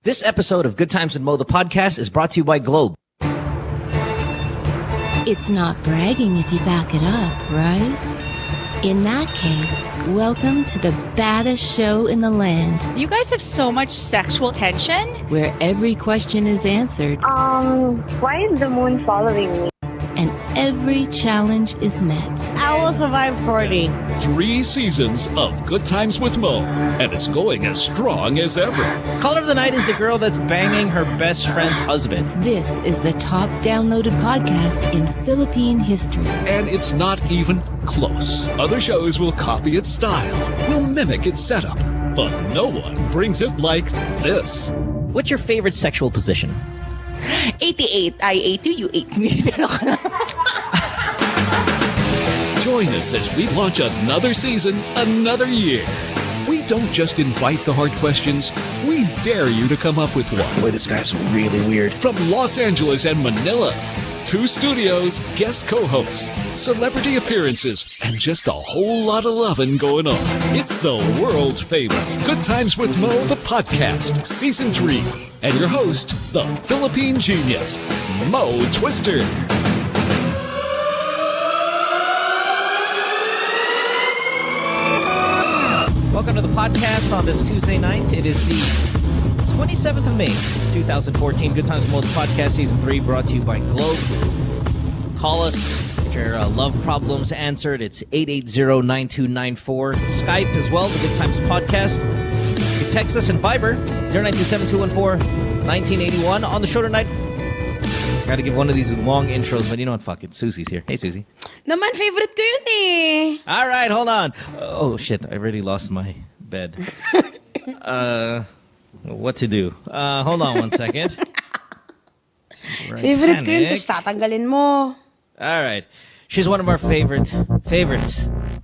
This episode of Good Times with Mo, the podcast, is brought to you by Globe. It's not bragging if you back it up, right? In that case, welcome to the baddest show in the land. You guys have so much sexual tension. Where every question is answered. Why is the moon following me? And every challenge is met. I will survive 40. 3 seasons of Good Times with Mo, and it's going as strong as ever. Caller of the night is the girl that's banging her best friend's husband. This is the top downloaded podcast in Philippine history. And it's not even close. Other shows will copy its style, will mimic its setup, but no one brings it like this. What's your favorite sexual position? 88. I ate you, you ate me. Join us as we launch another season, another year. We don't just invite the hard questions, we dare you to come up with one. Boy, this guy's really weird. From Los Angeles and Manila, 2 studios, guest co-hosts, celebrity appearances, and just a whole lot of loving going on. It's the world famous Good Times with Mo, the podcast, Season 3. And your host, the Philippine genius, Mo Twister. Welcome to the podcast on this Tuesday night. It is the 27th of May, 2014. Good Times with Mo, the podcast, Season 3, brought to you by Globe. Call us, get your love problems answered. It's 880-9294. Skype as well, the Good Times podcast. You can text us in Viber, 0927-214-1981. On the show tonight, got to give one of these long intros, but you know what? Fuck it. Susie's here. Hey, Susie. Naman, favorite ko yun eh. All right, hold on. Oh, shit. I already lost my bed. What to do? Hold on one second. Favorite ko yun, tapos tatanggalin mo. All right. She's one of our favorites.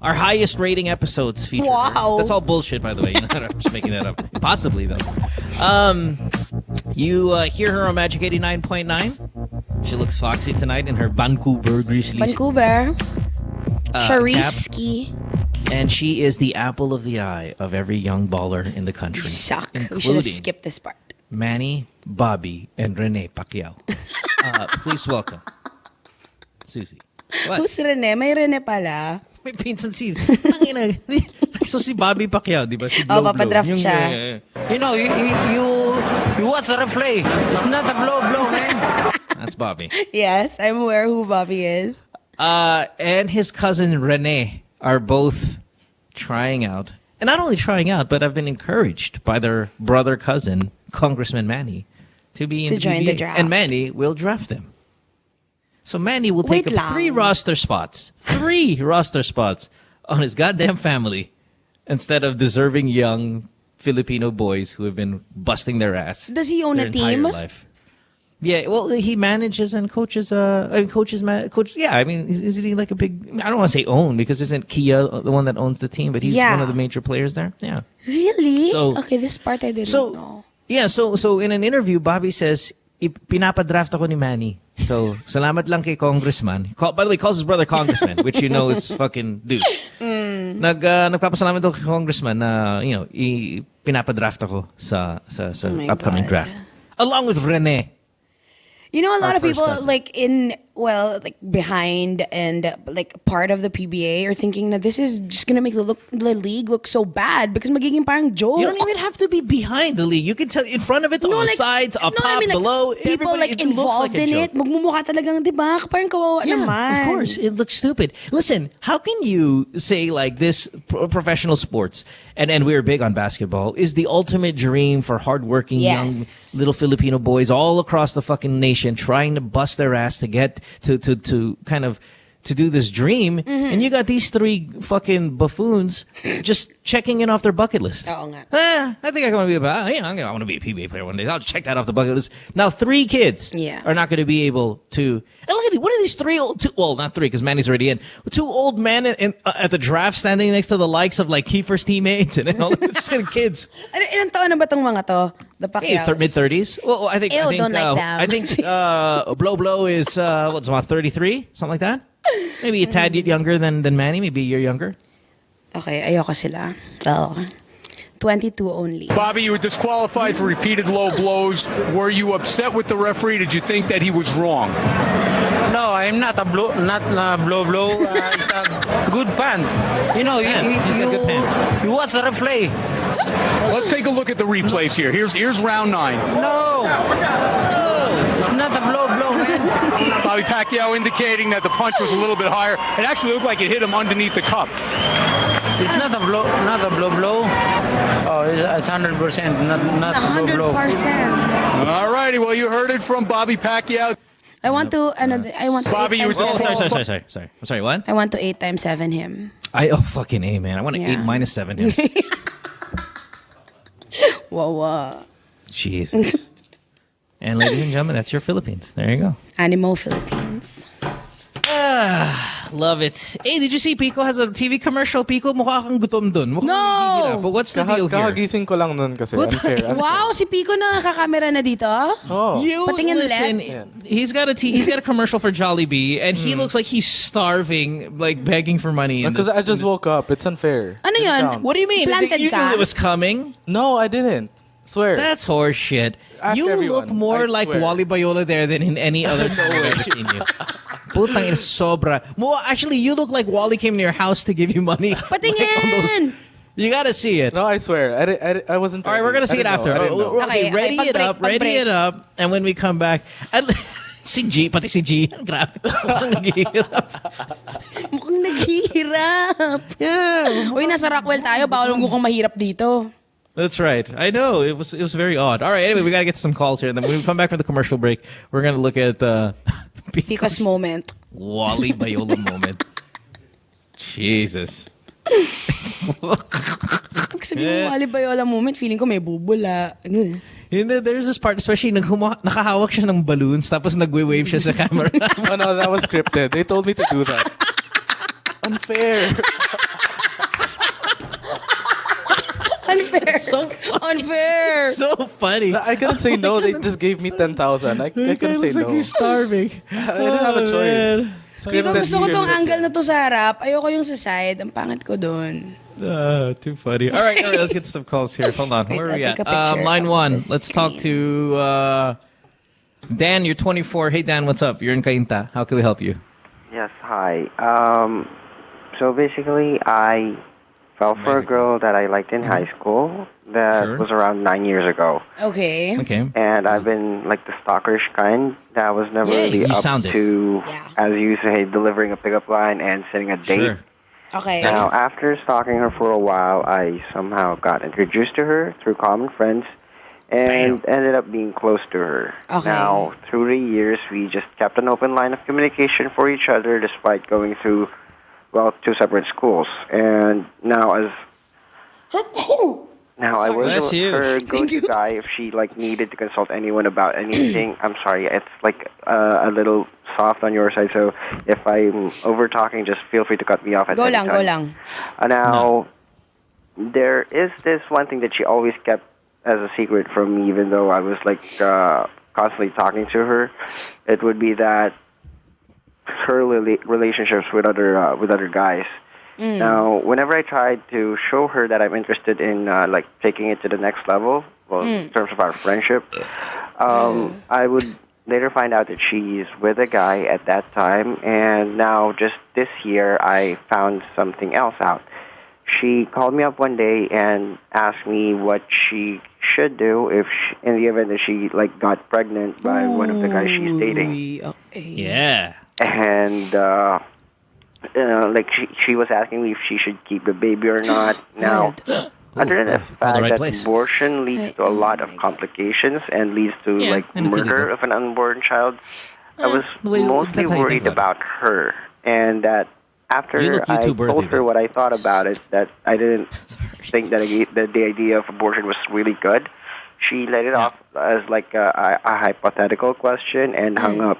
Our highest rating episodes feature. Wow. That's all bullshit, by the way. You know, I'm just making that up. Possibly, though. You hear her on Magic 89.9. She looks foxy tonight in her Vancouver Grizzlies. Vancouver. Sharifsky. And she is the apple of the eye of every young baller in the country. You suck. We should including have skipped this part. Manny, Bobby, and Rene Pacquiao. Please welcome Susie. What? Who's Rene? May Rene pala. May pinsan si... So si Bobby Pacquiao, di ba? Si Oh, Blow papadraft Blow. siya. You know, you watch the replay. It's not a blow, man. That's Bobby. Yes, I'm aware who Bobby is. And his cousin Rene are both trying out. And not only trying out, but have been encouraged by their brother cousin, Congressman Manny, to be in the join PBA. the draft. And Manny will draft them. So Manny will take Wait up lang. 3 roster spots. 3 roster spots on his goddamn family instead of deserving young Filipino boys who have been busting their ass. Does he own their a team? entire life. Yeah, well, he manages and coaches. Coach. Yeah, I mean, isn't he like a big? I don't want to say own because isn't Kia the one that owns the team? But he's Yeah. one of the major players there. Yeah. Really? So- Okay, this part I didn't know. Yeah, so in an interview, Bobby says, pinapadraft ako ni Manny. So, salamat lang kay Congressman. By the way, he calls his brother Congressman, which you know is fucking dude. Nagpapasalamat daw kay Congressman na, pinapadraft ako sa my upcoming God. draft. Along with Rene. You know, a lot Our of people first cousin. behind and part of the PBA are thinking that this is just gonna make the league look so bad because magiging parang joke. You don't even have to be behind the league. You can tell in front of it, on the sides, up top, below. People Everybody, it looks involved like a in joke. it. Magmumukha talagang, di ba? Parang kawawa Yeah, naman. of course. It looks stupid. Listen, how can you say like this professional sports, and we're big on basketball, is the ultimate dream for hardworking Yes. young little Filipino boys all across the fucking nation trying to bust their ass to get to kind of to do this dream, and you got these 3 fucking buffoons just checking in off their bucket list. Oo nga. I think I want to be I want to be a PBA player one day. I'll check that off the bucket list. Now 3 kids are not going to be able to. And look at what are these 3 not 3 because Manny's already in. 2 old men at the draft standing next to the likes of like Kiefer's teammates and all just kind of kids. Ilang taon na ba tong mga to? The Pacquiaos? Mid-30s. Well, I think Don't like them. I think Blow is what's about 33, something like that. Maybe a tad younger than Manny. Maybe a year younger. Okay, ayoko sila. Oo. 22 only. Bobby, you were disqualified for repeated low blows. Were you upset with the referee? Did you think that he was wrong? No, I'm not a blow, blow. It's a good pants. You know, He's got good pants. You watch the replay. Let's take a look at the replays here. Here's round 9. No, it's not a blow, man. Bobby Pacquiao indicating that the punch was a little bit higher. It actually looked like it hit him underneath the cup. It's not a blow, Oh, it's 100%, not a blow. 100%. All righty, well, you heard it from Bobby Pacquiao. I want to, Bobby, you were Sorry, what? I want to 8 times 7 him. Fucking A, man. I want to 8 minus 7 him. Whoa. Jesus. And ladies and gentlemen, that's your Philippines. There you go. Animal Philippines. Love it. Hey, did you see Pico has a TV commercial? Pico, mukha kang gutom dun. Mukhang nagigila. But what's the deal here? Kakagising ko lang nun kasi. Unfair. Wow, si Pico na nakakamera na dito. Oh. You Patingin listen, ulit. he's got a commercial for Jollibee, and he looks like he's starving, like begging for money. Because I just woke up. It's unfair. Ano Sit yun? down. What do you mean? Planted You ka? knew it was coming. No, I didn't. Swear. That's horse shit. Ask You everyone. look more I like swear. Wally Bayola there than in any other time I've ever seen you. Putang ina sobra. Well, actually, you look like Wally came to your house to give you money. Patingin! You gotta see it. No, I swear. I wasn't. All right, we're gonna see it after. Okay, ready it up, pag-break. it up, and when we come back, si G, pati si G, grabe. Mukhang naghihirap. Yeah. Uy, nasa Rockwell tayo. Bawal mukhang mahirap dito. That's right. I know. It was very odd. All right, anyway, we gotta get some calls here. And then when we come back from the commercial break, we're gonna look at Pico's moment. Wally Bayola moment. Jesus. Pag sabi mo, Wally Bayola moment, feeling ko may bubula. There's this part, especially nakahawak siya ng balloons, tapos nagwe-wave siya sa camera. Oh no, that was scripted. They told me to do that. Unfair. Unfair. So unfair. So funny. I couldn't say no. They just gave me 10,000. I couldn't say no. Like he's starving. I didn't have a choice. Pico, gusto ko tong angle na to sa harap. Ayoko yung sa side. Ang pangit ko dun. Too funny. All right, let's get some calls here. Hold on. Wait, Where are I'll we take at? a picture Line of 1. this Let's talk to Dan. You're 24. Hey, Dan, what's up? You're in Cainta. How can we help you? Yes, hi. So basically, I fell for a girl that I liked in high school. That was around 9 years ago. Okay. And I've been like the stalkerish kind that was never really up to, as you say, delivering a pickup line and setting a date. Sure. Okay. Now, after stalking her for a while, I somehow got introduced to her through common friends and ended up being close to her. Okay. Now, through the years, we just kept an open line of communication for each other despite going through, well, 2 separate schools. And now I was her go-to guy if she like needed to consult anyone about anything. I'm sorry, it's like a little soft on your side, so if I'm over-talking, just feel free to cut me off at any time. Go lang. Now, there is this one thing that she always kept as a secret from me, even though I was like constantly talking to her. It would be that her relationships with other guys. Now, whenever I tried to show her that I'm interested in like taking it to the next level, well, in terms of our friendship, I would later find out that she's with a guy at that time, and now just this year I found something else out. She called me up one day and asked me what she should do if in the event that she like got pregnant by one of the guys she's dating. Yeah. And like she was asking me if she should keep the baby or not. Now, under the fact that abortion leads to a lot of complications and leads to like murder of an unborn child, I was mostly worried about her, and that after I told her what I thought about it, that I didn't think that the idea of abortion was really good, she let it off as like a hypothetical question and hung up.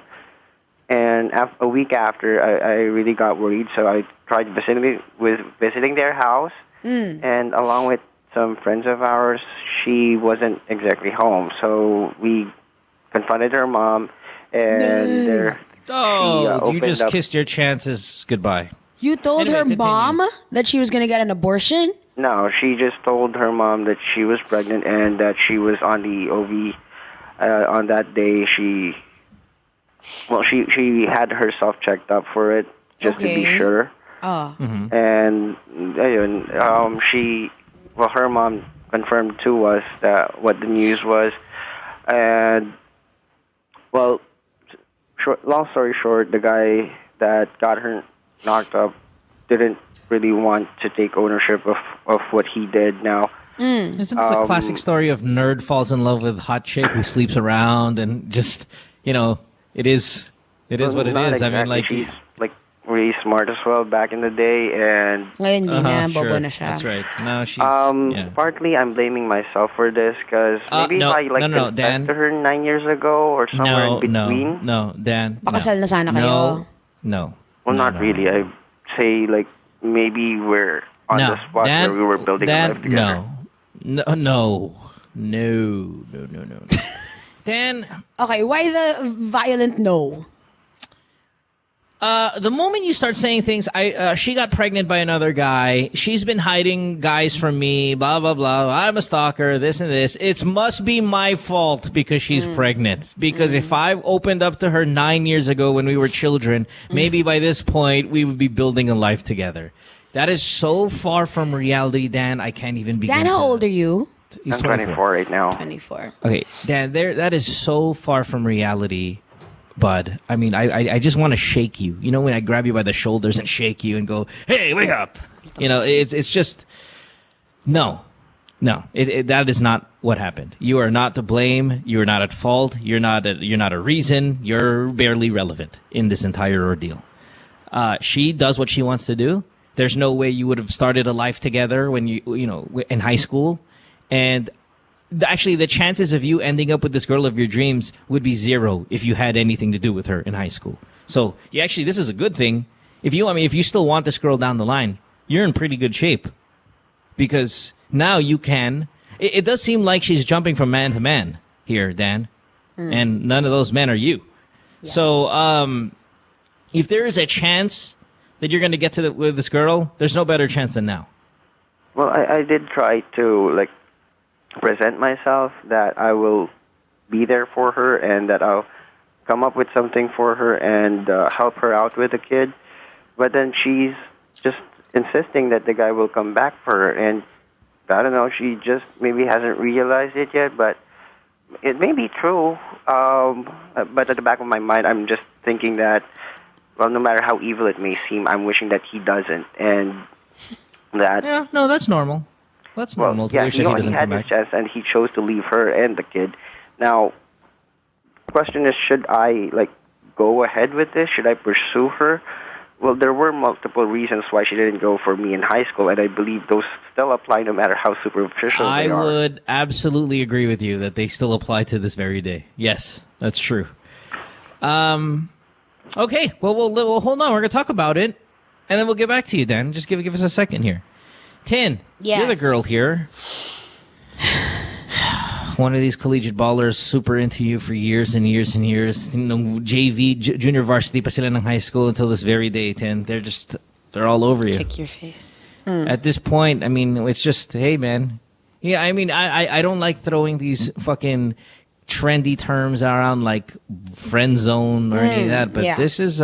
And a week after, I really got worried, so I tried visiting their house, and along with some friends of ours, she wasn't exactly home, so we confronted her mom, and you just kissed your chances goodbye. You told her mom that she was going to get an abortion? No, she just told her mom that she was pregnant and that she was on the OV. On that day, she had herself checked up for it just to be sure. Oh. And ayun, her mom confirmed to us that what the news was. And well, long story short, the guy that got her knocked up didn't really want to take ownership of what he did. Now, isn't this a classic story of nerd falls in love with hot chick who sleeps around and just, it is what it is. Exactly. I mean, like, she's like really smart as well back in the day, and ngayon hindi na, sure. bobo na siya. That's right. No, she's partly I'm blaming myself for this because maybe no, if I confessed Dan. to her 9 years ago or somewhere in between. No, Dan. Pakasal na sana kayo. No. Well, not really. I say like maybe we're on the spot Dan, where we were building a life together. No. Dan. Okay, why the violent no? The moment you start saying things, she got pregnant by another guy. She's been hiding guys from me. Blah blah blah. I'm a stalker. This and this. It must be my fault because she's pregnant. Because if I opened up to her 9 years ago when we were children, maybe by this point we would be building a life together. That is so far from reality, Dan. I can't even begin. Dan, how old are you? I'm 24 right now. 24. Okay, Dan, that is so far from reality, bud. I mean, I just want to shake you. You know, when I grab you by the shoulders and shake you and go, "Hey, wake up!" It's just no. That is not what happened. You are not to blame. You are not at fault. You're not a reason. You're barely relevant in this entire ordeal. She does what she wants to do. There's no way you would have started a life together when you in high school. And actually, the chances of you ending up with this girl of your dreams would be zero if you had anything to do with her in high school. So, this is a good thing. If you still want this girl down the line, you're in pretty good shape. Because now you can. It does seem like she's jumping from man to man here, Dan. And none of those men are you. Yeah. So, if there is a chance that you're going to get with this girl, there's no better chance than now. Well, I did try to, present myself that I will be there for her and that I'll come up with something for her and help her out with the kid. But then she's just insisting that the guy will come back for her. And I don't know, she just maybe hasn't realized it yet, but it may be true. But at the back of my mind, I'm just thinking that, well, no matter how evil it may seem, I'm wishing that he doesn't. And that... Yeah, no, that's normal. That's normal. Well, he had his chance, and he chose to leave her and the kid. Now, the question is, should I go ahead with this? Should I pursue her? Well, there were multiple reasons why she didn't go for me in high school, and I believe those still apply no matter how superficial they are. I would absolutely agree with you that they still apply to this very day. Yes, that's true. Okay, well, we'll hold on. We're going to talk about it, and then we'll get back to you, Dan. Just give us a second here. Tin, you're the girl here. One of these collegiate ballers super into you for years and years and years. JV, junior varsity pa sila ng high school until this very day, Tin. They're all over you. Kick your face. At this point, I mean, it's just, hey, man. Yeah, I mean, I don't like throwing these fucking trendy terms around like friend zone or any of that, but this is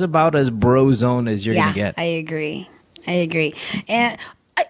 about as bro zone as you're gonna get. I agree. And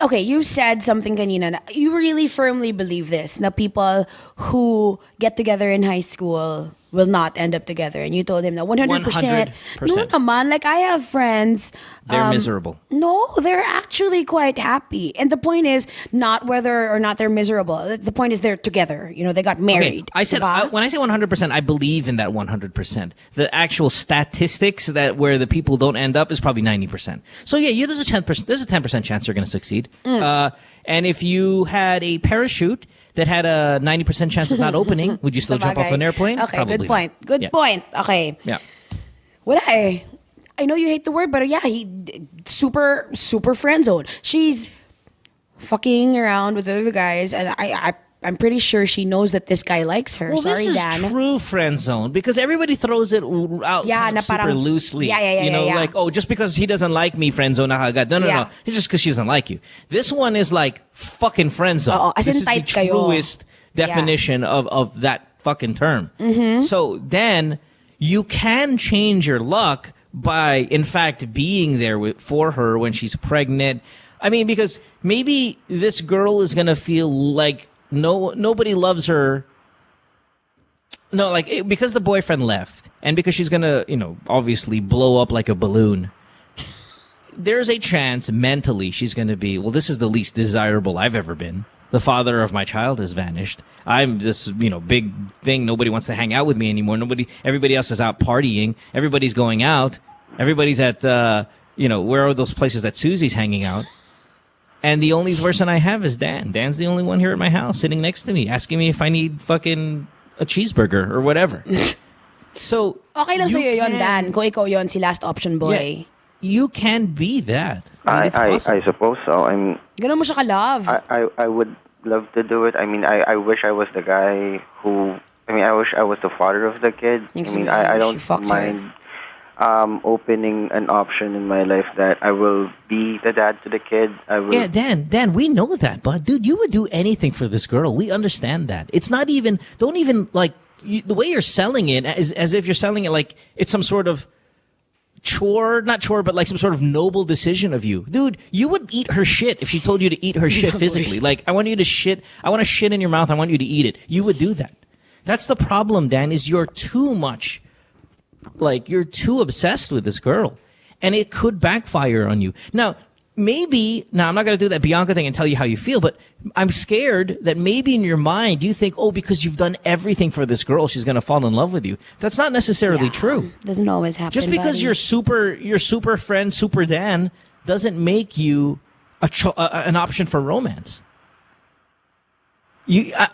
okay, you said something kanina. You really firmly believe this, na people who get together in high school will not end up together. And you told him that 100%. No naman. I have friends. They're miserable. No, they're actually quite happy. And the point is not whether or not they're miserable. The point is they're together. They got married. Okay. I said, when I say 100%, I believe in that 100%. The actual statistics where the people don't end up is probably 90%. So yeah, there's a 10% chance you're going to succeed. And if you had a parachute that had a 90% chance of not opening, would you still jump off an airplane? Okay, probably good point. Not. Good point. Okay. Yeah. Wala eh. I know you hate the word, but he super friend zone. She's fucking around with other guys, and I I'm pretty sure she knows that this guy likes her. Well, Sorry, this is Dan. true friend zone because everybody throws it out kind of super loosely. Yeah. You know, like, oh, just because he doesn't like me, friend zone na agad. No. It's just because she doesn't like you. This one is like fucking friend zone. As this in is the tight kayo. truest definition of that fucking term. So then you can change your luck by, in fact, being there for her when she's pregnant. I mean, because maybe this girl is going to feel like nobody loves her. No, like because the boyfriend left and because she's going to, obviously blow up like a balloon. There's a chance mentally she's going to be, well, this is the least desirable I've ever been. The father of my child has vanished. I'm this, big thing. Nobody wants to hang out with me anymore. Everybody else is out partying. Everybody's going out. Everybody's at, where are those places that Susie's hanging out? And the only person I have is Dan. Dan's the only one here at my house sitting next to me, asking me if I need fucking a cheeseburger or whatever. So, okay lang sa'yo yun, Dan. Kung ikaw yun, si last option boy. Yeah, you can be that. I suppose so. Ganun mo siya ka-love. I would love to do it. I mean, I wish I was the guy who... I wish I was the father of the kid. I don't mind opening an option in my life that I will be the dad to the kid. Yeah, Dan, we know that, bud. Dude, you would do anything for this girl. We understand that. It's not even... Don't even, like... the way you're selling it is as if you're selling it like it's some sort of... not chore, but like some sort of noble decision of you. Dude, you would eat her shit if she told you to eat her shit physically. Like, I want to shit in your mouth, I want you to eat it. You would do that. That's the problem, Dan, is you're too much, like, you're too obsessed with this girl. And it could backfire on you. Now, I'm not going to do that Bianca thing and tell you how you feel, but I'm scared that maybe in your mind you think, oh, because you've done everything for this girl, she's going to fall in love with you. That's not necessarily true. Doesn't always happen. Just because you're super friend, super Dan, doesn't make you an option for romance.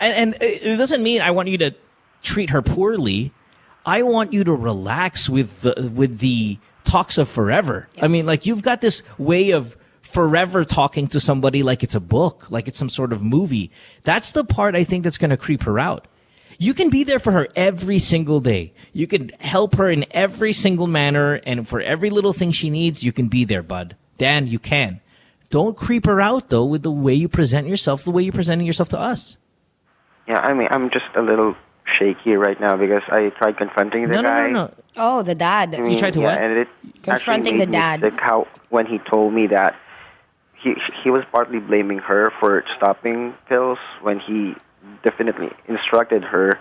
And it doesn't mean I want you to treat her poorly. I want you to relax with the talks of forever. I mean, like, you've got this way of forever talking to somebody like it's a book, like it's some sort of movie. That's the part I think that's going to creep her out. You can be there for her every single day. You can help her in every single manner, and for every little thing she needs, you can be there, bud. Dan, you can. Don't creep her out, though, with the way you present yourself, the way you're presenting yourself to us. Yeah, I'm just a little shaky right now because I tried confronting the guy. No. Oh, the dad. You tried to what? And it confronting the dad. Sick when he told me that he was partly blaming her for stopping pills when he definitely instructed her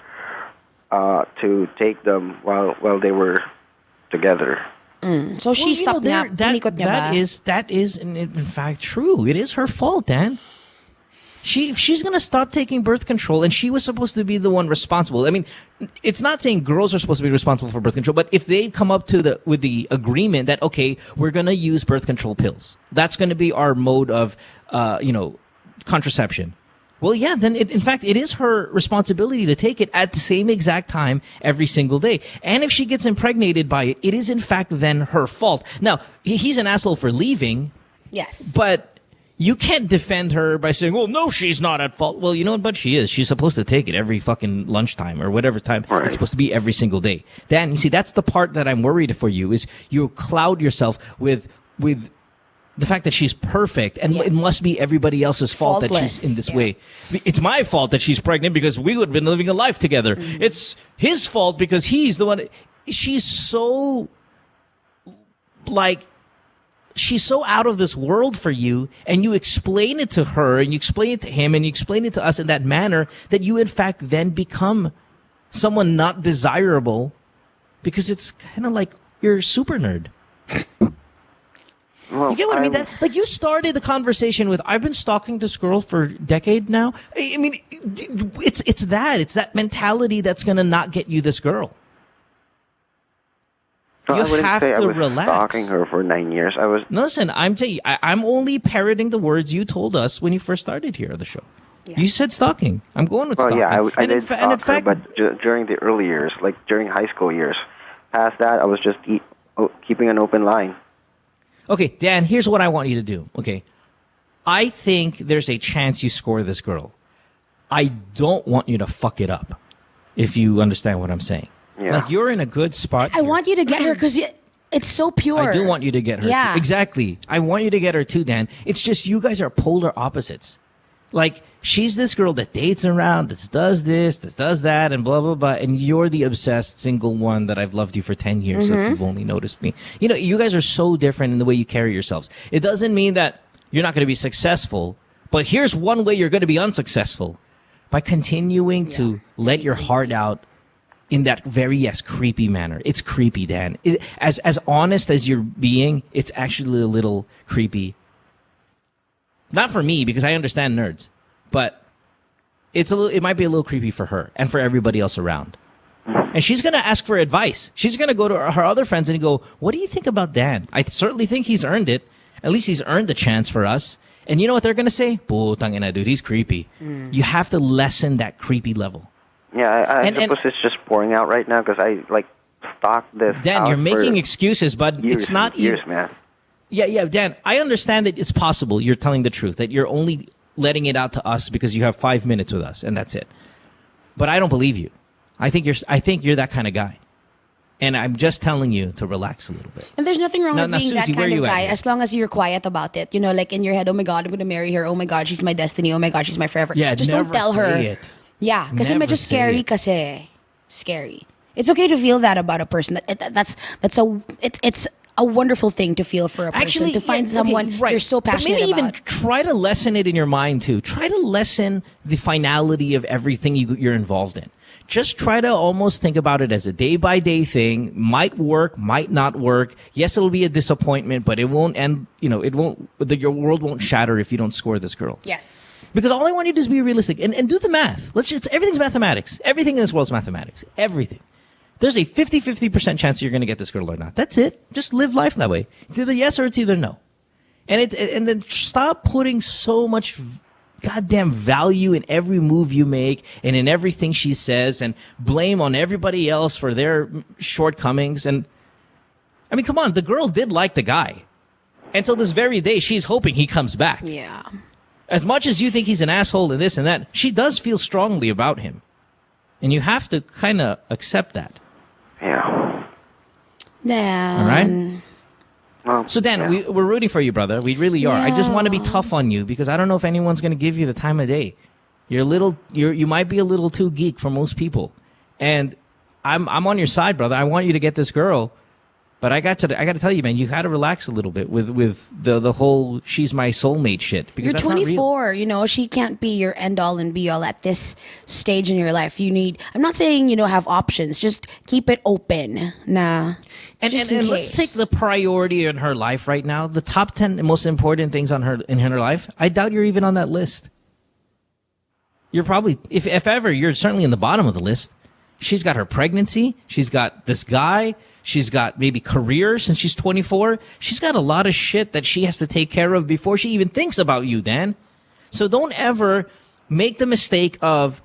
to take them while they were together. So she stopped niya. That is in fact true. It is her fault, Dan. She's going to stop taking birth control, and she was supposed to be the one responsible. I mean, it's not saying girls are supposed to be responsible for birth control, but if they come up to with the agreement that, okay, we're going to use birth control pills, that's going to be our mode of, contraception. Well, yeah, then in fact, it is her responsibility to take it at the same exact time every single day. And if she gets impregnated by it, it is in fact then her fault. Now, he's an asshole for leaving. Yes. But you can't defend her by saying, well, no, she's not at fault. Well, you know what, but she is. She's supposed to take it every fucking lunchtime or whatever time. Right. It's supposed to be every single day. Dan, you see, that's the part that I'm worried for you, is you cloud yourself with the fact that she's perfect, and it must be everybody else's fault that she's in this way. It's my fault that she's pregnant because we would have been living a life together. Mm-hmm. It's his fault because he's the one. She's so, she's so out of this world for you, and you explain it to her, and you explain it to him, and you explain it to us in that manner that you, in fact, then become someone not desirable because it's kind of like you're a super nerd. Well, you get what I mean? Like, you started the conversation with, I've been stalking this girl for a decade now. I mean, it's that mentality that's going to not get you this girl. No, you have to I was relax. Stalking her for 9 years. Listen, I'm telling you, I'm only parroting the words you told us when you first started here on the show. Yeah. You said stalking. I'm going with stalking. Yeah, I did stalk her, but during the early years, like during high school years, past that, I was just keeping an open line. Okay, Dan, here's what I want you to do, okay? I think there's a chance you score this girl. I don't want you to fuck it up, if you understand what I'm saying. Yeah. Like, you're in a good spot. I want you to get her because it's so pure. I do want you to get her, Yeah. too. Exactly. I want you to get her, too, Dan. It's just you guys are polar opposites. Like, she's this girl that dates around, that does this does that, and blah, blah, blah. And you're the obsessed single one that I've loved you for 10 years, if you've only noticed me. You know, you guys are so different in the way you carry yourselves. It doesn't mean that you're not going to be successful, but here's one way you're going to be unsuccessful. By continuing to let your heart out in that very, creepy manner. It's creepy, Dan. As honest as you're being, it's actually a little creepy. Not for me, because I understand nerds, but it might be a little creepy for her and for everybody else around. And she's going to ask for advice. She's going to go to her other friends and go, what do you think about Dan? I certainly think he's earned it. At least he's earned the chance for us. And you know what they're going to say? Putang ina, dude, he's creepy. You have to lessen that creepy level. Yeah, I suppose it's just pouring out right now because I, stalked this Dan, out you're making for excuses, but years it's not and years, man. Yeah, Dan, I understand that it's possible you're telling the truth, that you're only letting it out to us because you have 5 minutes with us, and that's it. But I don't believe you. I think you're that kind of guy. And I'm just telling you to relax a little bit. And there's nothing wrong with being Suzy, that kind of guy, at? as long as you're quiet about it. You know, like in your head, oh my God, I'm going to marry her. Oh my God, she's my destiny. Oh my God, she's my forever. Yeah, just never don't tell her. say it. Yeah, kasi Never medyo say scary it. kasi. Scary. It's okay to feel that about a person. It's a wonderful thing to feel for a person. Actually, to find someone you're so passionate but maybe about. even try to lessen it in your mind, too. Try to lessen the finality of everything you're involved in. Just try to almost think about it as a day-by-day thing. Might work, might not work. Yes, it'll be a disappointment, but it won't end, your world won't shatter if you don't score this girl. Yes. Because all I want you to do is be realistic and do the math. Everything's mathematics. Everything in this world is mathematics. Everything. There's a 50% chance you're going to get this girl or not. That's it. Just live life that way. It's either yes or it's either no. And then stop putting so much goddamn value in every move you make and in everything she says and blame on everybody else for their shortcomings. And I mean, come on, the girl did like the guy. Until this very day, she's hoping he comes back. Yeah. As much as you think he's an asshole and this and that, she does feel strongly about him. And you have to kind of accept that. Yeah. Dan. All right? Well, So, Dan, yeah. we're rooting for you, brother. We really are. I just want to be Yeah. tough on you because I don't know if anyone's going to give you the time of day. You might be a little too geek for most people. And I'm on your side, brother. I want you to get this girl. But I got to tell you, man, you got to relax a little bit with the whole she's my soulmate shit. Because You're that's not real. 24, she can't be your end all and be all at this stage in your life. I'm not saying, have options. Just keep it open. And Just in let's take case. the priority in her life right now. The top 10 most important things in her life. I doubt you're even on that list. You're probably, if ever, you're certainly in the bottom of the list. She's got her pregnancy. She's got this guy. She's got maybe career since she's 24. She's got a lot of shit that she has to take care of before she even thinks about you, Dan. So don't ever make the mistake of,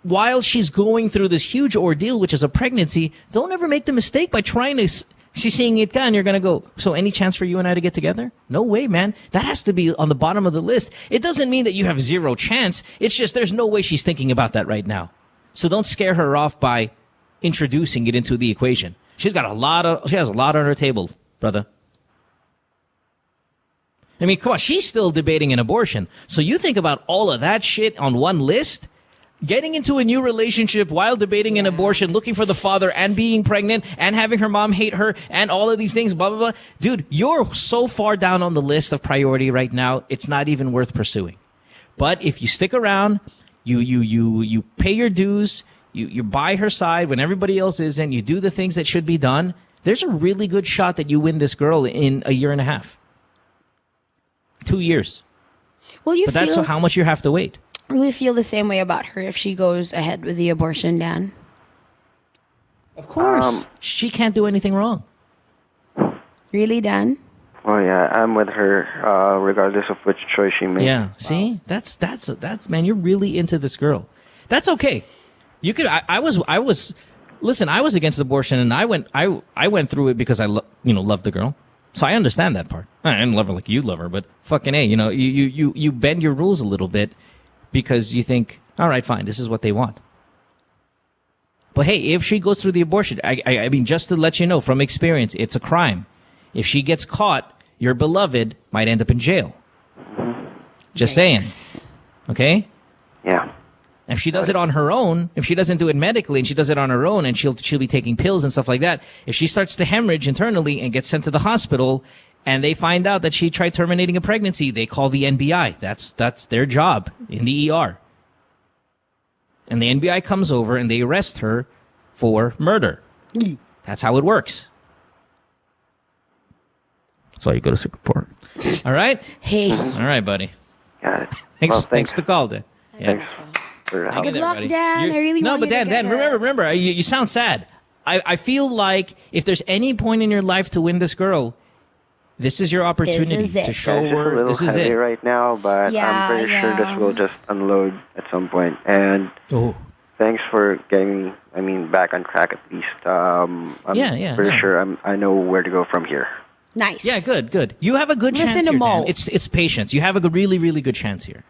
while she's going through this huge ordeal, which is a pregnancy, don't ever make the mistake by trying to, she's seeing it and you're going to go, so any chance for you and I to get together? No way, man. That has to be on the bottom of the list. It doesn't mean that you have zero chance. It's just there's no way she's thinking about that right now. So don't scare her off by introducing it into the equation. She has a lot on her table, brother. I mean, come on, she's still debating an abortion. So you think about all of that shit on one list? Getting into a new relationship while debating an abortion, looking for the father and being pregnant and having her mom hate her and all of these things, blah, blah, blah. Dude, you're so far down on the list of priority right now, it's not even worth pursuing. But if you stick around, you pay your dues, you buy her side when everybody else isn't, you do the things that should be done, there's a really good shot that you win this girl in a year and a half. 2 years. But that's how much you have to wait. Really feel the same way about her if she goes ahead with the abortion, Dan? Of course. She can't do anything wrong. Really, Dan? Oh yeah, I'm with her, regardless of which choice she makes. Yeah. See, that's man. You're really into this girl. That's okay. You could. I was. Listen, I was against abortion, and I went through it because I loved the girl. So I understand that part. I didn't love her like you love her, but fucking A, you bend your rules a little bit because you think, all right, fine, this is what they want. But hey, if she goes through the abortion, I mean, just to let you know from experience, it's a crime. If she gets caught, your beloved might end up in jail. Just saying. Okay? Yeah. If she does it on her own, if she doesn't do it medically and she does it on her own and she'll be taking pills and stuff like that, if she starts to hemorrhage internally and gets sent to the hospital and they find out that she tried terminating a pregnancy, they call the NBI. That's their job in the ER. And the NBI comes over and they arrest her for murder. That's how it works. That's why you go to Singapore. All right? Hey. All right, buddy. Got it. Thanks for the call, Dan. Thanks for Thank help. you Good there, luck, buddy. Dan. I really no, want but you to Dan, get her. remember, you sound sad. I feel like if there's any point in your life to win this girl, this is your opportunity This is it. to show It's just a her little this is heavy it. right now, but I'm pretty sure this will just unload at some point. And thanks for getting me, back on track at least. I'm pretty sure I know where to go from here. Nice. Yeah, good. You have a good Listen chance to here, Mo. Dan. It's patience. You have a really, really good chance here.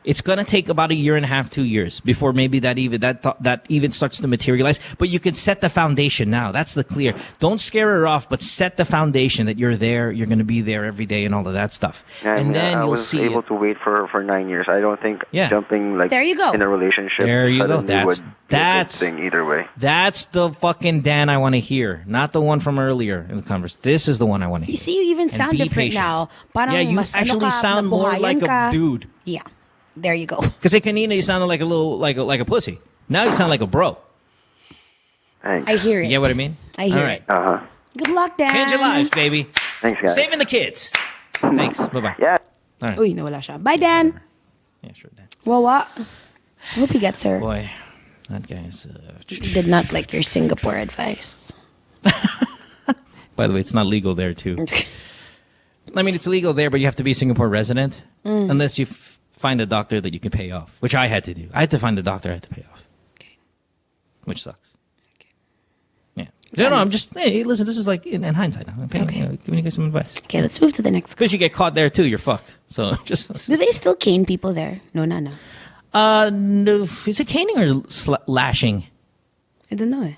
It's gonna take about 1.5 years, 2 years before maybe that even starts to materialize. But you can set the foundation now. That's the clear. Don't scare her off, but set the foundation that you're there. You're gonna be there every day and all of that stuff. Yeah, and then I you'll was see able it. to wait for 9 years. I don't think jumping There you go. in a relationship There you go. suddenly would be a good That's thing either way. That's the fucking Dan I want to hear, not the one from earlier in the conversation. This is the one I want to hear. You see, you even And sound be different patient. now. Parang Yeah, you mas actually ka, sound more nabuhayan like ka. a dude. Yeah. There you go. Because kanina you sounded like a little like a pussy. Now you sound like a bro. Thanks. I hear it. You get what I mean? I hear All right. Uh-huh. Good luck, Dan. Change your lives, baby. Thanks, guys. Saving the kids. Thanks. Bye-bye. Yeah. All right. Uy, nawala siya. Bye, Dan. Yeah, sure, Dan. Wawa. I hope he gets her. Boy, that guy's... Did not like your Singapore advice. By the way, it's not legal there, too. I mean, it's legal there, but you have to be a Singapore resident. Unless you find a doctor that you can pay off, which I had to do. I had to find a doctor I had to pay off. Okay. Which sucks. Okay. Yeah. No, I'm just... Hey, listen, this is like in hindsight. I'm giving you guys some advice. Okay, let's move to the next. Because you get caught there, too. You're fucked. So, just... Do they still cane people there? No. No. Is it caning or lashing? I don't know.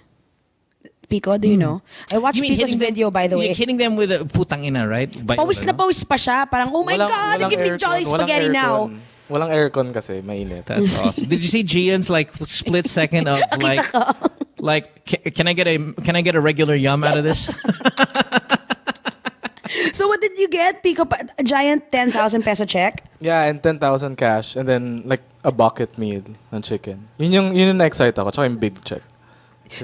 Pico, do you know? I watched Pico's video, by the way. You're hitting them with a putang ina, right? Pawis na pawis pa siya. Parang, oh my God, give me jolly spaghetti now. Walang aircon kasi, mainit. That's awesome. Did you see Gian's like split second of like can I get a regular yum out of this? So what did you get, Pico? A giant 10,000 peso check? Yeah, and 10,000 cash. And then like a bucket meal ng chicken. Yun yung na-excite ako. Tsaka yung big check.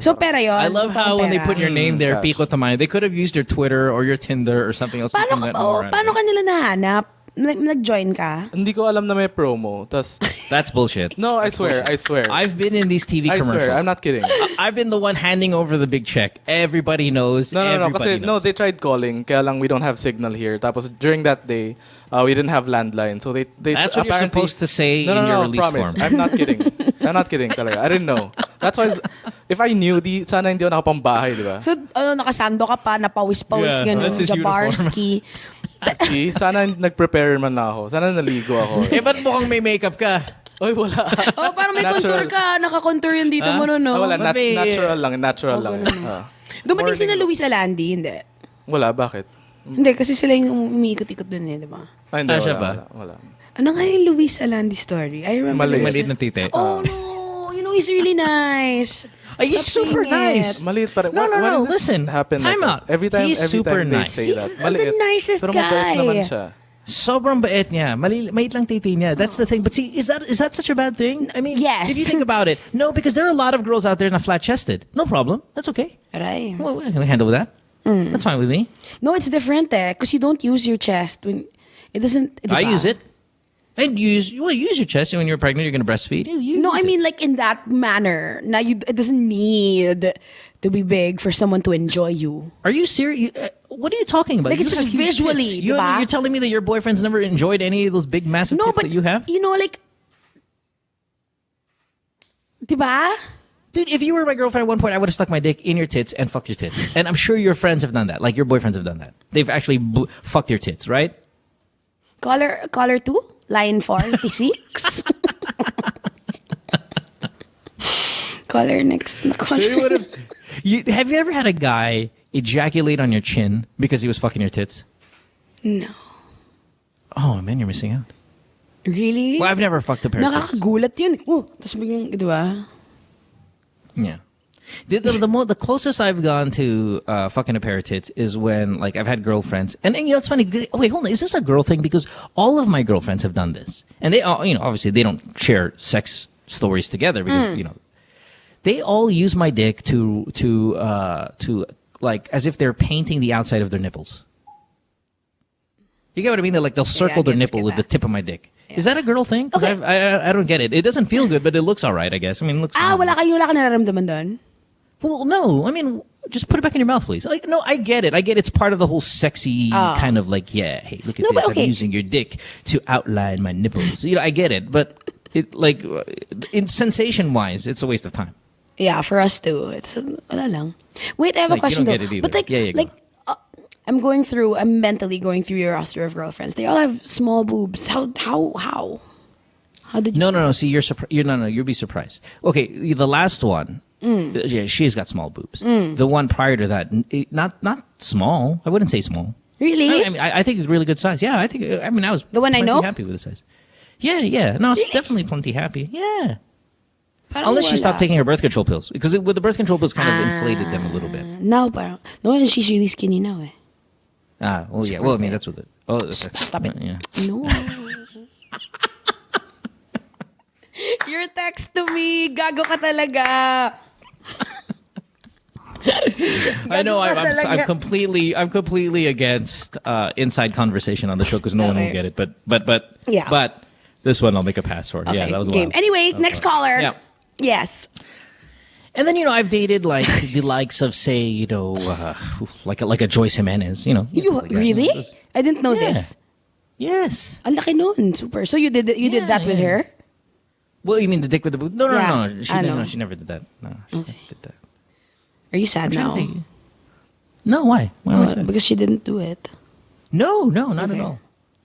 So pera yun. I love how when they put your name there, Cash. Pico Tamayo, they could have used your Twitter or your Tinder or something else. Paano ka nila nahanap? Nag-join ka? Hindi ko alam na may promo. That's bullshit. No, I swear. I've been in these TV commercials. I swear, I'm not kidding. I've been the one handing over the big check. Everybody knows. No. Kasi, knows. they tried calling. Kaya lang we don't have signal here. Tapos during that day, we didn't have landline. So they That's what you're supposed to say in your release promise. form. I'm not kidding. I'm not kidding talaga. I didn't know. That's why, if I knew, sana hindi ako nakapambahay, di ba? So, nakasando ka pa, napawis-pawis, Yeah, gano'n, that's his Jabarski. See, sana nag-prepare man na ako. Sana naligo ako. Ba't mukhang may makeup ka? Oy, wala. Oh, parang may contour ka. Naka-contour yun dito mo, no? Wala, Ba't may- natural lang. Dumating si na Luis Alandi, hindi. Wala, bakit? Hindi, kasi sila yung umiikot-ikot dun di ba? Ay, hindi, siya wala. Ano nga yung Luis Alandi story? I remember. Maliit na tite. Oh, no. You know, he's really nice. He's Stop super saying nice. Maliit pa rin. No, When does it listen. happen Time like out. that? Every time, He's super they nice. say He's that. the Maliit. nicest Pero mabait guy. naman siya. Sobrang bait niya. Maliit lang titi niya. That's the thing. But see, is that such a bad thing? I mean, Yes. if you think about it, no, because there are a lot of girls out there not flat-chested. No problem. That's okay. Right. Well, we can handle that. That's fine with me. No, it's different because you don't use your chest when it doesn't. I diba? use it. And use your chest when you're pregnant. You're gonna breastfeed. You No, use I it. mean like in that manner. Now it doesn't need to be big for someone to enjoy you. Are you serious? What are you talking about? Like, it's You just have huge visually, tits. diba? You're telling me that your boyfriend's never enjoyed any of those big, massive No, tits but that you have? you know, like, diba? Dude, if you were my girlfriend at one point, I would have stuck my dick in your tits and fucked your tits. And I'm sure your friends have done that. Like your boyfriends have done that. They've actually fucked your tits, right? Caller 2, line 4, 56. Caller next. Caller. Have you ever had a guy ejaculate on your chin because he was fucking your tits? No. Oh, man, you're missing out. Really? Well, I've never fucked a pair of tits. Nakakagulat yun. Tapos biglang, di ba? Yeah. The closest I've gone to fucking a pair of tits is when, like, I've had girlfriends. And you know, it's funny. Wait, hold on. Is this a girl thing? Because all of my girlfriends have done this. And they all, you know, obviously they don't share sex stories together because, you know, they all use my dick to like, as if they're painting the outside of their nipples. You get what I mean? They'll circle their nipple with the tip of my dick. Yeah. Is that a girl thing? Because I don't get it. It doesn't feel good, but it looks all right, I guess. I mean, it looks wala ka nararamdaman doon? Well, no. I mean, just put it back in your mouth, please. Like, no, I get it. It's part of the whole sexy kind of like, yeah, hey, look at this. I'm using your dick to outline my nipples. You know, I get it. But, like, in sensation-wise, it's a waste of time. Yeah, for us too. It's wala lang. Wait, I have a question though. But like, I'm mentally going through your roster of girlfriends. They all have small boobs. How did you? No. See, you'll be surprised. Okay, the last one. Yeah, she's got small boobs. The one prior to that, not small. I wouldn't say small. Really? I mean, I think it's really good size. Yeah, I was the one I know. Happy with the size. Yeah. No, it's definitely plenty happy. Yeah. Unless she stopped taking her birth control pills, because with the birth control pills, kind of inflated them a little bit. No, she's really skinny now. Well, yeah. Well, I mean, that's what it. Oh, okay. Stop it. Yeah. No. Your text to me, gago ka talaga. I know. I'm completely against inside conversation on the show because no one will get it. But yeah. But this one I'll make a pass for. Okay, yeah, that was game. Wild. Anyway, next caller. Yeah. Yes. And then, you know, I've dated like the likes of, say, you know, like a Joyce Jimenez. You know. Like really? I didn't know this. Yes. Ang laki nun. Super. So you did that with her? Well, you mean the dick with the boot? No. Yeah. She never did that. No, she never did that. Are you sad now? No, why? Why am I sad? Because she didn't do it. No, not at all.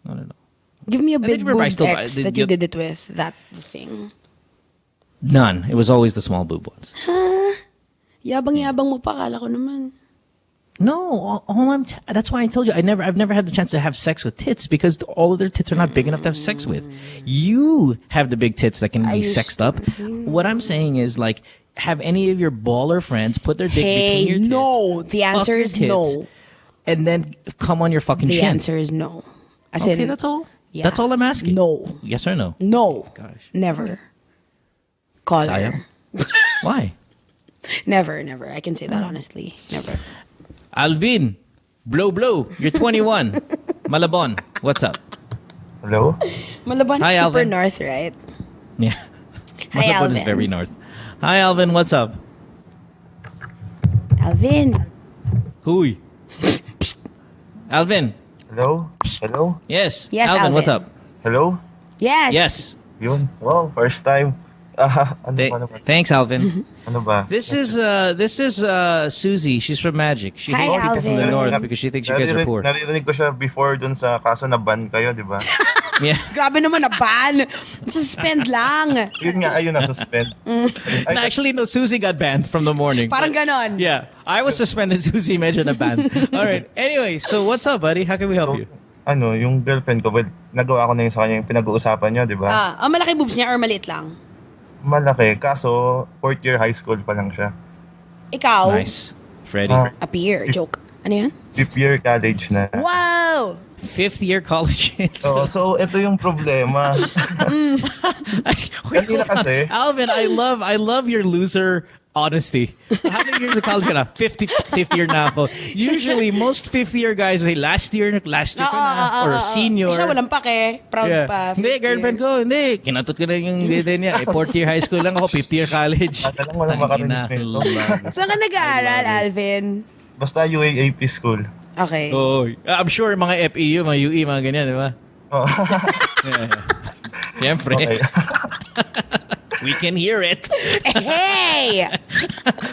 Not at all. Give me a big boob ex that you did it with. That thing. None. It was always the small boob ones. Huh? Yabang-yabang mo pa, kala ko naman. No, that's why I told you I've never had the chance to have sex with tits because all of their tits are not big enough to have sex with. You have the big tits that can be sexed up. What I'm saying is, like, have any of your baller friends put their dick between your tits? No. The answer is no. And then come on your fucking chin. The answer is no. Okay, that's all. Yeah. That's all I'm asking. No. Yes or no? No. Gosh. Never. Caller. Why? Never. I can say that honestly. Never. Alvin, blow. You're 21. Malabon, what's up? Hello? Malabon is super Alvin. north, right? Yeah. Hi, Malabon Alvin. is very north. Hi, Alvin, what's up? Alvin. Huy. Alvin. Hello? Hello? Yes. Yes, Alvin, what's up? Hello? Yes. Yes. Yun. Wow, first time. Thanks, Alvin. Ano ba? This is Suzy. She's from Magic. She hates people from the north because she thinks you guys are poor. Naririnig ko siya before dun sa kaso na ban kayo, di ba? Yeah. Grabe naman na ban. Suspend lang. Yun nga, ayun na, suspend. Actually, no, Suzy got banned from the morning. Parang ganon. Yeah. I was suspended, Suzy medyo na banned. All right. Anyway, so what's up, buddy? How can we help you? Yung girlfriend ko, nagawa ko na yung sa kanya yung pinag-uusapan niyo, di ba? Malaki boobs niya or maliit lang? Malaki, kaso 4th year high school pa lang siya. Ikaw? Nice. Freddie. Appear. Joke. Ano yan? 5th year college na. Wow! 5th year college. So ito yung problema. Kanina kasi. Alvin, I love your loser honesty. How many years of college ka na? 5th year na ako. Usually, most 5th year guys say last year ka na, or senior. Siya walang pake. Proud pa. Hindi, girlfriend ko, hindi. Kinatot ko na yung dede niya. 4th year high school lang ako, 5th year college. Saan ka nag-aaral, Alvin? Basta UAAP school. Okay. Oh, I'm sure mga FEU, mga UE, mga ganyan, di ba? Oh. Yeah. Siyempre. Okay. We can hear it. Hey!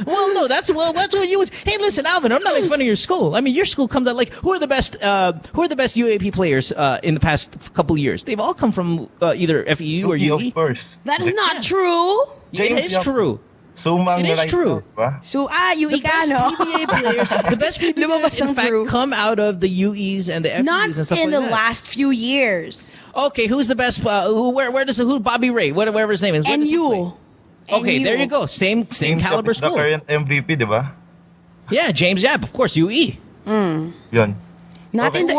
Well, no, that's what you was. Hey, listen, Alvin, I'm not making fun of your school. I mean, your school comes out like who are the best UAP players in the past couple years? They've all come from either FEU or UE. Of course. That is not true. It is true. Sumang It is true. So, UE The ka, best no? PBA players, the best PBA Lumabas players, in ang fact, crew. come out of the UEs and the FEUs Not and stuff in like the that. last few years. Okay, who's the best? Who? Bobby Ray, whatever his name is. Where does he play? Okay, there you go. Same caliber is the school. current MVP, di ba? Yeah, James Yap, of course, UE. Yun. Not in the...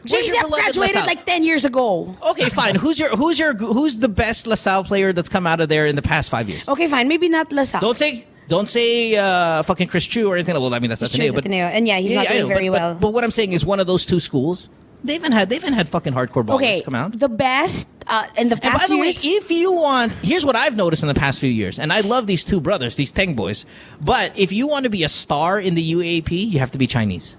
James your Yap beloved graduated LaSalle? like 10 years ago. Okay, fine. Who's the best LaSalle player that's come out of there in the past 5 years? Okay, fine. Maybe not LaSalle. Don't say fucking Chris Chu or anything. Well, I mean that's It's Ateneo, true, Ateneo. And yeah, he's not I doing know, very but, well. But what I'm saying is one of those two schools, they haven't had fucking hardcore ballers Okay, come out. the best in the And past by the way, years... if you want, here's what I've noticed in the past few years, and I love these two brothers, these Teng boys. But if you want to be a star in the UAP, you have to be Chinese.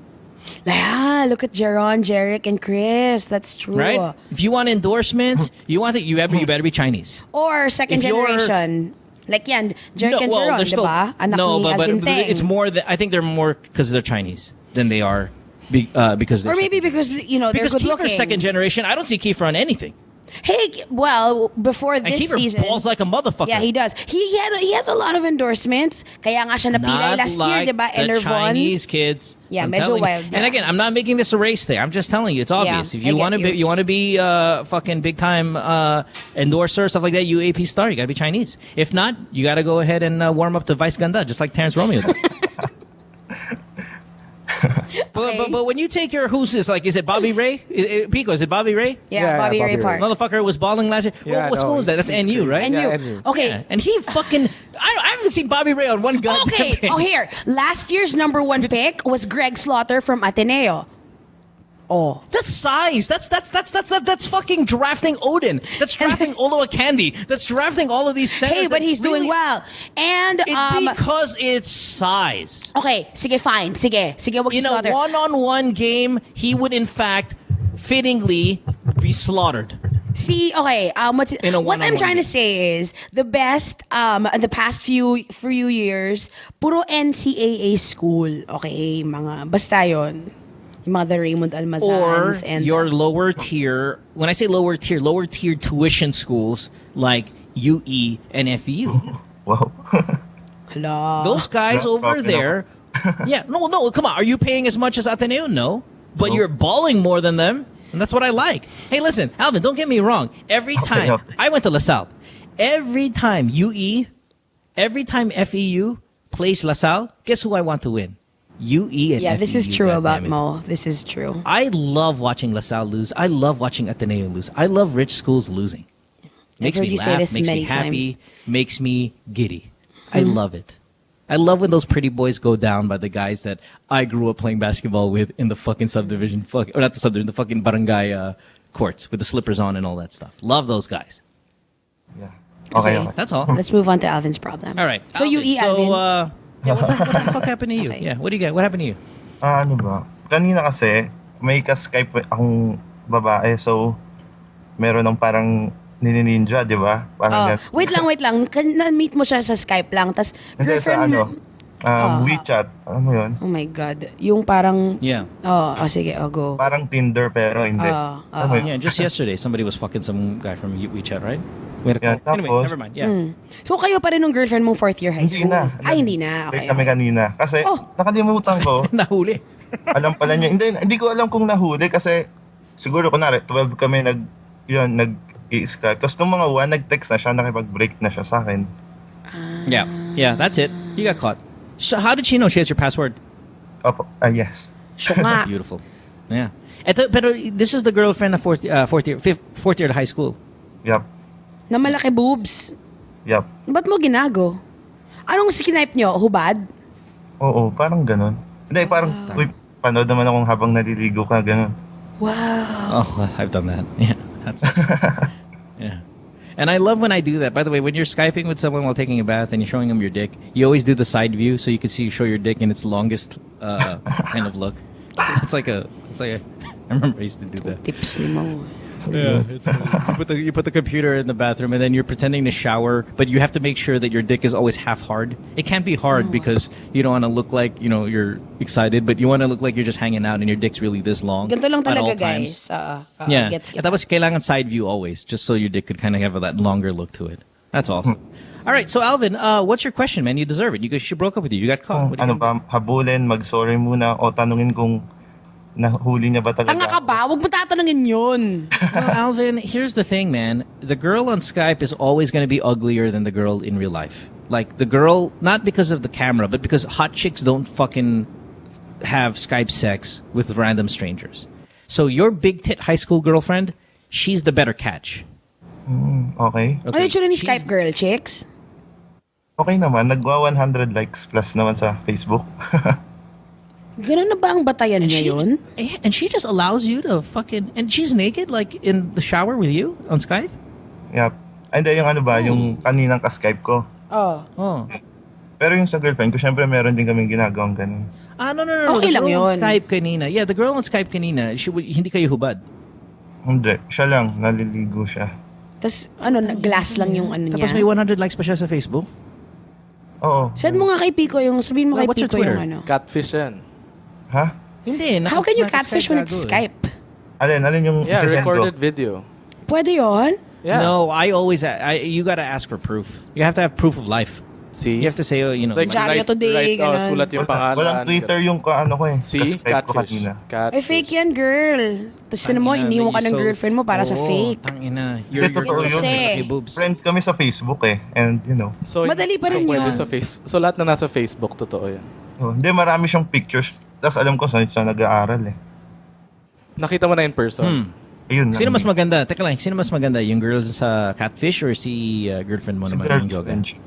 Yeah, look at Jaron, Jerick, and Chris. That's true. Right? If you want endorsements, you better be Chinese. Or second If you're- generation. Like yan, Jerick and Jaron, they're still, diba? Anak no, ni but Alvin Teng. it's more that I think they're more because they're Chinese than they are because they're Or maybe second. because, they're Because good Kiefer's looking. second generation. I don't see Kiefer on anything. Hey, well, before And this Kiefer season... balls like a motherfucker. Yeah, he does. He has a lot of endorsements. Kaya nga siya napilay Not last like year, diba? the Enervon. Chinese kids. Yeah, I'm medyo telling you. wild, And yeah. again, I'm not making this a race thing. I'm just telling you, it's obvious. Yeah, If you I want to get be, you want to be fucking big time endorser stuff like that, UAP star, you got to be Chinese. If not, you got to go ahead and warm up to Vice Ganda, just like Terrence Romeo did. But when you take your who's this, like, is it Bobby Ray? Pico, is it Bobby Ray? Yeah, Bobby Ray Park. Motherfucker was balling last year. Yeah, what school no, is that? That's he's NU, right? NU. Yeah, NU. Okay. Yeah. And he fucking... I haven't seen Bobby Ray on one goddamn Okay. thing. Oh, here. Last year's number one pick was Greg Slaughter from Ateneo. Oh. That's size. That's fucking drafting Odin. That's drafting Oloa Candy. That's drafting all of these centers. Hey, but that he's doing really- well. And because it's size. okay, sige, fine. Sige, wag In si a Slaughter. one-on-one game, he would in fact fittingly be slaughtered. See, okay, what I'm one-on-one trying to game. say is the best in the past few years, puro NCAA school. Okay, mga basta yon. Yung mga the Raymond Or Almazans and your lower tier, when I say lower tier tuition schools like UE and FEU. Wow. Hala. Those guys Yeah, over fucking there. Yeah, no, come on. Are you paying as much as Ateneo? No. But you're balling more than them. And that's what I like. Hey, listen, Alvin, don't get me wrong. Every time okay. I went to LaSalle, every time FEU plays LaSalle, guess who I want to win? UE and Yeah, this is FEU, true about goddammit. Mo. This is true. I love watching LaSalle lose. I love watching Ateneo lose. I love rich schools losing. Makes heard me you say laugh, this makes me many happy, times. makes me giddy. I love it. I love when those pretty boys go down by the guys that I grew up playing basketball with in the fucking subdivision, or not the subdivision, the fucking barangay courts with the slippers on and all that stuff. Love those guys. Yeah. Okay. That's all. Let's move on to Alvin's problem. All right. So you eat Alvin. Yeah, what the fuck happened to you? Okay. Yeah, what do you get? What happened to you? Ano ba? Kanina kasi, may ka-Skype akong babae, so meron ng parang nini-ninja, di ba? Parang Oh, wait lang. Na-meet mo siya sa Skype lang. Tas Hindi, sa girlfriend... WeChat. Ano mo yun? Oh my God. Yung parang... Yeah. Sige, go. Parang Tinder pero hindi. Ano mo yun? Yeah, just yesterday, somebody was fucking some guy from WeChat, right? We had a Yeah, call. Anyway, tapos- never mind. Yeah. So kayo pa rin ng girlfriend mo fourth year high Hindi school? na. Ay, hindi na. Break Okay. kami kanina. Kasi nakalimutan ko, Nahuli. alam pala niya. Hindi ko alam kung nahuli kasi siguro kunwari 12 kami nag-i-Skype. Tapos nung mga 1, nag-text na siya, nakipag-break na siya sa akin. Yeah, that's it. You got caught. So how did she know she has your password? Opo, yes. Siya nga. Beautiful. Yeah. Pero this is the girlfriend of fourth year high school. Yup. Na malaki boobs. Yup. Ba't mo ginago? Anong skinip nyo? Hubad? Oo, parang ganun. Hindi, parang, uy, panood naman akong habang naliligo ka, ganun. Wow. Oh, I've done that. Yeah. Yeah. And I love when I do that. By the way, when you're Skyping with someone while taking a bath and you're showing them your dick, you always do the side view so you can show your dick in its longest kind of look. It's like a. I remember I used to do that. Tips ni Mo. Yeah, you put the computer in the bathroom and then you're pretending to shower, but you have to make sure that your dick is always half hard. It can't be hard because you don't want to look like you're excited, but you want to look like you're just hanging out and your dick's really this long. Ganito lang at all talaga, times. guys. Yeah, and that was kailangan side view always, just so your dick could kind of have that longer look to it. That's awesome. All right, so Alvin, what's your question, man? You deserve it. She broke up with you. You got caught. What are you Ano ba, habulin, mag-sorry muna, o tanungin kung nahuli niya ba talaga? Tanga ka ba? Huwag mo tatanungin yun. Well, Alvin, here's the thing, man. The girl on Skype is always going to be uglier than the girl in real life. Like, the girl, not because of the camera, but because hot chicks don't fucking have Skype sex with random strangers. So your big tit high school girlfriend, she's the better catch. Okay. Ano yung tsura ni Skype girl, chicks? Okay naman, nagwa 100 likes plus naman sa Facebook. Ganun na ba ang batayan niya yun? And she just allows you to fucking... And she's naked, like, in the shower with you on Skype? Yep. Ay, hindi, yung ano ba, yung kaninang ka-Skype ko. Oh. Pero yung sa girlfriend ko, syempre meron din kaming ginagawang ganun. No. Okay the lang girl on yun. Skype kanina. Yeah, the girl on Skype kanina, hindi kayo hubad. Hindi, siya lang, naliligo siya. Tapos, glass lang yung ano niya. Tapos may 100 likes pa siya sa Facebook? Oo. Send mo nga kay Pico yung, sabihin mo kay What's your Pico Twitter? yung ano. Catfish yan. Ha? Hindi. How can you catfish when it's Skype? Alin yung Yeah, isasend ko? recorded video. Pwede yun? Yeah. No, you gotta ask for proof. You have to have proof of life. See? You have to say, Like, Diaryo today, ganun. sulat yung pangalan. Walang Twitter yung kaano ko eh. See? Ka-Skype ko Catfish. kanina. Ay, fake yan, girl. Tapos mo, iniwan ka ng girlfriend mo para sa fake. Tangina. Hindi, totoo yun. Kasi- Friend kami sa Facebook eh. And you know. So, Madali pa rin pwede yun. sa Facebook. So, lahat na nasa Facebook, totoo yan. Hindi, marami siyang pictures. Tapos alam ko saan siya nag-aaral eh. Nakita mo na in person. Ayun lang. Sino mas maganda? Teka lang, sino mas maganda? Yung girl sa Catfish or si girlfriend mo Si naman? Yung joga? girlfriend.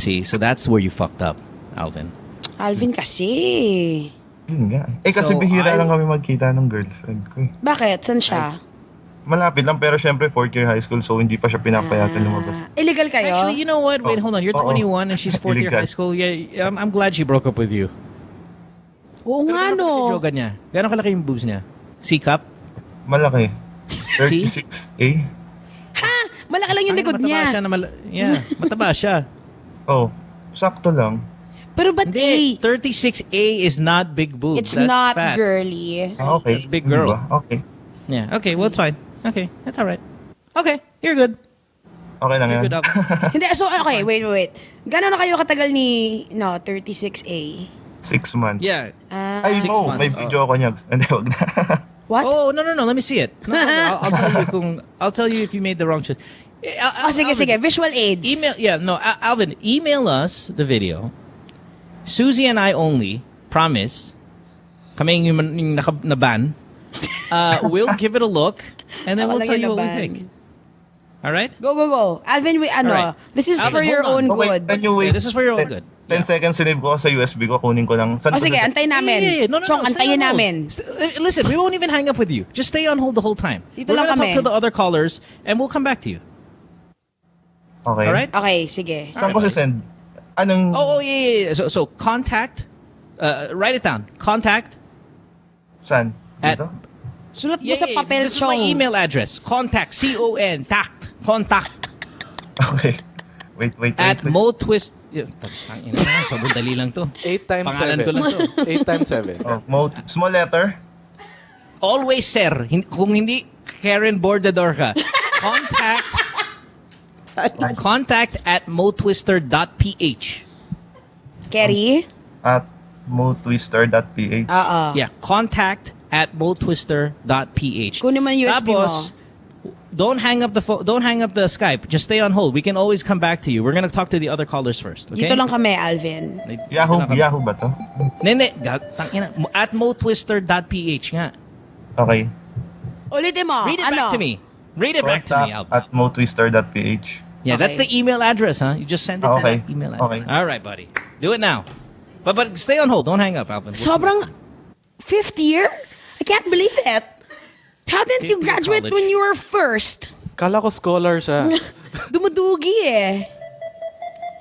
See, so that's where you fucked up, Alvin. Alvin kasi. Yun nga. Kasi So, bihira lang kami magkita ng girlfriend ko eh. Bakit? Saan siya? Malapit lang pero syempre 4th year high school so hindi pa siya pinapayagan lumabas. Illegal kayo? Actually, you know what? Wait, hold on. You're Oo. 21 and she's 4th year Illegal. high school. Yeah, I'm glad she broke up with you. Oo nga, Gano'ng kalaki no. yung joga niya? Gano'ng kalaki yung boobs niya? C-cup? Malaki. See? 36A. Malaki lang yung likod mataba niya. Siya yeah, mataba siya. Oh, sakto lang. Pero ba't Hindi, 36A is not big boobs. It's That's not fat. girly. Okay. That's big girl. Diba? Okay. Yeah, okay, well, it's fine. Okay, that's all right. Okay, you're good. Okay lang You're yan. good, Alvin. Hindi, so okay, wait. Gano'n na kayo katagal ni 36A? 6 months. Yeah. Ay, 6 no, months. may video ako niya. Hindi, wag na. What? Oh, no, let me see it. No, I'll tell you I'll tell you if you made the wrong choice. Sige, visual aids. Alvin, email us the video. Susie and I only, promise, kami yung naban, we'll give it a look, and then we'll tell you what we think. All right? Go. Alvin, Alright. this is Alvin, for your hold own on. good. Can you wait? Yeah, this is for your own good. 10 seconds sinave ko sa USB ko, kunin ko lang. Saan O ko sige, na- antayin namin. Yeah. No, Chong, stay antayin on hold. namin. Listen, we won't even hang up with you. Just stay on hold the whole time. Dito We're lang gonna kami. talk to the other callers, and we'll come back to you. Okay. All right? Okay, sige. Saan ko send? Anong... Oh, yeah. So contact, write it down. Contact Saan? at... Dito? Sulat mo sa papel, This is my Chong. email address. Contact, C-O-N, contact Okay. Wait. at motwist... Sobrang dali lang to. 8 times Pangalan 7. ko lang to. 8 times 7. Oh, small letter. Always, sir. Kung hindi, Karen Bordador ka. Contact at motwister.ph. Kerry? At motwister.ph. Yeah, contact at motwister.ph. Kunin mo yung USB mo. Tapos, don't hang up the phone. Don't hang up the Skype. Just stay on hold. We can always come back to you. We're gonna talk to the other callers first. Okay? Dito lang kami, Alvin. Yahoo ba to? Hindi. At motwister.ph nga. Okay. Ulitin mo. Read it back to me. Read it back to me, Alvin. At motwister.ph. Yeah, that's the email address, huh? You just send it to Okay. that email address. Okay. All right, buddy. Do it now. But stay on hold. Don't hang up, Alvin. Sobrang 5th year? I can't believe it. How didn't you 5th year graduate college. when you were first? Kala ko scholar siya. Dumudugi eh.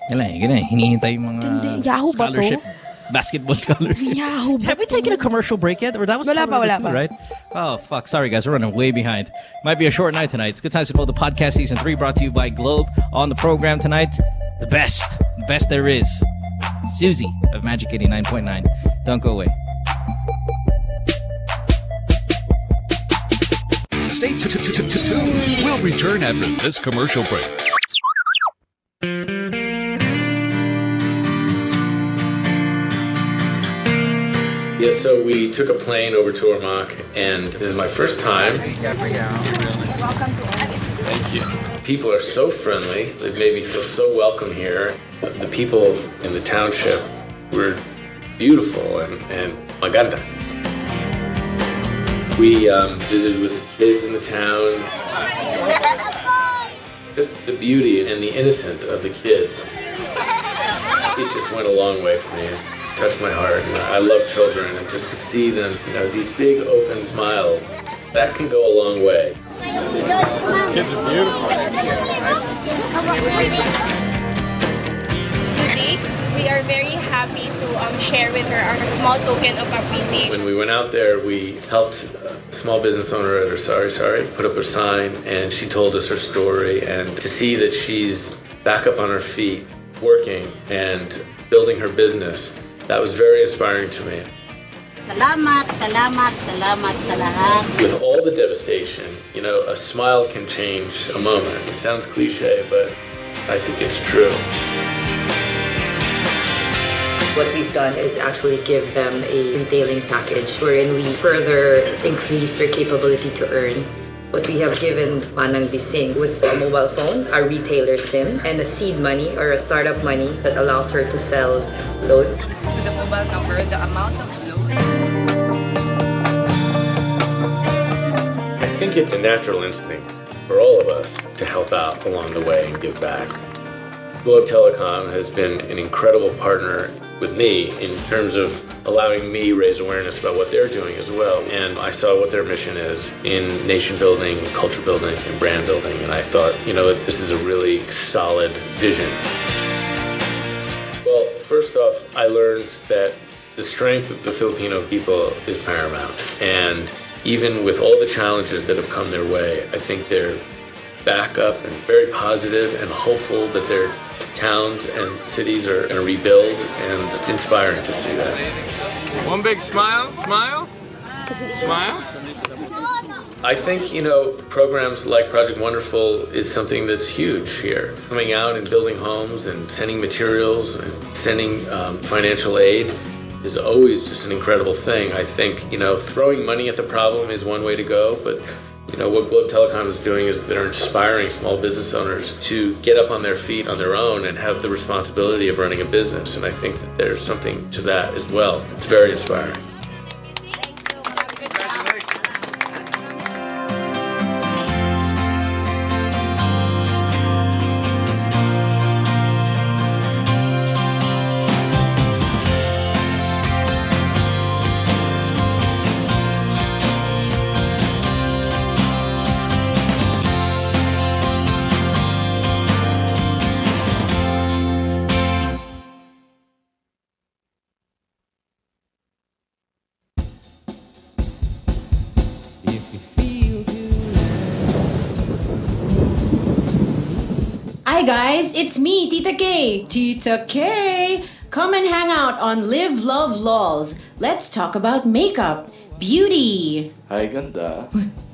Ganun. Hinihintay yung mga Hindi. Yahoo ba to? scholarship, basketball scholarship. Yahoo ba Have we taken a commercial break yet? Or that was Wala part of pa, it too, right? Oh, fuck. Sorry, guys. We're running way behind. Might be a short night tonight. It's Good Times with Mo, the podcast season 3 brought to you by Globe. On the program tonight, the best there is. Suzy of Magic 89.9. Don't go away. Stay tuned. We'll return after this commercial break. So we took a plane over to Ormoc, and this is my first time. Thank you. People are so friendly. They've made me feel so welcome here. The people in the township were beautiful and maganda. We visited with the kids in the town. Just the beauty and the innocence of the kids. It just went a long way for me. It touched my heart. I love children, and just to see them, these big open smiles, that can go a long way. Kids are beautiful. Today, we are very happy to share with her our small token of appreciation. When we went out there, we helped a small business owner at her sorry, put up a sign, and she told us her story. And to see that she's back up on her feet, working and building her business, that was very inspiring to me. Salamat sa lahat. With all the devastation, a smile can change a moment. It sounds cliche, but I think it's true. What we've done is actually give them a entailing package wherein we further increase their capability to earn. What we have given Manang Bising was a mobile phone, a retailer SIM, and a seed money or a startup money that allows her to sell load. To the mobile number, the amount of load. I think it's a natural instinct for all of us to help out along the way and give back. Globe Telecom has been an incredible partner with me in terms of allowing me raise awareness about what they're doing as well. And I saw what their mission is in nation building, culture building, and brand building. And I thought, this is a really solid vision. Well, first off, I learned that the strength of the Filipino people is paramount. And even with all the challenges that have come their way, I think they're back up and very positive and hopeful that their towns and cities are going to rebuild, and it's inspiring to see that. One big smile. Smile. I think, programs like Project Wonderful is something that's huge here. Coming out and building homes and sending materials and sending financial aid is always just an incredible thing. I think, throwing money at the problem is one way to go, but what Globe Telecom is doing is they're inspiring small business owners to get up on their feet on their own and have the responsibility of running a business. And I think that there's something to that as well. It's very inspiring. Hi guys, it's me, Tita K. Tita K! Come and hang out on Live, Love, Lols. Let's talk about makeup, beauty. Hi, ganda.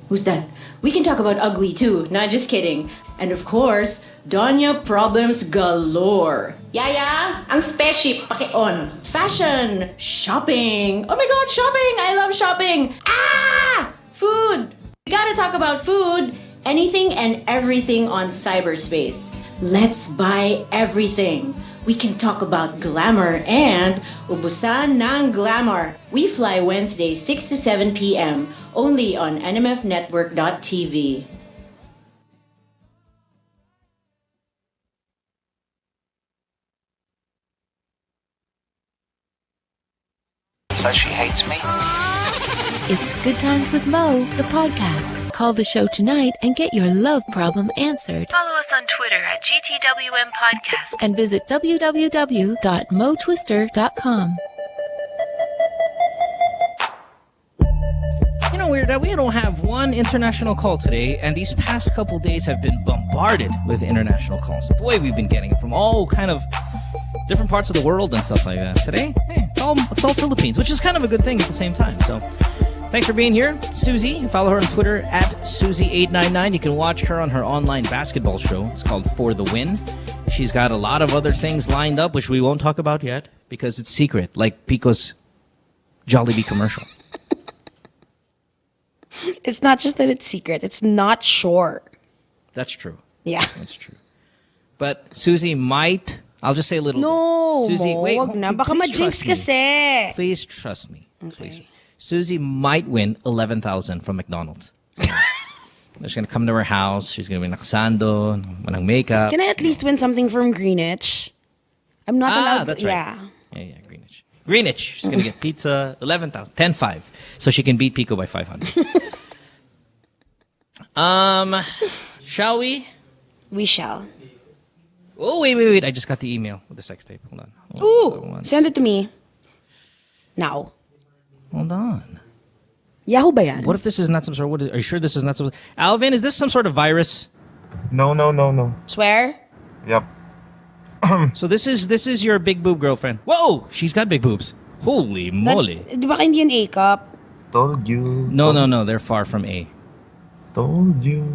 Who's that? We can talk about ugly too, not just kidding. And of course, Donya problems galore. Yaya, ang spaceship paki-on. Fashion, shopping. Oh my god, shopping! I love shopping. Ah! Food. We gotta talk about food. Anything and everything on cyberspace. Let's buy everything. We can talk about glamour and ubusan ng glamour. We fly Wednesday 6 to 7 p.m. only on nmfnetwork.tv. So she hates me? It's Good Times with Mo, the podcast. Call the show tonight and get your love problem answered. Follow us on Twitter at GTWM Podcast. And visit www.motwister.com. Weird that we don't have one international call today, and these past couple days have been bombarded with international calls. Boy, we've been getting it from all kind of different parts of the world and stuff like that. Today, it's all Philippines, which is kind of a good thing at the same time. So, thanks for being here, Suzy. Follow her on Twitter at Suzy899. You can watch her on her online basketball show. It's called For the Win. She's got a lot of other things lined up, which we won't talk about yet because it's secret, like Pico's Jollibee commercial. It's not just that it's secret. It's not sure. That's true. Yeah. That's true. But Susie might... I'll just say a little No, bit. Susie, wait. wag na. Baka please ma-jinx trust me. kasi. Please trust me. Please. Susie might win 11,000 from McDonald's. She's going to come to her house. She's going to be nakasando, walang makeup. Can I at least win something from Greenwich? I'm not allowed that's to. right. Yeah, Greenwich. Greenwich. She's going to get pizza, 11,000, 10-5. So she can beat Pico by 500. Shall we? We shall. Oh, wait. I just got the email with the sex tape. Hold on. Ooh, send it to me. Now. Hold on. Yahoo ba yan? What if this is not some sort of... are you sure this is not some... Alvin, is this some sort of virus? No. Swear? Yep. So this is your big boob girlfriend. Whoa! She's got big boobs. Holy moly. Di ba hindi yun A-cup? Told you. No. They're far from A. Told you.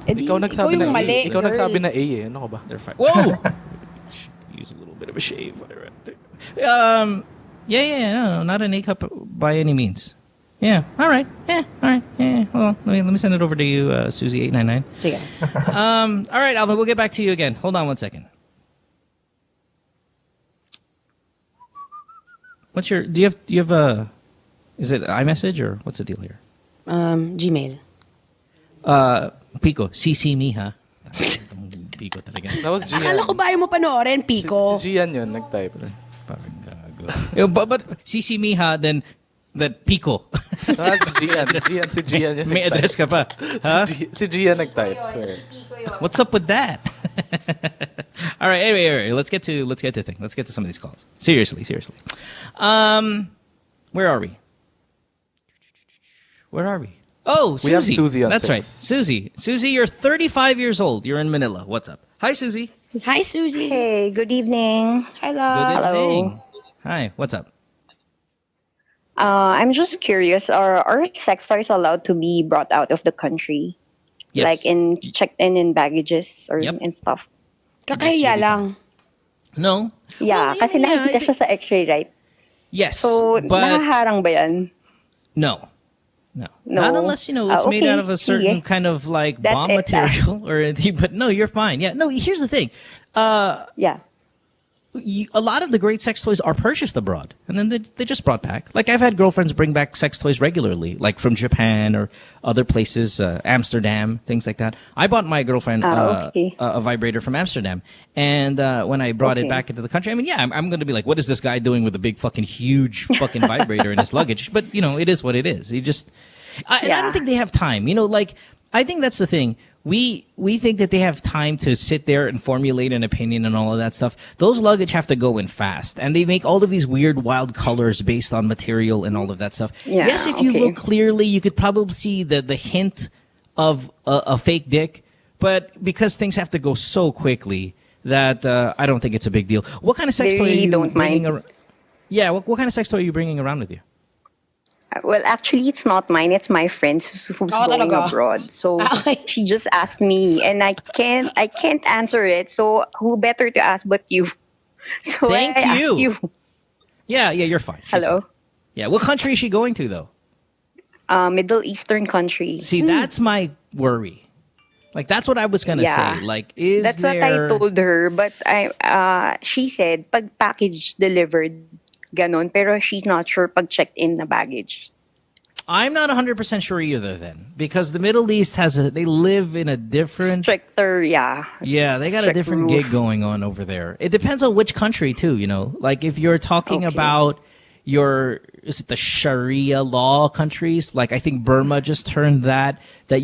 Ikaw nagsabi na A. Ikaw nagsabi na A eh. Ano ka ba? They're fine. Whoa! Use a little bit of a shave. Yeah. No, not an A-cup by any means. Yeah. All right. Yeah. All right. Yeah. Hold on. Let me send it over to you, Suzy899. Sige. All right, Alvin. We'll get back to you again. Hold on one second. What's your? Do you have a? Is it iMessage or what's the deal here? Gmail. Pico, CC me, ha? Pico talaga. That was Gian. Akala ko ba ayaw mo panoorin, Pico? Si Gian yun, nag-type. But CC me, ha? Then that Pico. That's Gian. Si Gian yun. May address ka pa. Huh? Si Gian nag-type, swear. What's up with that? All right. Anyway, let's get to thing. Let's get to some of these calls. Seriously. Where are we? Oh, Susie. We have Susie on That's 6. right. Susie, you're 35 years old. You're in Manila. What's up? Hi, Susie. Hi, Susie. Hey, good evening. Hi, Good love. evening. Hi. What's up? I'm just curious, are sex toys allowed to be brought out of the country? Yes. Like checked in baggages or Yep. and stuff? Kakahiya lang. No. Yeah, Well, kasi nakikita siya sa x-ray, right? Yes. So, but nakaharang ba yan? no. No. Not unless, it's made okay. out of a certain Sige. kind of like That's bomb it. material or anything. But no, you're fine. Yeah. No, here's the thing. Yeah. A lot of the great sex toys are purchased abroad, and then they just brought back. Like, I've had girlfriends bring back sex toys regularly, like from Japan or other places, Amsterdam, things like that. I bought my girlfriend a vibrator from Amsterdam, and when I brought it back into the country, I mean, yeah, I'm going to be like, what is this guy doing with a big fucking huge fucking vibrator in his luggage? But, it is what it is. And I don't think they have time. I think that's the thing. We think that they have time to sit there and formulate an opinion and all of that stuff. Those luggage have to go in fast, and they make all of these weird, wild colors based on material and all of that stuff. Yeah, yes, if you look clearly, you could probably see the hint of a fake dick, but because things have to go so quickly that I don't think it's a big deal. What kind of sex toy are you bringing around? Yeah, what kind of sex toy are you bringing around with you? Well, actually, it's not mine. It's my friend's who's going abroad. So she just asked me, and I can't answer it. So who better to ask but you? So Thank I asked you. Yeah, you're fine. Hello. Fine. Yeah, what country is she going to though? Middle Eastern country. See, that's my worry. Like, that's what I was gonna say. Like, that's what I told her, but she said pag package delivered. Ganon, pero she's not sure pag checked in the baggage. I'm not 100% sure either then, because the Middle East they live in a different... Stricter, yeah. Yeah, they got a different gig going on over there. It depends on which country too, Like, if you're talking about is it the Sharia law countries? Like, I think Burma just turned that there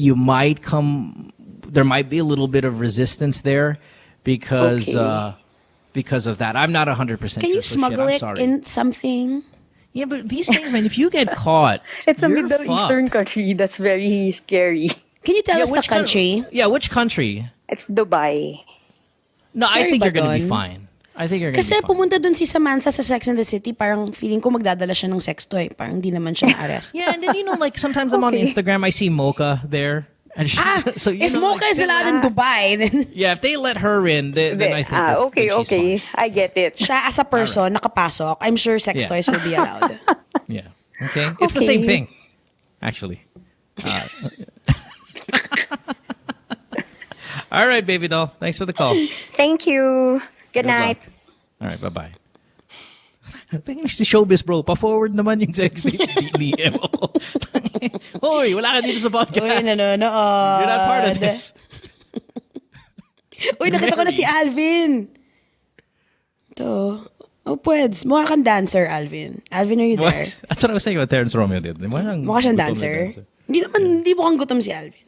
might be a little bit of resistance there because... because of that. I'm not 100% sure. Can you smuggle it in something? Yeah, but these things, man, if you get caught, it's a Middle Eastern country. That's very scary. Can you tell us the country? Which country? It's Dubai. No, I think you're going to be fine. I think you're going to be fine. Kasi pumunta dun si Samantha sa Sex and the City, parang feeling ko magdadala siya ng sex toy. Parang di naman siya na-arrest. Yeah, and then, like, sometimes I'm on Instagram, I see Mocha there. And she, so if Mocha is allowed in Dubai, then yeah, if they let her in, then I think okay, then she's okay, fine. I get it. siya as a person nakapasok, I'm sure sex Yeah. toys will be allowed. Yeah. Okay. It's the same thing, actually. All right, baby doll. Thanks for the call. Thank you. Good night. luck. All right, bye-bye. Tingin si showbiz, bro. Pa-forward naman yung sex ni Emo. Hoy, wala ka dito sa podcast. Uy, nanonood. You're not part of this. Uy, nakita ko na si Alvin. Ito. Oh, pweds. Mukha kang dancer, Alvin. Alvin, are you there? What? That's what I was saying about Terrence Romeo. Mukha siyang dancer. Hindi mukhang gutom si Alvin.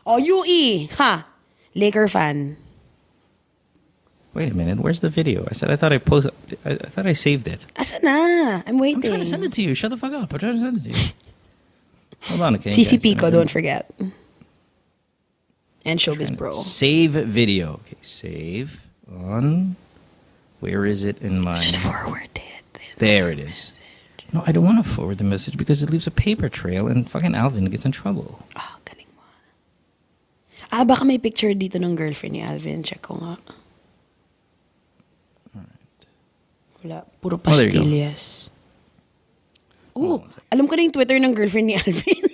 Oh, UE. Ha? Laker fan. Wait a minute. Where's the video? I thought I saved it. Asa na? I'm waiting. I'm trying to send it to you. Shut the fuck up. I'm trying to send it to you. Hold on, okay. CC guys. Pico, don't forget. And Showbiz Bro. Save video. Okay, save on. Where is it in my? Just forward it. There it is. No, I don't want to forward the message because it leaves a paper trail and fucking Alvin gets in trouble. Oh, galing mo. Baka may picture dito ng girlfriend ni Alvin. Check ko nga. Wala. Puro pastillas. Oh, alam ko na yung Twitter ng girlfriend ni Alvin.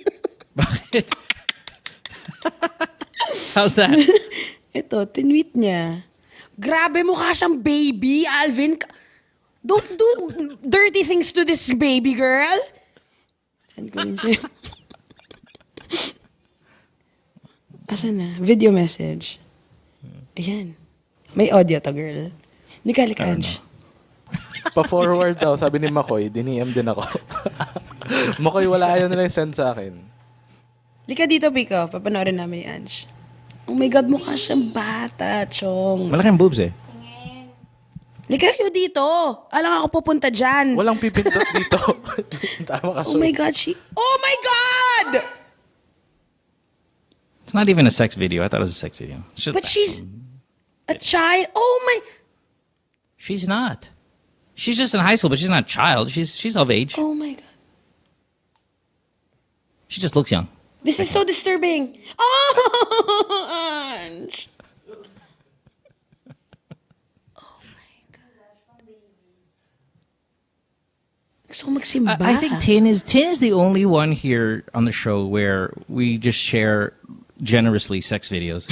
Bakit? How's that? Ito, tinweet niya. Grabe, mukha siyang baby, Alvin. Don't do dirty things to this baby girl. Send ko rin siya. Asan na? Video message. Ayan. May audio to, girl. Lika, Ange. Pa-forward daw, sabi ni Makoy, diniem din ako. Makoy, wala ayaw nila send sa akin. Lika dito, Pico. Papanoorin namin ni Ange. Oh my God, mukha siyang bata, Chong. Malaking boobs eh. Lika kayo dito. Alang ako pupunta dyan. Walang pipindot dito. Tama ka, Oh my God, Oh my God! It's not even a sex video. I thought it was a sex video. But she's a child. Oh my... She's not. She's just in high school, but she's not a child. She's of age. Oh my God. She just looks young. This is so disturbing. Oh, Ange. Gusto ko magsimba. I think Tin is the only one here on the show where we just share generously sex videos.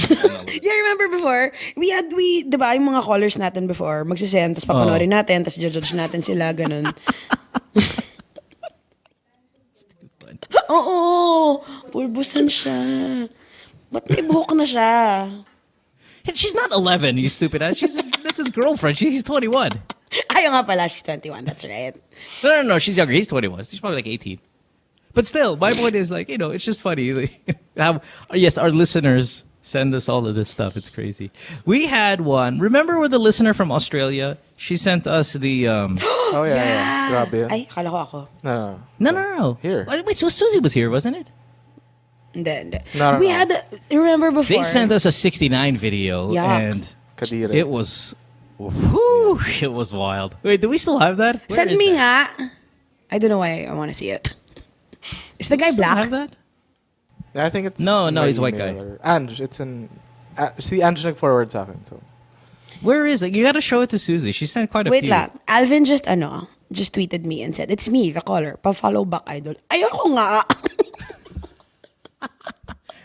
Yeah, remember before? Diba, yung mga callers natin before, magsisend, tapos papanoorin natin, tapos judge natin sila, ganun. Oo, pulbusan siya. Ba't may buhok na siya? And she's not 11, you stupid ass. That's his girlfriend. She's 21. Ayaw nga pala, she's 21, that's right. No, she's younger. He's 21. She's probably like 18. But still, my point is like, it's just funny. Yes, our listeners send us all of this stuff. It's crazy. We had one. Remember with the listener from Australia? She sent us the... Oh, yeah. Grabe yan. Ay, akala ko ako. No. Here. Wait, so Susie was here, wasn't it? Hindi. No. We had, remember before? They sent us a 69 video. Yuck. And Kadire. it was... Whew, it was wild. Wait, do we still have that? Where Send is me that? nga. I don't know why I want to see it. Is the guy Still black? have that? Yeah, I think it's... No, in my he's a white guy. email. Ange, it's in... see, Ange nag-forward sa akin, so... Where is it? You gotta show it to Susie. She sent quite a Wait few. lang. Alvin just tweeted me and said, it's me, the caller. Pa-follow back, idol. Ayoko nga.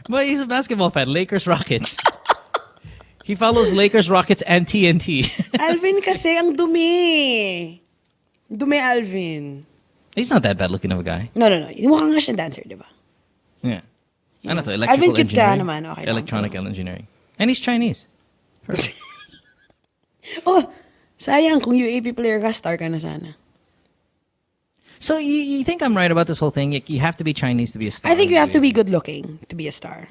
But he's a basketball fan. Lakers, Rockets. He follows Lakers, Rockets, and TNT. Alvin kasi, ang dumi. Dumi, Alvin. He's not that bad looking of a guy. No. Mukha nga siyang dancer, di ba? Yeah. Ano to? Alvin, Electrical cute ka engineering. naman. Okay lang. Electronic engineering. And he's Chinese. Oh, sayang. Kung UAP player ka, star ka na sana. So you think I'm right about this whole thing? You have to be Chinese to be a star. I think you have to be good looking to be a star.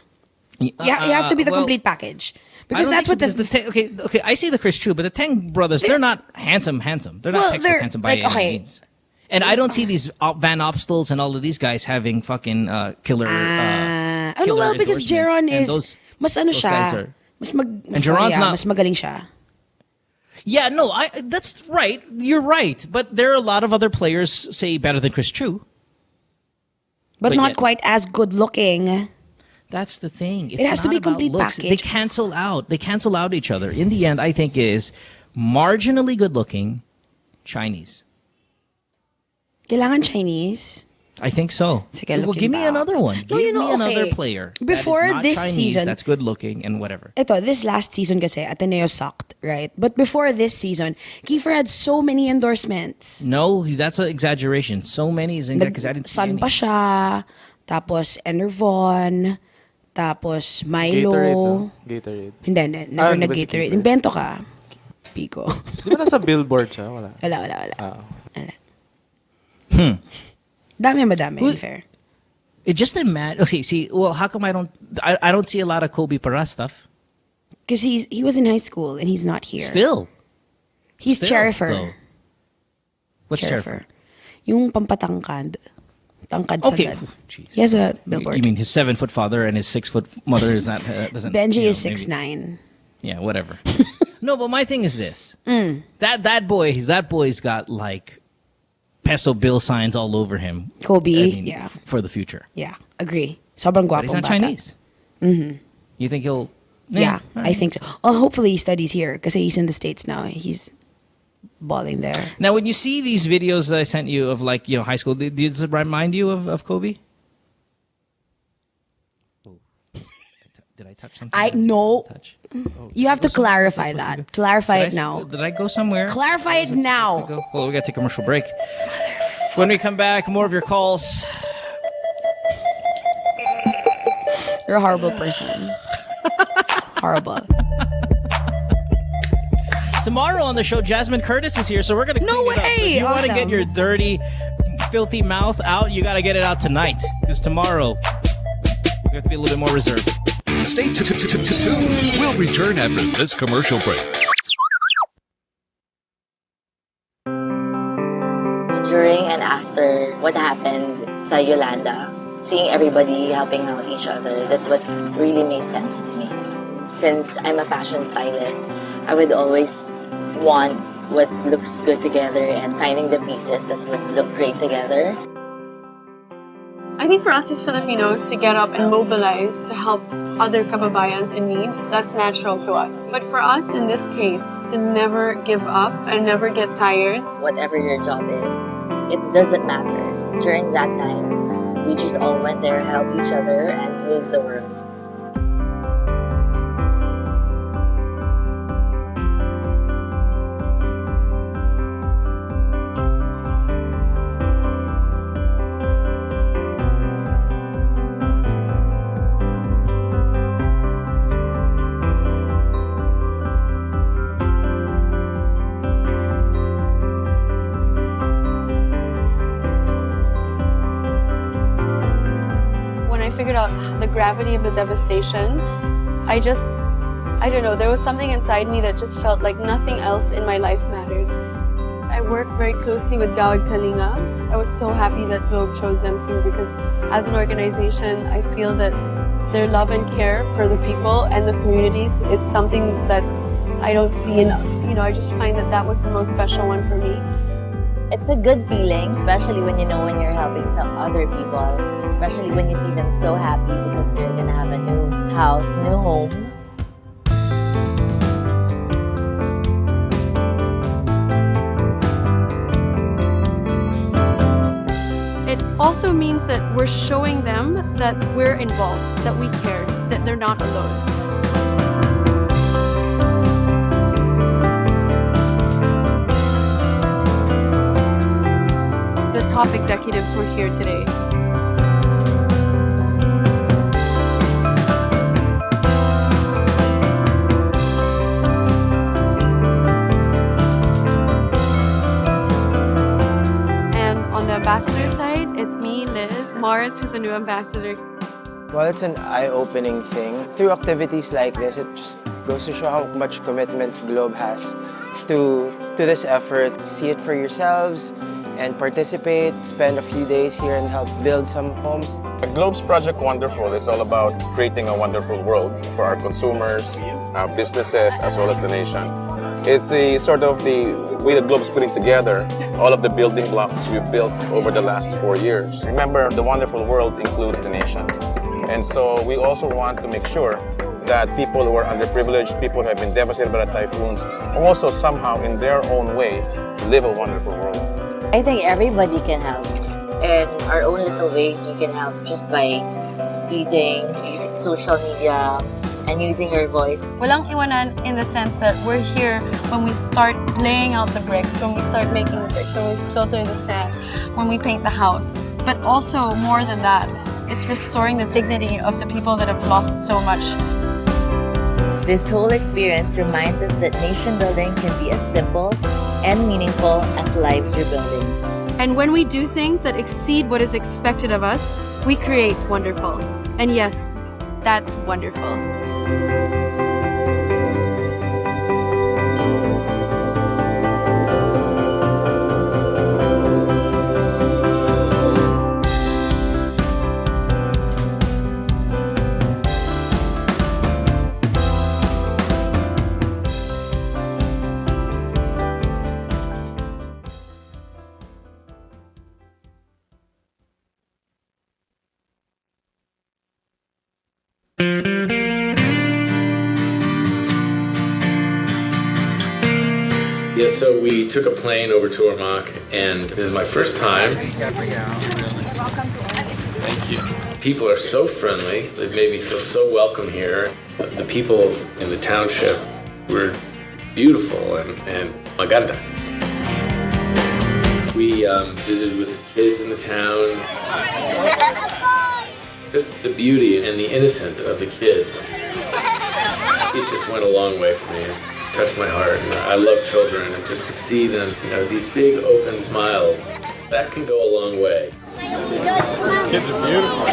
You have to be the complete package. Because that's what okay, I see the Chris Chu, but the Teng brothers, they're not handsome. They're not textbook handsome by any means. And I don't see these Van Opstels and all of these guys having fucking killer well, because Jeron is mas ano siya. Mas magaling siya. Yeah, no, that's right. You're right. But there are a lot of other players, say, better than Chris Chu. But not quite as good looking. That's the thing. It's It has to not be about complete looks. package. They cancel out each other. In the end, I think is marginally good-looking Chinese. Kailangan Chinese. I think so. Sige, Well, looking give me back. another one. No, Give me another okay. player. Before that is not this Chinese, season, that's good-looking and whatever. This last season kasi, Ateneo sucked, right? But before this season, Kiefer had so many endorsements. No, that's an exaggeration. So many is because I didn't see Sun any. pa siya, tapos Enervon, tapos Milo. Gatorade. Hindi, never di ba si nag-Gatorade. Kiefer? Invento ka. Pico. Di ba nasa billboard siya? Wala. Wala. Hmm. Madami, fair. It just imagine. Okay, see, well, how come I don't see a lot of Kobe Para stuff? Because he was in high school and he's not here. Still. He's Still, Cherifer. though. What's Cherifer? Yung pampatangkad. Tangkad Okay. sagad. He has a billboard. You mean his 7-foot father and his 6-foot mother is not doesn't. Benji is maybe- 6'9". Yeah, whatever. No, but my thing is this: that boy's got like peso bill signs all over him. Kobe, yeah, for the future. Yeah, agree. Sobrang But guwapong he's not bata. Chinese. Mm-hmm. You think he'll? Yeah, all I right. think so. Oh, hopefully he studies here because he's in the States now. He's balling there. Now, when you see these videos that I sent you of like high school, does it remind you of Kobe? Did I touch something? I know. You have to clarify that. Clarify Did it now. Did I go somewhere? Clarify it now. Well, we got to take a commercial break. When we come back, more of your calls. You're a horrible person. Horrible. Tomorrow on the show, Jasmine Curtis is here, so we're going to clean it up. So if you want to get Awesome. your dirty, filthy mouth out, you got to get it out tonight. Because tomorrow, we have to be a little bit more reserved. Stay tuned. We'll return after this commercial break. During and after what happened sa Yolanda, seeing everybody helping out each other, that's what really made sense to me. Since I'm a fashion stylist, I would always want what looks good together and finding the pieces that would look great together. I think for us as Filipinos to get up and mobilize to help other kababayans in need, that's natural to us. But for us in this case, to never give up and never get tired. Whatever your job is, it doesn't matter. During that time, we just all went there, helped each other, and moved the world. When I figured out the gravity of the devastation, I don't know, there was something inside me that just felt like nothing else in my life mattered. I worked very closely with Gawad Kalinga. I was so happy that Globe chose them too, because as an organization, I feel that their love and care for the people and the communities is something that I don't see enough. I just find that was the most special one for me. It's a good feeling, especially when you know when you're helping some other people, especially when you see them so happy because they're gonna have a new house, new home. It also means that we're showing them that we're involved, that we care, that they're not alone. The top executives were here today. And on the ambassador side, it's me, Liz, Mars, who's a new ambassador. Well, it's an eye-opening thing. Through activities like this, it just goes to show how much commitment Globe has to this effort. See it for yourselves and participate, spend a few days here and help build some homes. Globe's Project Wonderful is all about creating a wonderful world for our consumers, our businesses, as well as the nation. It's the sort of the way that Globe's putting together all of the building blocks we've built over the last 4 years. Remember, the wonderful world includes the nation. And so we also want to make sure that people who are underprivileged, people who have been devastated by the typhoons, also somehow in their own way live a wonderful world. I think everybody can help. In our own little ways, we can help just by tweeting, using social media, and using your voice. Walang iwanan in the sense that we're here when we start laying out the bricks, when we start making the bricks, when we filter the sand, when we paint the house. But also, more than that, it's restoring the dignity of the people that have lost so much. This whole experience reminds us that nation building can be as simple and meaningful as lives rebuilding. And when we do things that exceed what is expected of us, we create wonderful. And yes, that's wonderful. Yeah, so we took a plane over to Ormoc, and this is my first time. Thank you. People are so friendly. They've made me feel so welcome here. The people in the township were beautiful and maganda. We visited with the kids in the town. Just the beauty and the innocence of the kids. It just went a long way for me. It touched my heart. And I love children, and just to see them, these big open smiles, that can go a long way. Kids are beautiful.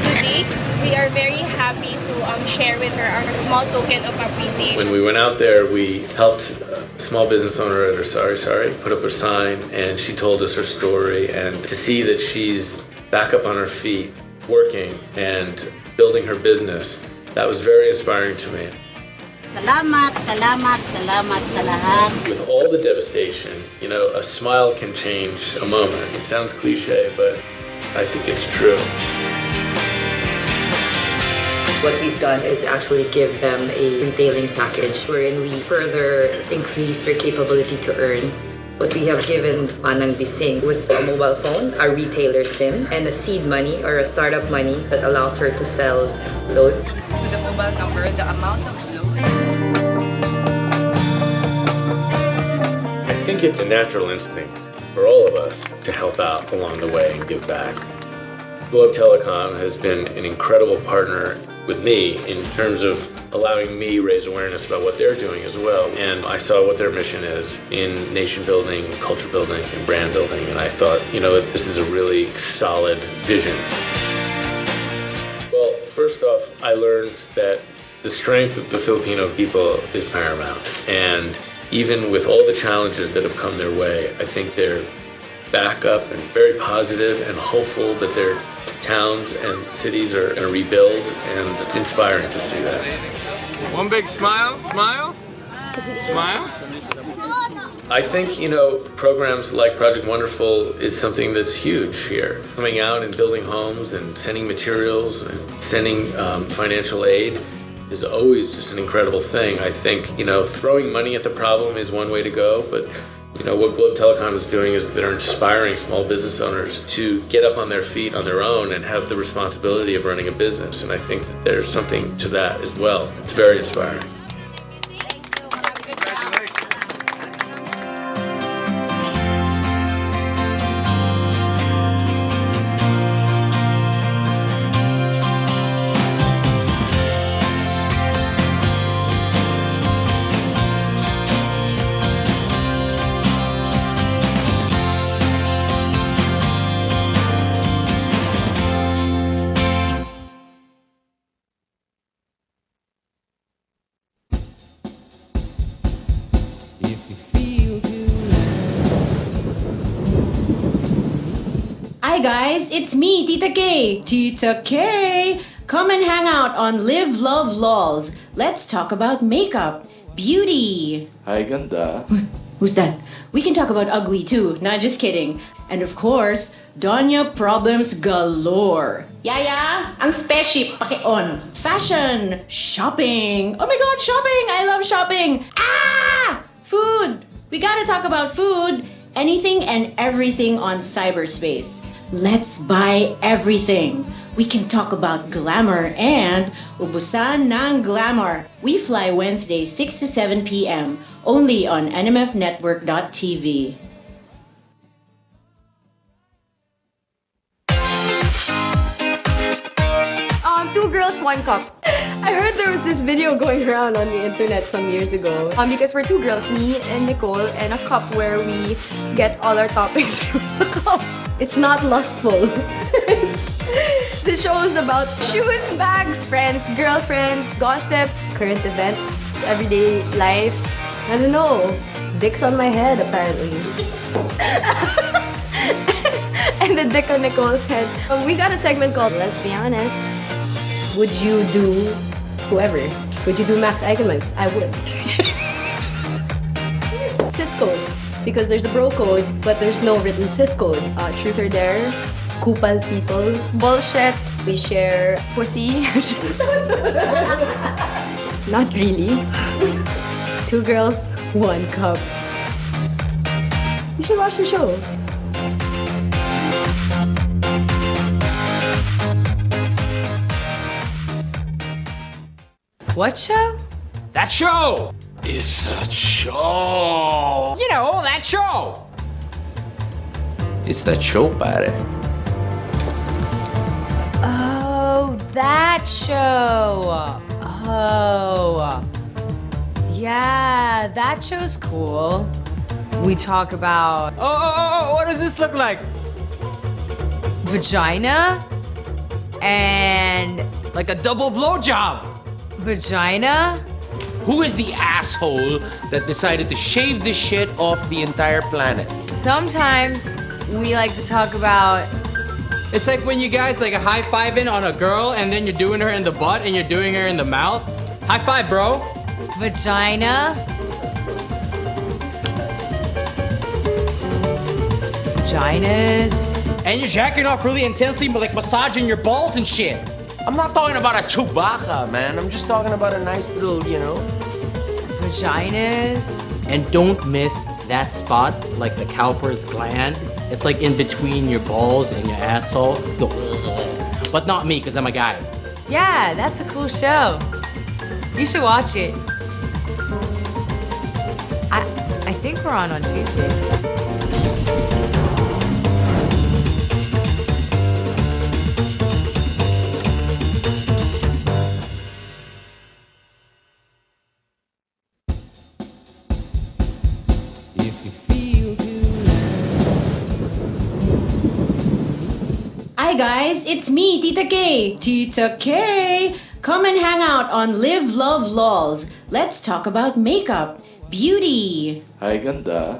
Suzy, we are very happy to share with her our small token of appreciation. When we went out there, we helped a small business owner at her Sari put up a sign, and she told us her story. And to see that she's back up on her feet, working and building her business, that was very inspiring to me. Salamat, salamat, salamat sa lahat. With all the devastation, a smile can change a moment. It sounds cliche, but I think it's true. What we've done is actually give them a entailing package wherein we further increase their capability to earn. What we have given Manang Bising was a mobile phone, a retailer SIM, and a seed money or a startup money that allows her to sell load. To the mobile number, the amount of load. I think it's a natural instinct for all of us to help out along the way and give back. Globe Telecom has been an incredible partner with me in terms of allowing me raise awareness about what they're doing as well. And I saw what their mission is in nation building, culture building, and brand building. And I thought, this is a really solid vision. Well, first off, I learned that the strength of the Filipino people is paramount. And even with all the challenges that have come their way, I think they're back up and very positive and hopeful that their towns and cities are going to rebuild, and it's inspiring to see that. One big smile, smile, smile. I think, programs like Project Wonderful is something that's huge here. Coming out and building homes and sending materials and sending financial aid is always just an incredible thing. I think, throwing money at the problem is one way to go, but what Globe Telecom is doing is they're inspiring small business owners to get up on their feet on their own and have the responsibility of running a business. And I think that there's something to that as well. It's very inspiring. Hi guys, it's me, Tita K. Tita K! Come and hang out on Live, Love, Lols. Let's talk about makeup, beauty. Hi, ganda. Who's that? We can talk about ugly too, not just kidding. And of course, Donya problems galore. Yaya, ang spaceship paki-on. Fashion, shopping. Oh my god, shopping! I love shopping. Ah! Food. We gotta talk about food. Anything and everything on cyberspace. Let's buy everything. We can talk about glamour and ubusan ng glamour. We fly Wednesdays 6 to 7 p.m. only on nmfnetwork.tv. Two girls, one cup. I heard there was this video going around on the internet some years ago. Because we're two girls, me and Nicole, and a cup where we get all our topics from the cup. It's not lustful. The show is about shoes, bags, friends, girlfriends, gossip, current events, everyday life. I don't know. Dick's on my head, apparently. And the dick on Nicole's head. We got a segment called Let's Be Honest. Would you do whoever? Would you do Max Eigenmans? I would. Cis code. Because there's a bro code, but there's no written cis code. Truth or dare. Kupal people. Bullshit. We share pussy. Not really. Two girls, one cup. You should watch the show. What show? That show is a show. You know, that show. It's that show, pare. Oh, that show. Oh. Yeah, that show's cool. We talk about... Oh, what does this look like? Vagina and... Like a double blowjob. Vagina? Who is the asshole that decided to shave this shit off the entire planet? Sometimes we like to talk about... It's like when you guys like a high-fiving on a girl and then you're doing her in the butt and you're doing her in the mouth. High five, bro. Vagina. Vaginas. And you're jacking off really intensely, but like massaging your balls and shit. I'm not talking about a Chewbacca, man. I'm just talking about a nice little, Vaginas. And don't miss that spot, like the Cowper's gland. It's like in between your balls and your asshole. But not me, because I'm a guy. Yeah, that's a cool show. You should watch it. I think we're on Tuesday. Hi guys, it's me, Tita K. Tita K! Come and hang out on Live Love Lols. Let's talk about makeup, beauty. Hi, ganda.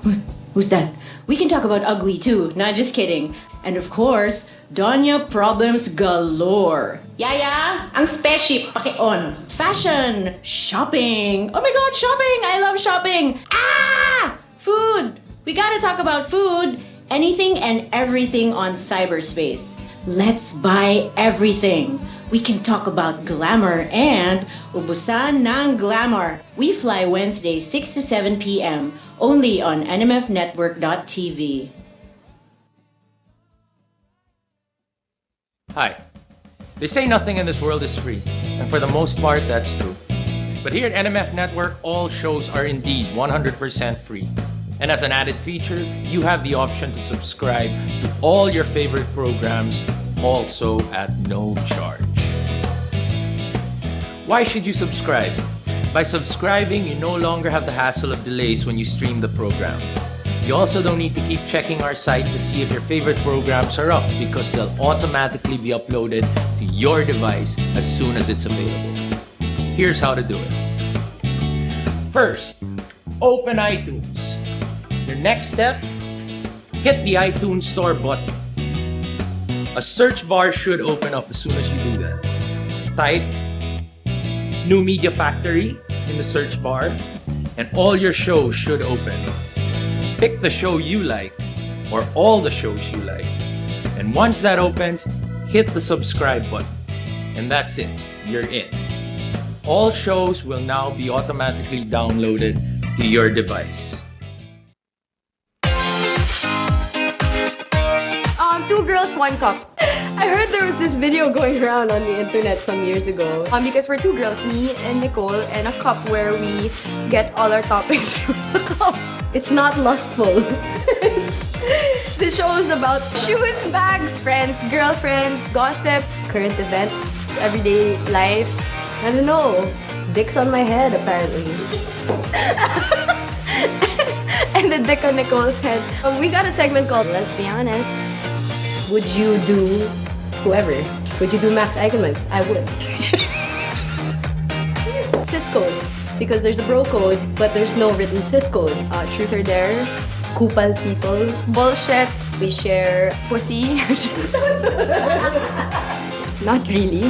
Who's that? We can talk about ugly too, not just kidding. And of course, Donya problems galore. Yaya, ang spaceship paki-on. Fashion, shopping. Oh my god, shopping! I love shopping. Ah! Food. We gotta talk about food. Anything and everything on cyberspace. Let's buy everything. We can talk about glamour and ubusan ng glamour. We fly Wednesdays 6 to 7 p.m. only on nmfnetwork.tv. Hi. They say nothing in this world is free, and for the most part, that's true. But here at NMF Network, all shows are indeed 100% free. And as an added feature, you have the option to subscribe to all your favorite programs, also at no charge. Why should you subscribe? By subscribing, you no longer have the hassle of delays when you stream the program. You also don't need to keep checking our site to see if your favorite programs are up, because they'll automatically be uploaded to your device as soon as it's available. Here's how to do it. First, open iTunes. Your next step, hit the iTunes Store button. A search bar should open up as soon as you do that. Type New Media Factory in the search bar, and all your shows should open. pick the show you like or all the shows you like. And once that opens, hit the subscribe button. And that's it. You're in. All shows will now be automatically downloaded to your device. Two girls, one cup. I heard there was this video going around on the internet some years ago. Because we're two girls, me and Nicole, and a cup where we get all our topics from the cup. It's not lustful. This show is about shoes, bags, friends, girlfriends, gossip, current events, everyday life. I don't know. Dicks on my head, apparently. And the dick on Nicole's head. We got a segment called Let's Be Honest. Would you do whoever? Would you do Max Eigenmans? I would. Cis code. Because there's a bro code, but there's no written cis code. Truth or dare. Kupal people. Bullshit. We share pussy. Not really.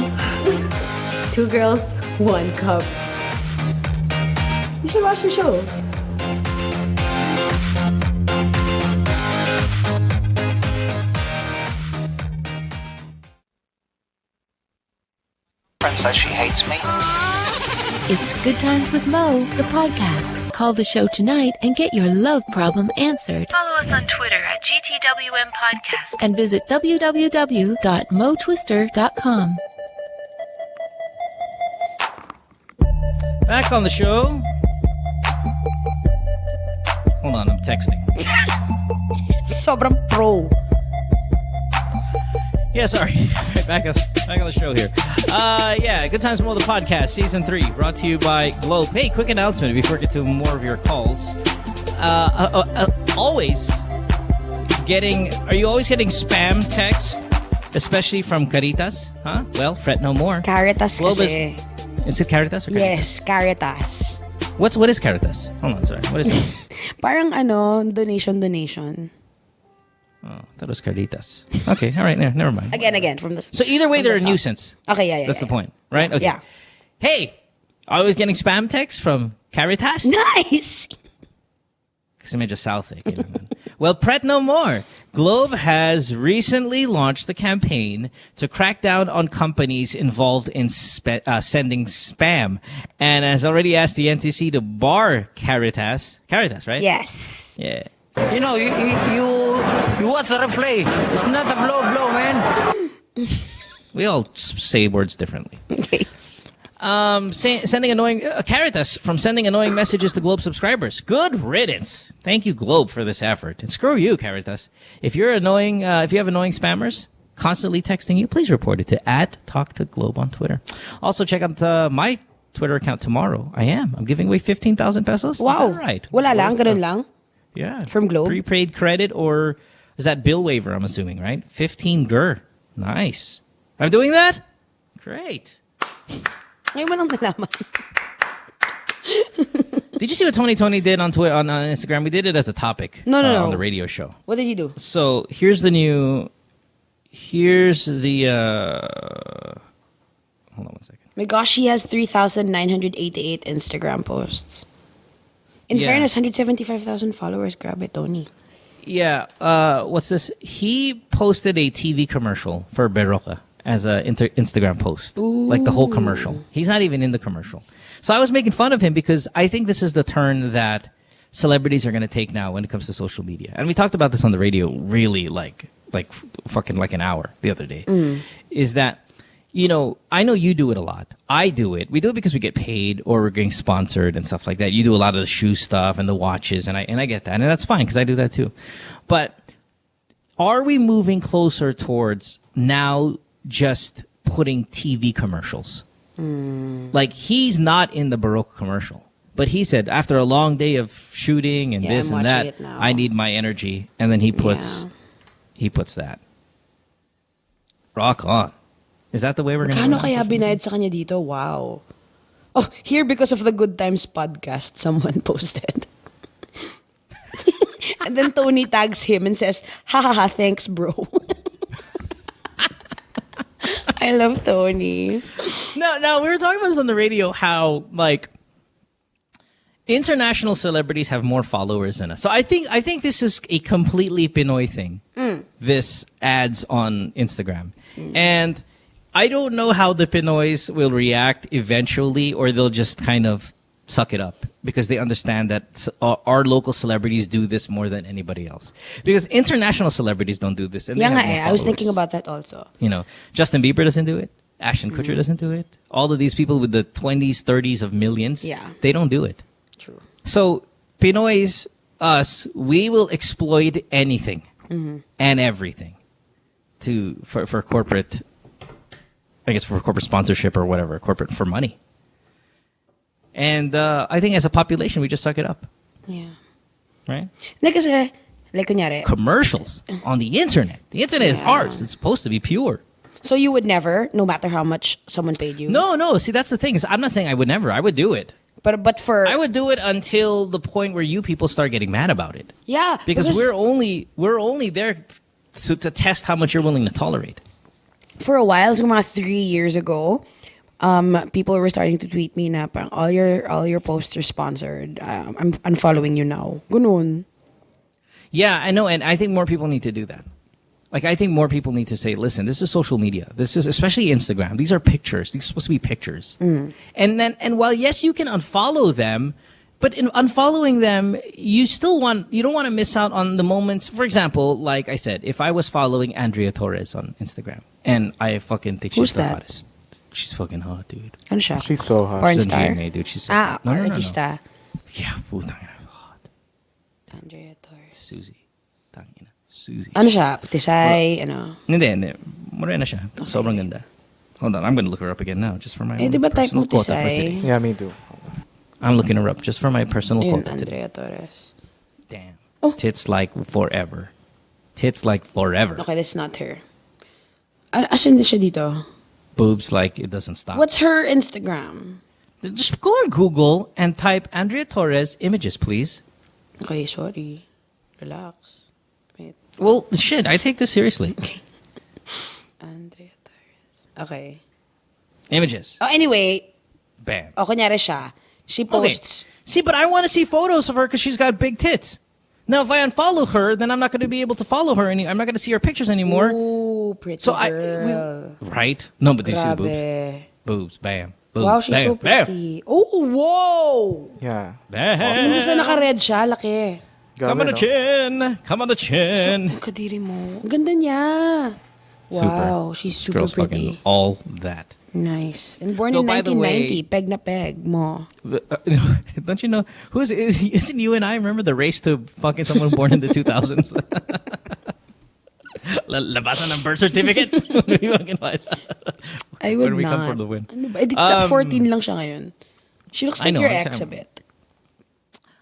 Two girls, one cup. You should watch the show. Says she hates me. It's Good Times with Mo, the podcast. Call the show tonight and get your love problem answered. Follow us on Twitter at GTWM Podcast. And visit www.motwister.com. Back on the show. Hold on, I'm texting. Sobrang pro. Yeah, sorry. Back on the show here. Yeah, Good Times More the Podcast, Season 3, brought to you by Globe. Hey, quick announcement before we get to more of your calls. Always getting... Are you always getting spam text? Especially from Caritas? Huh? Well, fret no more. Caritas Globe kasi. Is it Caritas or Caritas? Yes, Caritas. What is Caritas? Hold on, sorry. What is it? Parang donation. Oh, that was Caritas. Okay, all right, never mind. Again, from the... So either way, they're a nuisance. Okay, yeah. That's the point, right? Okay. Yeah. Hey, always getting spam texts from Caritas? Nice! Kasi medyo south eh. Well, fret no more. Globe has recently launched the campaign to crack down on companies involved in sending spam, and has already asked the NTC to bar Caritas, right? Yes. Yeah. You know, you watch the replay. It's not a blow, man. We all say words differently. Okay. Sending annoying Caritas from sending annoying messages to Globe subscribers. Good riddance. Thank you, Globe, for this effort. And screw you, Caritas. If you're annoying, if you have annoying spammers constantly texting you, please report it to @TalkToGlobe on Twitter. Also, check out my Twitter account tomorrow. I'm giving away 15,000 pesos. Wow. Is that right? Wala lang, ganun lang. Yeah. From Globe. Prepaid credit, or is that bill waiver? I'm assuming, right? 15 GER. Nice. I'm doing that. Great. Ngayon mo lang nalaman. Did you see what Tony did on Twitter, on Instagram? We did it as a topic. No. On the radio show. What did he do? So here's the hold on one second. My gosh, he has 3,988 Instagram posts. In Yeah. fairness, 175,000 followers. Grabe, Tony. Yeah. What's this? He posted a TV commercial for Berroca as a Instagram post. Ooh. Like the whole commercial. He's not even in the commercial. So I was making fun of him because I think this is the turn that celebrities are going to take now when it comes to social media. And we talked about this on the radio really like fucking like an hour the other day. Is that, you know, I know you do it a lot. I do it. We do it because we get paid or we're getting sponsored and stuff like that. You do a lot of the shoe stuff and the watches, and I get that. And that's fine because I do that too. But are we moving closer towards now just putting TV commercials? Like, he's not in the Baroque commercial. But he said, after a long day of shooting and this and that, I need my energy. And then he puts that. Rock on. Is that the way we're going to do it? Kano kaya binayad sa kanya dito? Wow. Oh, here because of the Good Times podcast, someone posted. And then Tony tags him and says, ha ha ha, thanks bro. I love Tony. No, we were talking about this on the radio, how, like, International celebrities have more followers than us. So I think this is a completely Pinoy thing. This ads on Instagram. And I don't know how the Pinoys will react eventually, or they'll just kind of suck it up because they understand that our local celebrities do this more than anybody else. Because international celebrities don't do this. And Yeah, they have more I was followers. thinking about that also. You know, Justin Bieber doesn't do it. Ashton Kutcher doesn't do it. All of these people with the 20s, 30s of millions, they don't do it. True. So Pinoys, us, we will exploit anything and everything for corporate, I guess for corporate sponsorship or whatever, corporate for money. And I think as a population, we just suck it up. Yeah. Right? Kasi, like kunyari, commercials on the internet. The internet is ours. It's supposed to be pure. So you would never, no matter how much someone paid you? No. See, that's the thing. I'm not saying I would never. I would do it. But I would do it until the point where you people start getting mad about it. Yeah. Because we're only there to test how much you're willing to tolerate. For a while, so mga 3 years ago, people were starting to tweet me na parang all your posts are sponsored. I'm unfollowing you now. Ganun. Yeah, I know, and I think more people need to do that. Like, I think more people need to say, listen, this is social media. This is especially Instagram. These are pictures. These are supposed to be pictures. And while, yes, you can unfollow them, but in unfollowing them, you don't want to miss out on the moments. For example, like I said, if I was following Andrea Torres on Instagram, and I fucking think she's the hottest. She's fucking hot, dude. Ano siya? She's so hot. Porn She's a star? GMA, dude. She's so no. Yeah, Artista. putang ina, hot. Andrea Torres. Suzy. Tangina. Suzy. Ano siya? Tisay, ano? Hindi. Morena siya. Sobrang ganda. Hold on, I'm gonna look her up again now, just for my Eh, di ba type mo personal quota for Tisay? today. Yeah, me too. I'm looking her up just for my personal Ayun, quota today. Andrea Torres. Damn. Tits like forever. Tits like forever. Okay, that's not her. Asan siya dito? Boobs like it doesn't stop. What's her Instagram? Just go on Google and type Andrea Torres images, please. Okay, sorry. Relax. Wait. Well, shit, I take this seriously. Andrea Torres. Okay. Images. Oh, anyway. Bam. O, kunyari siya. She posts. Okay. See, but I want to see photos of her because she's got big tits. Now, if I unfollow her, then I'm not going to be able to follow her. I'm not going to see her pictures anymore. Ooh, pretty girl. Right? No, but do you see the boobs? Grabe. Boobs, bam. Boobs, Wow, she's bam, so pretty. Oh, whoa! Yeah. Bam. Hindi sa naka-red siya, laki. Come on the chin. Come on the chin. Ang kadiri mo. Ang ganda niya. Wow, she's super Girl's pretty. fucking all that. Nice. And born No, in by the 1990. way- Peg na peg mo. Don't you know isn't you and I remember the race to fucking someone born in the 2000s? Labasan ng birth certificate. I would When we not. come for the win. Ano ba? Eh, 14 lang siya ngayon. She looks I like know, your I'm ex a saying- bit.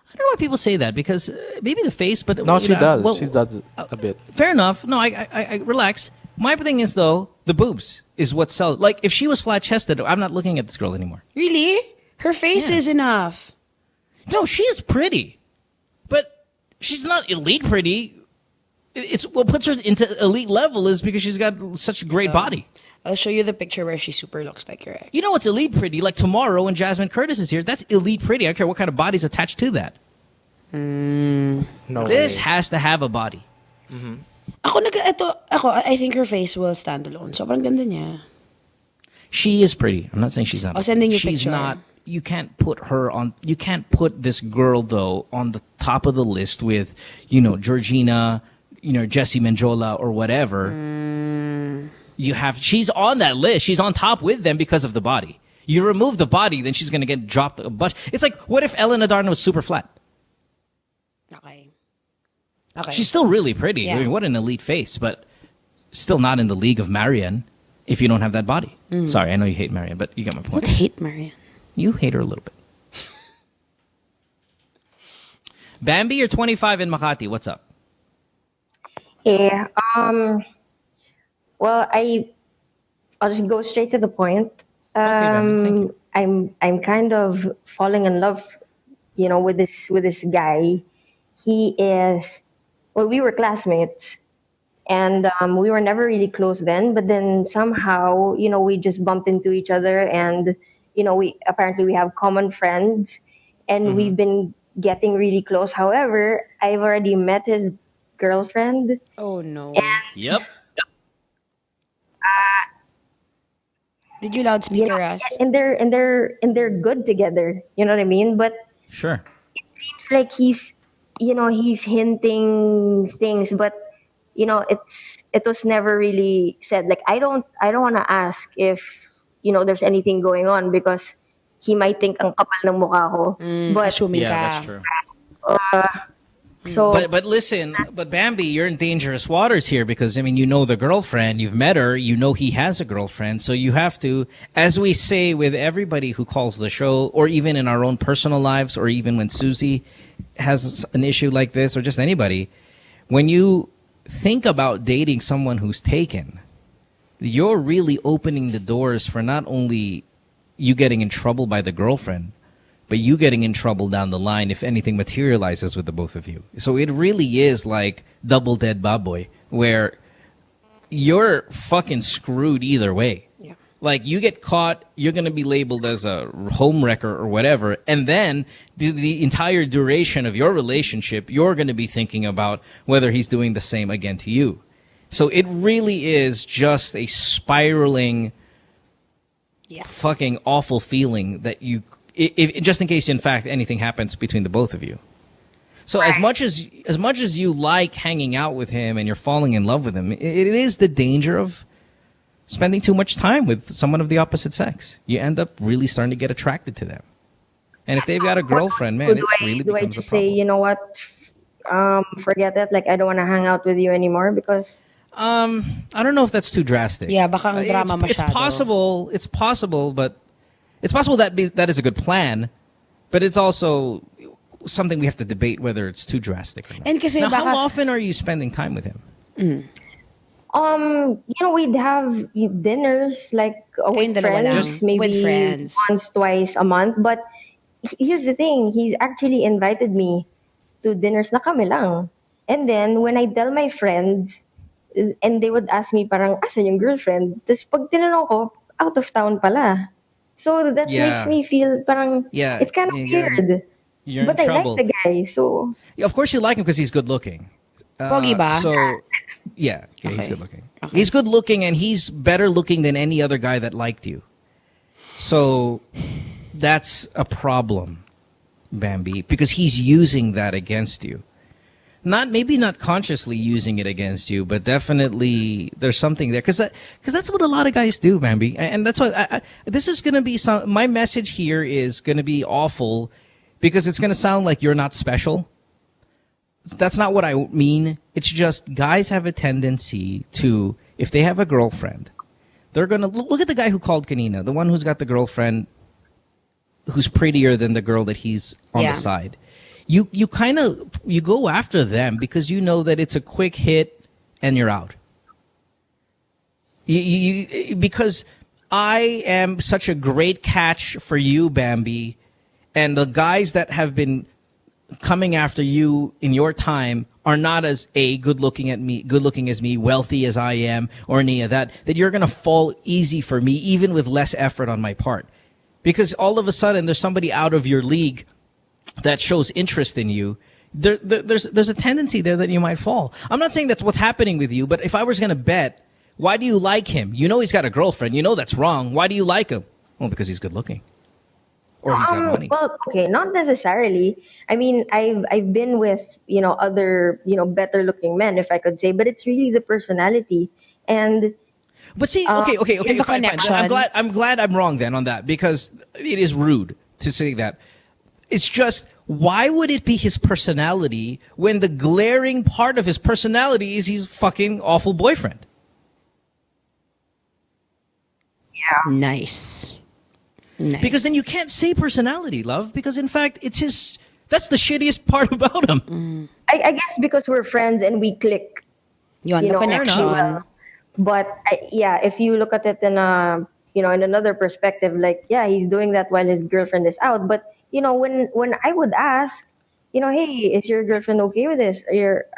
I don't know why people say that because maybe the face, but No, you she know, does. well, She does a bit. Fair enough. No, I relax. My thing is though, the boobs is what sells. Like if she was flat chested, I'm not looking at this girl anymore. Really? Her face is enough. No, she is pretty, but she's not elite pretty. It's what puts her into elite level is because she's got such a great body. I'll show you the picture where she super looks like your ex. You know what's elite pretty? Like tomorrow when Jasmine Curtis is here, that's elite pretty. I don't care what kind of body's attached to that. No This way. has to have a body. I think her face will stand alone. Sobrang ganda niya. She is pretty. I'm not saying she's not. I'll send you a She's picture. not. You can't put her on. You can't put this girl though on the top of the list with, Georgina, Jessie Menjola or whatever. You have. She's on that list. She's on top with them because of the body. You remove the body, then she's gonna get dropped a bunch. It's like, what if Ellen Adarna was super flat? Okay. She's still really pretty. Yeah. I mean, what an elite face, but still not in the league of Marianne if you don't have that body. Sorry, I know you hate Marianne, but you get my I point. don't hate Marianne. You hate her a little bit. Bambi, you're 25 in Makati. What's up? Yeah. Well, I'll just go straight to the point. Bambi, thank I'm kind of falling in love, with this guy. He is. Well, we were classmates, and we were never really close then. But then somehow, we just bumped into each other, and we have common friends, and we've been getting really close. However, I've already met his girlfriend. Oh no. Yep. Did you loudspeaker us? And they're good together. You know what I mean? But Sure. seems like he's hinting things, but it was never really said. Like I don't want to ask if there's anything going on because he might think ang kapal ng mukha ko. But Assuming Yeah, ka. that's true. so But listen, but Bambi, you're in dangerous waters here because you know the girlfriend, you've met her, you know he has a girlfriend, so you have to, as we say with everybody who calls the show, or even in our own personal lives, or even when Susie has an issue like this, or just anybody, when you think about dating someone who's taken, you're really opening the doors for not only you getting in trouble by the girlfriend, but you getting in trouble down the line if anything materializes with the both of you. So it really is like double dead baboy, where you're fucking screwed either way. Yeah. Like you get caught, you're going to be labeled as a home wrecker or whatever, and then the entire duration of your relationship, you're going to be thinking about whether he's doing the same again to you. So it really is just a spiraling, fucking awful feeling that if just in case in fact anything happens between the both of you. So as much as you like hanging out with him and you're falling in love with him, it is the danger of spending too much time with someone of the opposite sex. You end up really starting to get attracted to them. And if they've got a girlfriend, man, it really do I becomes a just problem. say, you know what? Forget it. Like I don't want to hang out with you anymore because I don't know if that's too drastic. Yeah, baka ang drama It's masyado. possible. It's possible, but it's possible that that is a good plan. But it's also something we have to debate whether it's too drastic or not. And kasi Now, baka, how often are you spending time with him? we'd have dinners like with dalawa friends, lang. maybe With friends. once, twice a month. But here's the thing: he's actually invited me to dinners na kami lang. And then when I tell my friends, and they would ask me parang, asan yung girlfriend? Tapos pag tinanong ko, out of town pala. So that Yeah. makes me feel parang, Yeah, it's kind of weird. You're But in I trouble. like the guy, so. Yeah, of course you like him because he's good looking. Pogi ba? So, yeah, he's Okay. good looking. He's good looking and he's better looking than any other guy that liked you. So that's a problem, Bambi, because he's using that against you. Maybe not consciously using it against you, but definitely there's something there. Because that's what a lot of guys do, Bambi. And that's what this is going to be. My message here is going to be awful because it's going to sound like you're not special. That's not what I mean. It's just guys have a tendency to, if they have a girlfriend, they're going to look at the guy who called kanina, the one who's got the girlfriend who's prettier than the girl that he's on the side. You go after them because you know that it's a quick hit and you're out. Because I am such a great catch for you, Bambi, and the guys that have been coming after you in your time are not as good looking as me, wealthy as I am, or any of that you're going to fall easy for me, even with less effort on my part. Because all of a sudden there's somebody out of your league that shows interest in you. There's a tendency there that you might fall. I'm not saying that's what's happening with you, but if I was going to bet, why do you like him? You know he's got a girlfriend. You know that's wrong. Why do you like him? Well, because he's good looking. Or he's got money. Well, okay, not necessarily. I mean, I've been with other better looking men, if I could say, but it's really the personality. And but see, okay, the fine. connection. I'm glad I'm wrong then on that because it is rude to say that. It's just, why would it be his personality when the glaring part of his personality is he's fucking awful boyfriend? Yeah. Nice. Because then you can't say personality, love, because in fact that's the shittiest part about him. I guess because we're friends and we click. Yun, the connection. But if you look at it in in another perspective, like he's doing that while his girlfriend is out. But when I would ask, hey, is your girlfriend okay with this?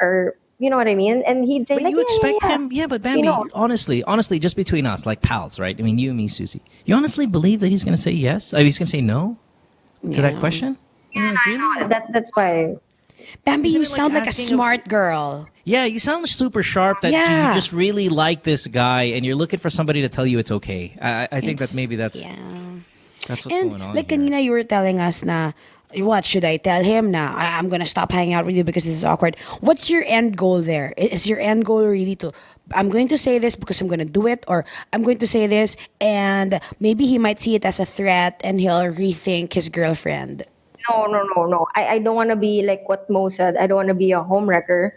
Or you know what I mean? And he'd say, But like, you expect yeah. him, but Bambi, honestly, just between us, like pals, right? I mean, you and me, Susie. You honestly believe that he's going to say yes? He's going to say no to that question? Yeah, like, really? That's why. Bambi, Isn't you it like sound like a asking smart girl. Yeah, you sound super sharp that Yeah. you just really like this guy and you're looking for somebody to tell you it's okay. I think that maybe that's what's going on. Like kanina you were telling us na, what should I tell him na I'm gonna stop hanging out with you because this is awkward. What's your end goal there? Is your end goal really to, I'm going to say this because I'm gonna do it, or I'm going to say this and maybe he might see it as a threat and he'll rethink his girlfriend? No. I don't want to be like what Mo said. I don't want to be a homewrecker.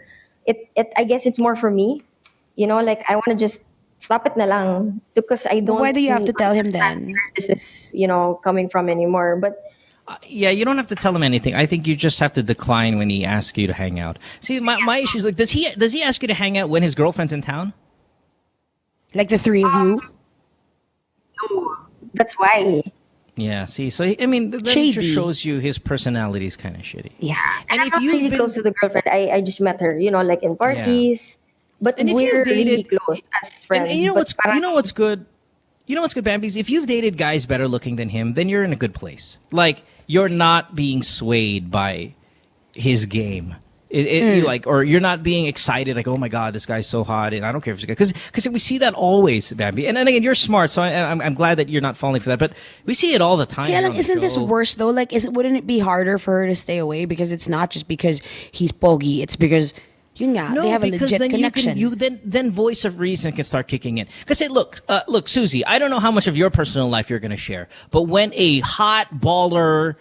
I guess it's more for me. Like I want to just stop it na lang because I don't. Why do you have to tell him then? This is coming from anymore, but. Yeah, you don't have to tell him anything. I think you just have to decline when he asks you to hang out. See, my issue is like, does he ask you to hang out when his girlfriend's in town? Like the three of you? No, that's why. Yeah, see, so I mean, that just shows you his personality is kind of shitty. Yeah, and if I'm not really close to the girlfriend, I just met her, like in parties. Yeah. But and we're really close as friends. And you know what's good? You know what's good, Bambies? If you've dated guys better looking than him, then you're in a good place. Like, you're not being swayed by his game. Or you're not being excited, like, oh my God, this guy's so hot, and I don't care if it's good. Because we see that always, Bambi. And again, you're smart, so I'm glad that you're not falling for that. But we see it all the time. Yeah, like, isn't this worse though? Like, wouldn't it be harder for her to stay away because it's not just because he's pogy, it's because they have a legit connection. Then voice of reason can start kicking in. Because look, Susie, I don't know how much of your personal life you're going to share, but when a hot baller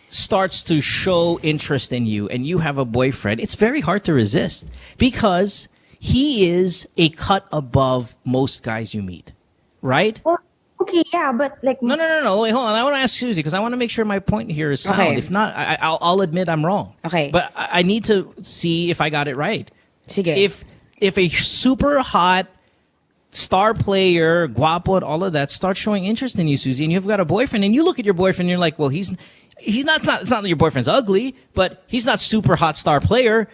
starts to show interest in you and you have a boyfriend, it's very hard to resist because he is a cut above most guys you meet, right? Well, okay, yeah, but like... No, wait, hold on. I want to ask Susie because I want to make sure my point here is sound. Okay. If not, I'll admit I'm wrong. Okay. But I need to see if I got it right. Sige. If a super hot star player, guapo and all of that starts showing interest in you, Susie, and you've got a boyfriend, and you look at your boyfriend and you're like, well, he's not, it's not that your boyfriend's ugly, but he's not super hot star player.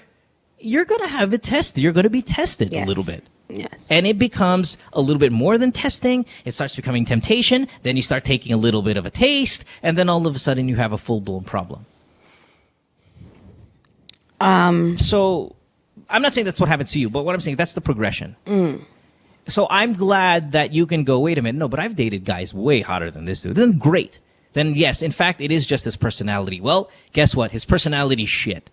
You're going to have it tested. You're going to be tested a little bit. Yes. And it becomes a little bit more than testing. It starts becoming temptation. Then you start taking a little bit of a taste. And then all of a sudden you have a full-blown problem. So I'm not saying that's what happens to you, but what I'm saying, that's the progression. So I'm glad that you can go, wait a minute, no, but I've dated guys way hotter than this dude. Then great. Then yes, in fact, it is just his personality. Well, guess what? His personality's shit.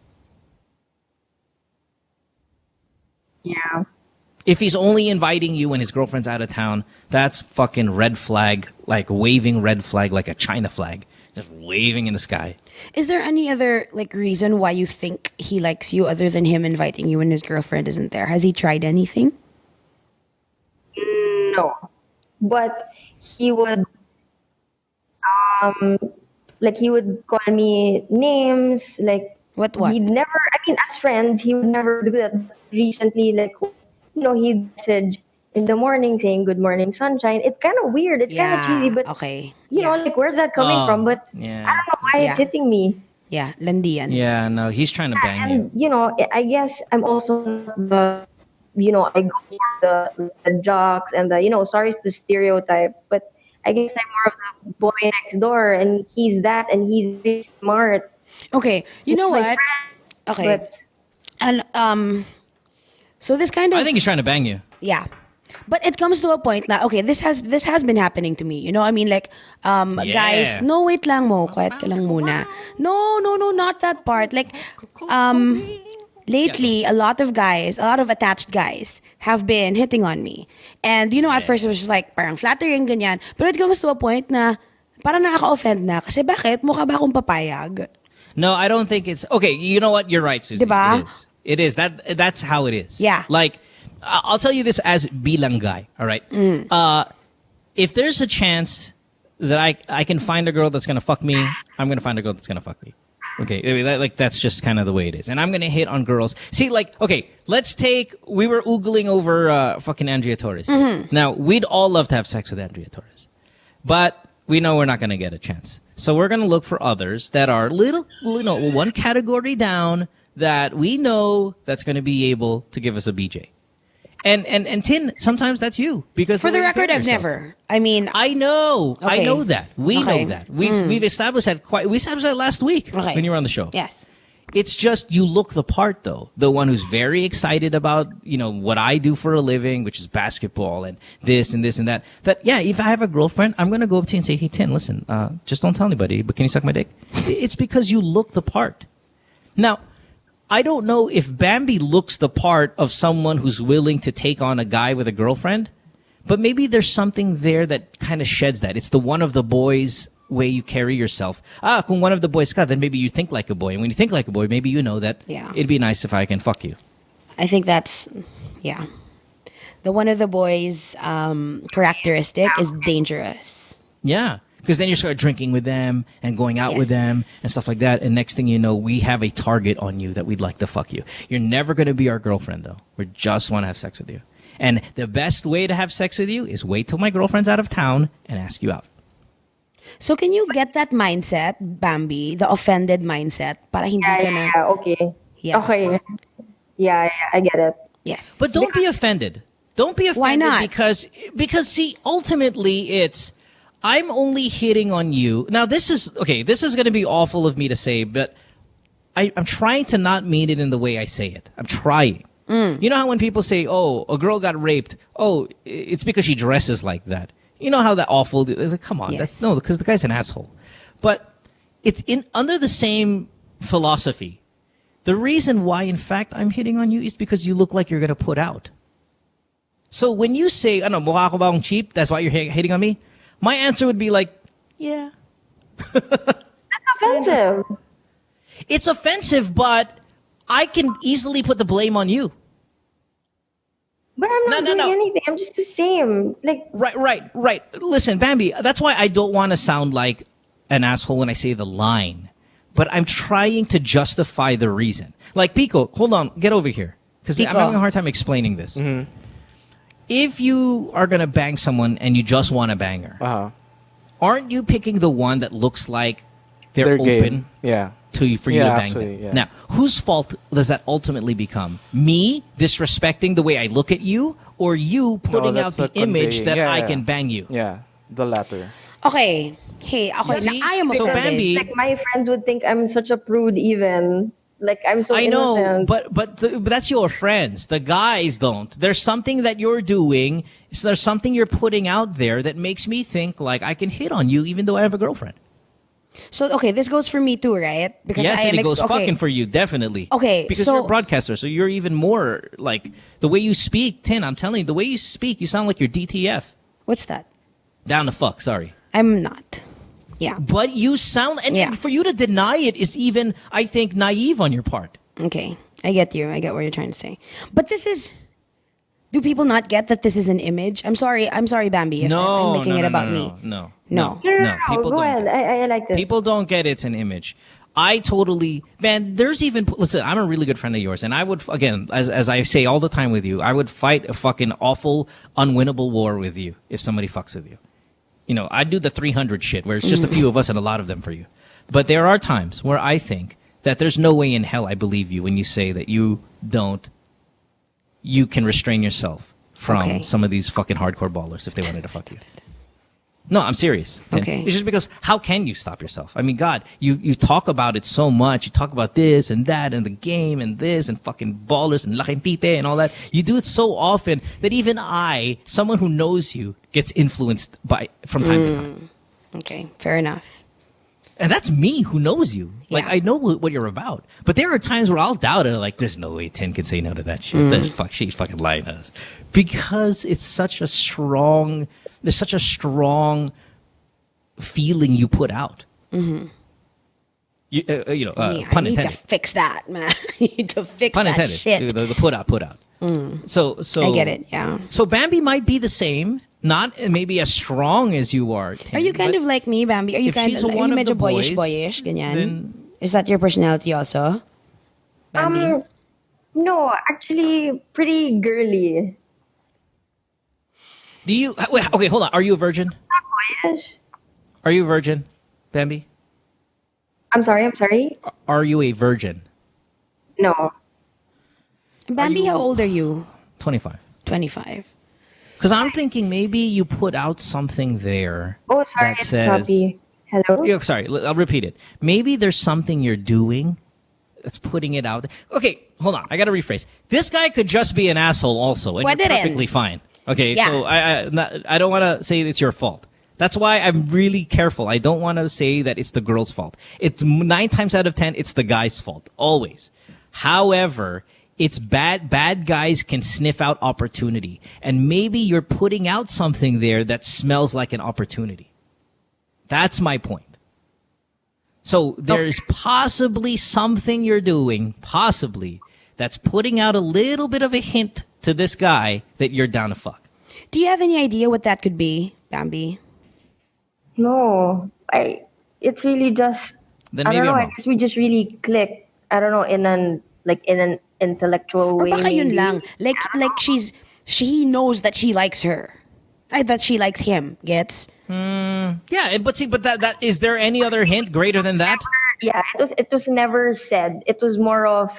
Yeah. If he's only inviting you when his girlfriend's out of town, that's fucking red flag, like waving red flag like a China flag. Just waving in the sky. Is there any other reason why you think he likes you other than him inviting you when his girlfriend isn't there? Has he tried anything? No. But he would he would call me names, like what? He'd never, as friends, he would never do that. Recently, he'd message in the morning saying good morning sunshine. It's kind of weird, it's kind of cheesy, but okay. Where's that coming from? But yeah. I don't know why it's hitting me. Yeah, landian. Yeah, no, he's trying to bang you. And I guess I'm also the I go for the jocks and the sorry to stereotype, but I guess I'm more of the boy next door, and he's that, and he's very smart. Okay, you know what? Friend, okay, and so this kind of, I think he's trying to bang you. Yeah, but it comes to a point now. Okay, this has been happening to me. Guys. No, wait lang mo. Quiet ka lang muna. No, not that part. Lately, a lot of attached guys have been hitting on me. And, at first it was just parang flattering, ganyan. But it comes to a point na parang nakaka-offend na. Kasi bakit? Mukha ba akong papayag? No, I don't think it's... Okay, you know what? You're right, Susie. Diba? It is. That's how it is. Yeah. I'll tell you this as bilang guy, all right? If there's a chance that I can find a girl that's going to fuck me, I'm going to find a girl that's going to fuck me. Okay, that's just kind of the way it is. And I'm going to hit on girls. See, okay, we were oogling over fucking Andrea Torres. Mm-hmm. Now, we'd all love to have sex with Andrea Torres. But we know we're not going to get a chance. So we're going to look for others that are one category down that we know that's going to be able to give us a BJ. And Tin, sometimes that's you because For the way you record, carry I've yourself. never. I mean, I know. I Okay. know that. We Okay. know that. We've established that we established that last week when you were on the show. Yes. It's just you look the part though. The one who's very excited about, what I do for a living, which is basketball and this and this and that. That yeah, if I have a girlfriend, I'm gonna go up to you and say, "Hey Tin, listen, just don't tell anybody, but can you suck my dick?" It's because you look the part. Now, I don't know if Bambi looks the part of someone who's willing to take on a guy with a girlfriend, but maybe there's something there that kind of sheds that. It's the one of the boys way you carry yourself. Kung one of the boys ka, then maybe you think like a boy. And when you think like a boy, maybe you know that it'd be nice if I can fuck you. I think that's, the one of the boys' characteristic is dangerous. Yeah. Because then you start drinking with them and going out with them and stuff like that. And next thing you know, we have a target on you that we'd like to fuck you. You're never going to be our girlfriend, though. We just want to have sex with you. And the best way to have sex with you is wait till my girlfriend's out of town and ask you out. So can you get that mindset, Bambi, the offended mindset, para hindi ka na... okay. Yeah. Okay. Yeah, I get it. Yes. But don't be offended. Don't be offended. Why not? Because see, ultimately it's, I'm only hitting on you. Now this is going to be awful of me to say, but I'm trying to not mean it in the way I say it. I'm trying. You know how when people say, oh, a girl got raped, oh, it's because she dresses like that. You know how that awful, it's like, come on. Yes. No, because the guy's an asshole. But it's under the same philosophy. The reason why, in fact, I'm hitting on you is because you look like you're going to put out. So when you say, ano, mukha ko ba akong cheap? That's why you're hitting on me? My answer would be like, yeah. That's offensive. It's offensive, but I can easily put the blame on you. But I'm not doing anything. I'm just the same. Like Right. Listen, Bambi, that's why I don't want to sound like an asshole when I say the line. But I'm trying to justify the reason. Like, Pico, hold on, get over here. Because I'm having a hard time explaining this. Mm-hmm. If you are going to bang someone and you just want to bang her, aren't you picking the one that looks like they're open game. Yeah. for you to bang actually, them? yeah. Now, whose fault does that ultimately become? Me disrespecting the way I look at you, or you putting out the image that I can bang you? Yeah, the latter. Okay. Hey, okay. See? Now I am So, offended. Bambi- like my friends would think I'm such a prude even. Like I'm so I know, innocent. but that's your friends. The guys don't. There's something that you're doing. So there's something you're putting out there that makes me think like I can hit on you even though I have a girlfriend. So, okay, this goes for me too, right? Because Yes, I am and it goes okay. fucking for you, definitely. Okay, because so- you're a broadcaster, so you're even more like the way you speak. Tin, I'm telling you, the way you speak, you sound like you're DTF. What's that? Down the fuck. Sorry. I'm not. Yeah. But you sound, and for you to deny it is even, I think, naive on your part. Okay. I get you. I get what you're trying to say. But this is... Do people not get that this is an image? I'm sorry, Bambi, if I'm making it about me. No. No, People go don't. ahead. I like this. People don't get it's an image. I totally, man, there's even, listen, I'm a really good friend of yours, and I would, again, as I say all the time with you, I would fight a fucking awful, unwinnable war with you if somebody fucks with you. You know, I do the 300 shit where it's just a few of us and a lot of them for you. But there are times where I think that there's no way in hell I believe you when you say that you can restrain yourself from some of these fucking hardcore ballers if they wanted to fuck you. No, I'm serious. Okay. It's just because how can you stop yourself? I mean, God, you talk about it so much. You talk about this and that and the game and this and fucking ballers and laking tite and all that. You do it so often that even I, someone who knows you, gets influenced from time to time. Okay, fair enough. And that's me who knows you. Like, I know what you're about. But there are times where I'll doubt it. Like, there's no way Tin can say no to that shit. She's fucking lying to us. Because it's such a strong... There's such a strong feeling you put out. Mm-hmm. Pun I need intended. to fix that, man. I need to fix Pun that intended. shit. The put out. So I get it, yeah. So Bambi might be the same, not maybe as strong as you are. Tin, Are you kind but of like me, Bambi? Are you if kind she's of one of medyo the boys, boyish, ganyan? then- Is that your personality also? Bambi? No, actually, pretty girly. Do you? Wait, okay, hold on. Are you a virgin? Not boyish. Are you a virgin, Bambi? I'm sorry. Are you a virgin? No. Bambi, how old are you? 25. 25. Because I'm thinking maybe you put out something there Oh, sorry, that it's says. choppy. Hello? Yeah, sorry, I'll repeat it. Maybe there's something you're doing that's putting it out. Okay, hold on. I got to rephrase. This guy could just be an asshole also, and Pwede you're rin. perfectly fine. Okay, Yeah. so I don't want to say it's your fault. That's why I'm really careful. I don't want to say that it's the girl's fault. It's 9 times out of 10, it's the guy's fault. Always. However, it's bad guys can sniff out opportunity. And maybe you're putting out something there that smells like an opportunity. That's my point. So there's possibly something you're doing, possibly, that's putting out a little bit of a hint to this guy that you're down to fuck. Do you have any idea what that could be, Bambi? No, it's really just, Then I maybe don't know, I'm I wrong. guess we just really click. I don't know, in an intellectual Or way. baka yun maybe. lang. Like she knows that she likes her. That she likes him. Gets? Yeah, but that is there any other hint greater than that? Yeah, it was never said. It was more of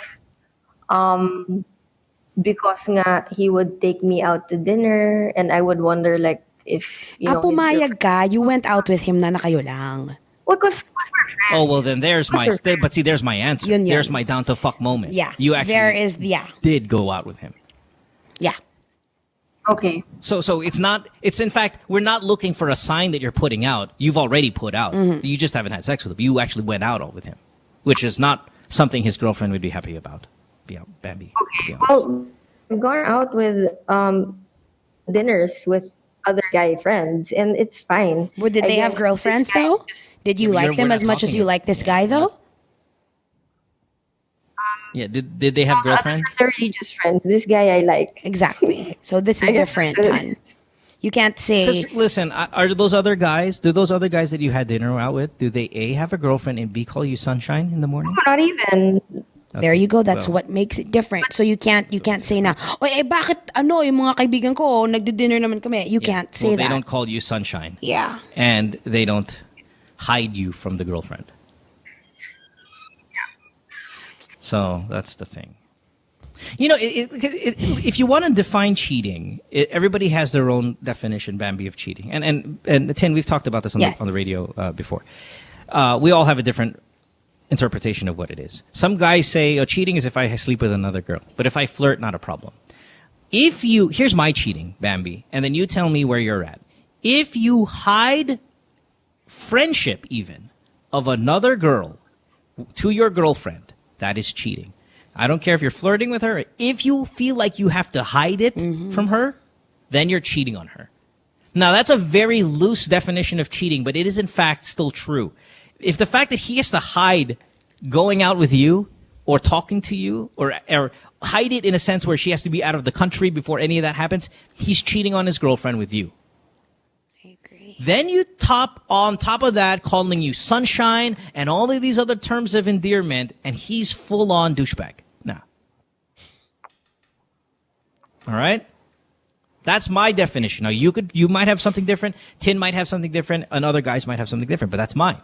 because nga he would take me out to dinner and I would wonder like if you know his Pumayag ka, you went out with him na kayo lang. Well, because we're friends. Oh well, then there's my there's my answer. Yun. There's my down to fuck moment. Yeah. You actually did go out with him. Yeah. Okay. So it's not. It's in fact we're not looking for a sign that you're putting out. You've already put out. Mm-hmm. You just haven't had sex with him. You actually went out all with him, which is not something his girlfriend would be happy about. Bambi. Okay. Well, I've gone out with dinners with other guy friends, and it's fine. Well, did I they have guess girlfriends this guy though? just- Did you like them as much as you like this guy though? Yeah. Did they have girlfriends? They're really just friends. This guy I like. Exactly. So this is I guess different, that's good. hon. You can't say. Because listen, are those other guys? Do those other guys that you had dinner out with? Do they A, have a girlfriend, and B, call you sunshine in the morning? Not even. There you go. That's Well. what makes it different. So you can't say na, oy, bakit yung mga kaibigan ko, nagdi-dinner naman kami. You can't say Well, that. they don't call you sunshine. Yeah. And they don't hide you from the girlfriend. So that's the thing. You know, if you want to define cheating, everybody has their own definition, Bambi, of cheating. And Tin, we've talked about this on, Yes. on the radio before. We all have a different interpretation of what it is. Some guys say, oh, cheating is if I sleep with another girl. But if I flirt, not a problem. Here's my cheating, Bambi, and then you tell me where you're at. If you hide friendship even of another girl to your girlfriend, that is cheating. I don't care if you're flirting with her. If you feel like you have to hide it from her, then you're cheating on her. Now, that's a very loose definition of cheating, but it is in fact still true. If the fact that he has to hide going out with you or talking to you or hide it in a sense where she has to be out of the country before any of that happens, he's cheating on his girlfriend with you. I agree. Then you on top of that, calling you sunshine and all of these other terms of endearment, and he's full on douchebag. Nah. All right? That's my definition. Now you might have something different, Tin might have something different, and other guys might have something different, but that's mine.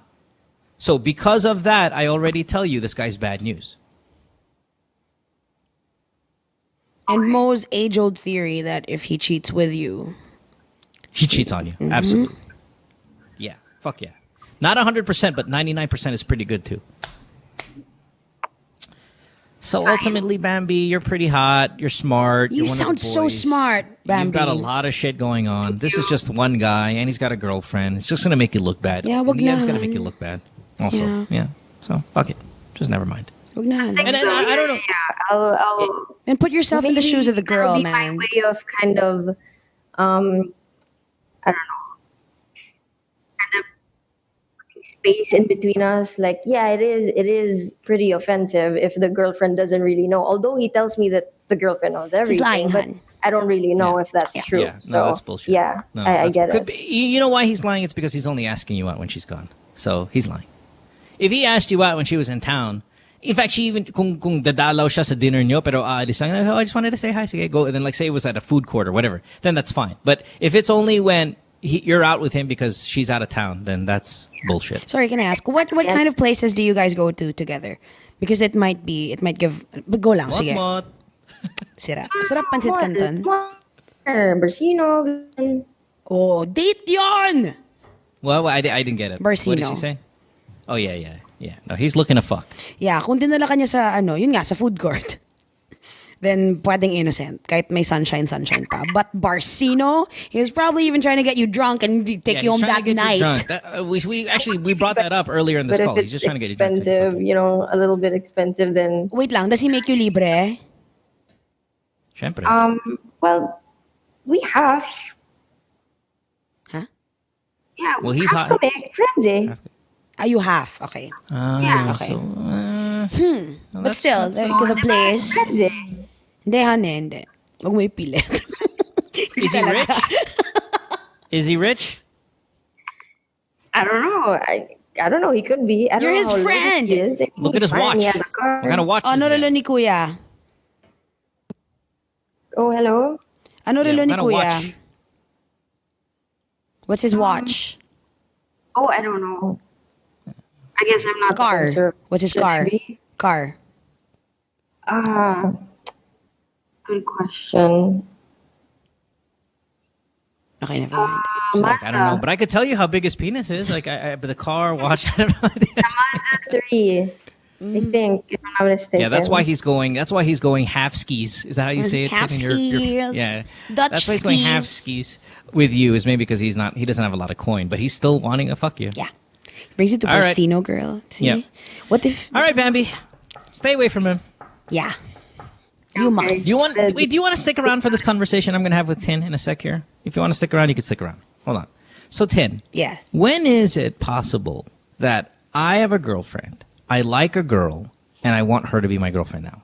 So because of that, I already tell you this guy's bad news. And Mo's age-old theory that if he cheats with you, He cheats on you. Absolutely. Yeah. Fuck yeah. Not 100%, but 99% is pretty good too. So ultimately, Bambi, you're pretty hot. You're smart. You you're one of sound the so boys. smart, Bambi. You've got a lot of shit going on. This is just one guy, and he's got a girlfriend. It's just going to make you look bad. Yeah, In wag the end, it's na. going to make you look bad. Also. Yeah. Yeah. So, fuck it. Just never mind. wag na. And I don't know. Yeah, I'll And put yourself in the maybe shoes of the girl, that'll be man. My way of kind of, I don't know, kind of putting space in between us. Like, yeah, it is pretty offensive if the girlfriend doesn't really know. Although he tells me that the girlfriend knows everything, lying, but hun. I don't really know if that's true. Yeah, no, so that's bullshit. yeah, No, I that's- get could it. be- you know why he's lying? It's because he's only asking you out when she's gone. So he's lying. If he asked you out when she was in town, in fact, she even kung dadalaw siya sa dinner nyo, pero aalis lang, oh, I just wanted to say hi, sige, go. And then like say it was at a food court or whatever, then that's fine. But if it's only when you're out with him because she's out of town, then that's bullshit. Sorry, can I ask what kind of places do you guys go to together? Because it might give. Go lang, sige. What? Sira. Sarap pansit canton. Barsino. Oh, date yon! Well, I didn't get it. What did Barsino. she say? Oh, yeah. No, he's looking to fuck. Yeah, kung dinala ka niya sa yun nga, sa food court. Then pwedeng innocent, kahit may sunshine pa. But Barsino, he was probably even trying to get you drunk and take you home he's trying that to get you night. drunk. We brought that up earlier in this But call. if He's it's just trying to get you drunk. expensive, a little bit expensive, then Wait lang, does he make you libre? Siyempre. well, we have. Huh? Yeah, Well, he's have hot. to make friends, eh? You have. Okay. Yeah. Okay. So, But still, the place. Friends, eh? Hindi, hindi. Huwag mo ipilit. Is he rich? Is he rich? I don't know. I don't know. He could be. I don't You're know his how loaded friend. He is. Look at his He's fine. watch. He has a car. What kind of watch is Ano that? relo ni Kuya? Oh, hello. Ano Yeah, relo what ni kind of Kuya? watch? What's his watch? Oh, I don't know. I guess I'm not. Car. the sensor. What's his Should car? I be? Car. Good question. Okay, never mind. Like, I don't know, but I could tell you how big his penis is. Like, but the car, watch. I don't know. Mazda 3. I think, if I'm not mistaken. Yeah, that's why he's going. That's why he's going half skis. Is that how you say it? Half Tiffany? skis. Yeah, Dutch that's why he's going half skis. skis with you. Is maybe because he doesn't have a lot of coin, but he's still wanting to fuck you. Yeah. Brings you to All right. Barsino, girl. See? Yep. What if... All right, Bambi, stay away from him. Yeah. You must. Do you want to stick around for this conversation I'm going to have with Tin in a sec here? If you want to stick around, you can stick around. Hold on. So, Tin. Yes. When is it possible that I have a girlfriend, I like a girl, and I want her to be my girlfriend now?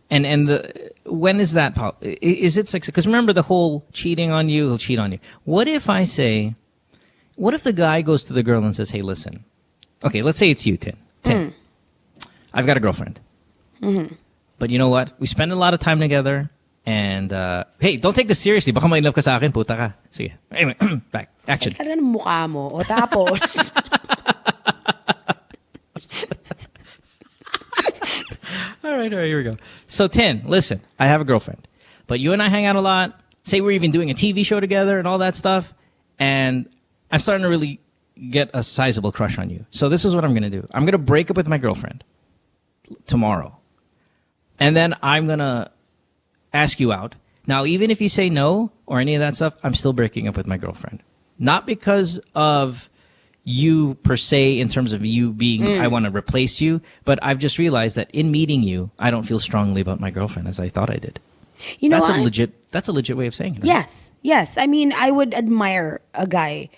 When is that? Is it success? Because remember the whole cheating on you, he'll cheat on you. What if the guy goes to the girl and says, hey, listen. Okay, let's say it's you, Tin. I've got a girlfriend. Mm-hmm. But you know what? We spend a lot of time together. And, hey, don't take this seriously. Baka ma-in love ka sa akin, puta ka. Sige. Anyway, back. Action. Ay, talaga ng mukha mo. O tapos... All right, here we go. So, Tin, listen, I have a girlfriend. But you and I hang out a lot. Say we're even doing a TV show together and all that stuff. And I'm starting to really get a sizable crush on you. So this is what I'm going to do. I'm going to break up with my girlfriend tomorrow. And then I'm going to ask you out. Now, even if you say no or any of that stuff, I'm still breaking up with my girlfriend. Not because of you per se, in terms of you being, I want to replace you, but I've just realized that in meeting you, I don't feel strongly about my girlfriend as I thought I did. You know that's what? That's a legit way of saying it. Right? Yes. I mean, I would admire a guy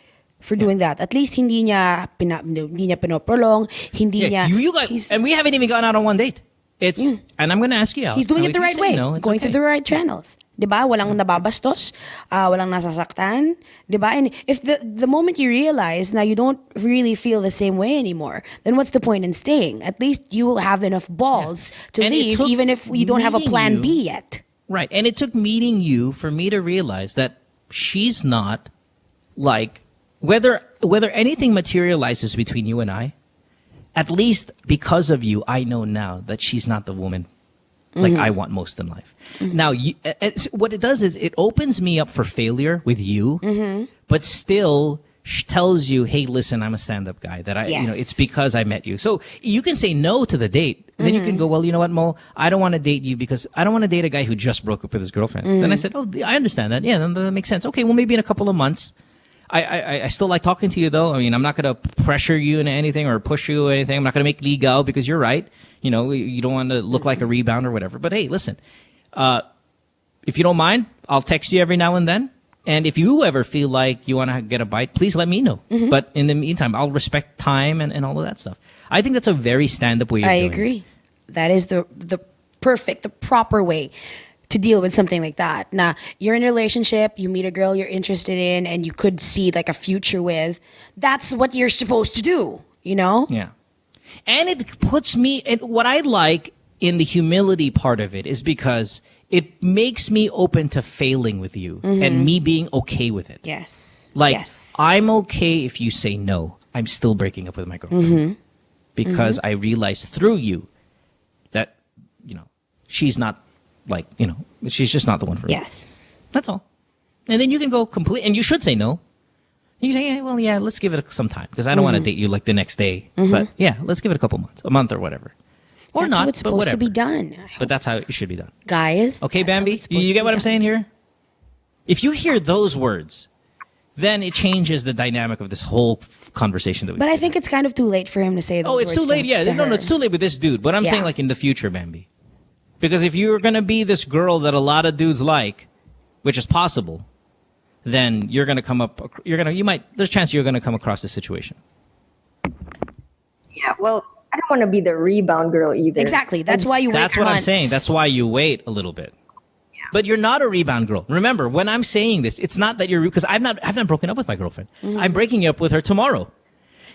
for doing that. At least hindi niya pinoprolong, hindi niya... You guys, and we haven't even gone out on one date. And I'm going to ask you out. He's doing now, it the right way. No, it's going okay. through the right channels. Diba? Walang nababastos. Walang nasasaktan. Diba? And if the moment you realize now you don't really feel the same way anymore, then what's the point in staying? At least you have enough balls to And it leave, took even if you don't have a meeting plan you- B yet. Right. And it took meeting you for me to realize that she's not like, whether anything materializes between you and I, at least because of you, I know now that she's not the woman like I want most in life. Now, what it does is it opens me up for failure with you, but still tells you, hey, listen, I'm a stand-up guy. That it's because I met you. So you can say no to the date. Then you can go, well, you know what, Mo? I don't want to date you because I don't want to date a guy who just broke up with his girlfriend. Then I said, oh, I understand that. Yeah, then that makes sense. Okay, well, maybe in a couple of months. I still like talking to you, though. I mean, I'm not going to pressure you into anything or push you or anything. I'm not going to make legal because you're right. You know, you don't want to look like a rebound or whatever. But hey, listen, if you don't mind, I'll text you every now and then. And if you ever feel like you want to get a bite, please let me know. But in the meantime, I'll respect time and all of that stuff. I think that's a very stand-up way of doing it. I agree. That is the perfect, the proper way to deal with something like that. Now, you're in a relationship, you meet a girl you're interested in, and you could see like a future with. That's what you're supposed to do, you know? Yeah. And it puts me, and what I like in the humility part of it is because it makes me open to failing with you and me being okay with it. Yes. Like, yes. I'm okay if you say no. I'm still breaking up with my girlfriend. Because I realized through you that, she's not, she's just not the one for me. Yes. That's all. And then you can go complete, and you should say no. You can say, yeah, well, yeah, let's give it some time because I don't want to date you like the next day. But yeah, let's give it a couple months, a month or whatever. Or That's not, how it's but supposed whatever. to be done. But that's how it should be done. Guys. Okay, that's how Bambi? it's supposed You to get be what I'm done. saying here? If you hear those words, then it changes the dynamic of this whole conversation that we But I think it's kind of too late for him to say those Oh, it's too words late. to- Yeah, to no, her. it's too late with this dude. But I'm Yeah. saying like in the future, Bambi. Because if you're going to be this girl that a lot of dudes like, which is possible, then you're going to come up, there's a chance you're going to come across this situation. Yeah, well, I don't want to be the rebound girl either. Exactly. That's why you wait That's what I'm months. saying. That's why you wait a little bit. But you're not a rebound girl. Remember, when I'm saying this, it's not that you're, because I've not broken up with my girlfriend. I'm breaking up with her tomorrow.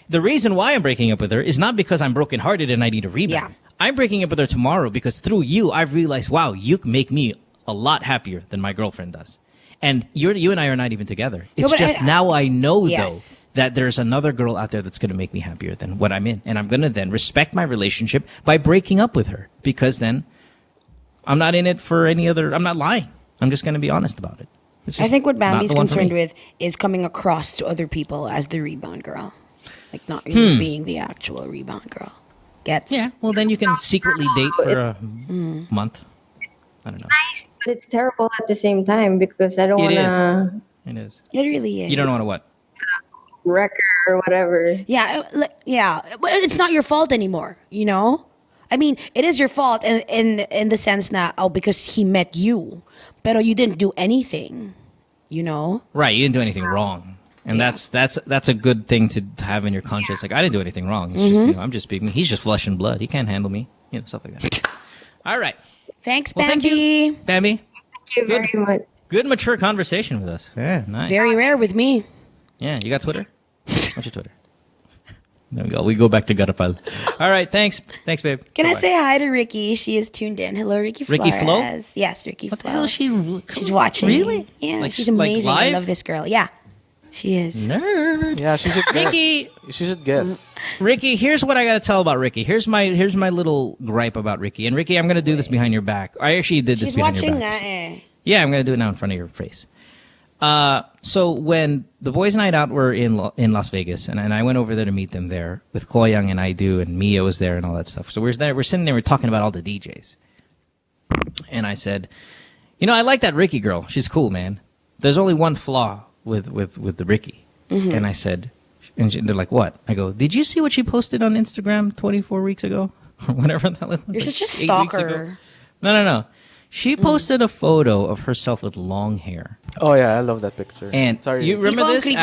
The reason why I'm breaking up with her is not because I'm brokenhearted and I need a rebound. I'm breaking up with her tomorrow because through you, I've realized, wow, you make me a lot happier than my girlfriend does. And you and I are not even together. It's but just now I know, Yes. though, that there's another girl out there that's going to make me happier than what I'm in. And I'm going to then respect my relationship by breaking up with her because then I'm not in it for any other, I'm not lying. I'm just going to be honest about it. It's I just think what not Bambi's the one for concerned me. with is coming across to other people as the rebound girl. Like not really being the actual rebound girl. Gets? Yeah, well, then you can secretly date for a month. I don't know. But it's terrible at the same time because I don't It want is. to It is. It really is. You don't want to what? wreck her or whatever. Yeah, yeah. But it's not your fault anymore, you know? I mean, it is your fault in the sense that, because he met you. Pero you didn't do anything, you know? Right, you didn't do anything wrong. And that's a good thing to have in your conscience. Like, I didn't do anything wrong. It's just, I'm just speaking. He's just flesh and blood. He can't handle me. You know, stuff like that. All right. Thanks, Well, Bambi. thank you, Bambi. Thank you very much. Good, mature conversation with us. Yeah, nice. Very rare with me. Yeah, you got Twitter? What's your Twitter? There we go. We go back to Garapal. All right, thanks. Thanks, babe. Can Bye-bye. I say hi to Ricky? She is tuned in. Hello, Ricky Flores. Ricky Flo? Yes, Ricky What the Flo. hell is she? She's watching. Really? Yeah, Like, she's like amazing. I live? love this girl. Yeah, she is. Nerd. Yeah, she should guess. Ricky. She should guess. Ricky, here's what I got to tell about Ricky. Here's my little gripe about Ricky. And Ricky, I'm going to do this behind your back. I actually did this She's behind your watching back. that. Yeah, I'm going to do it now in front of your face. So when the boys' night out were in Las Vegas, and I went over there to meet them there with Koyang and Aidu and Mia was there and all that stuff. So we're sitting there, we're talking about all the DJs. And I said, you know, I like that Ricky girl. She's cool, man. There's only one flaw with the Ricky. And I said, they're like, what? I go, did you see what she posted on Instagram 24 weeks ago? Or whatever that was. You're such a 8 weeks ago? stalker. No. She posted a photo of herself with long hair. Oh yeah, I love that picture. And sorry, you remember this? Hindi,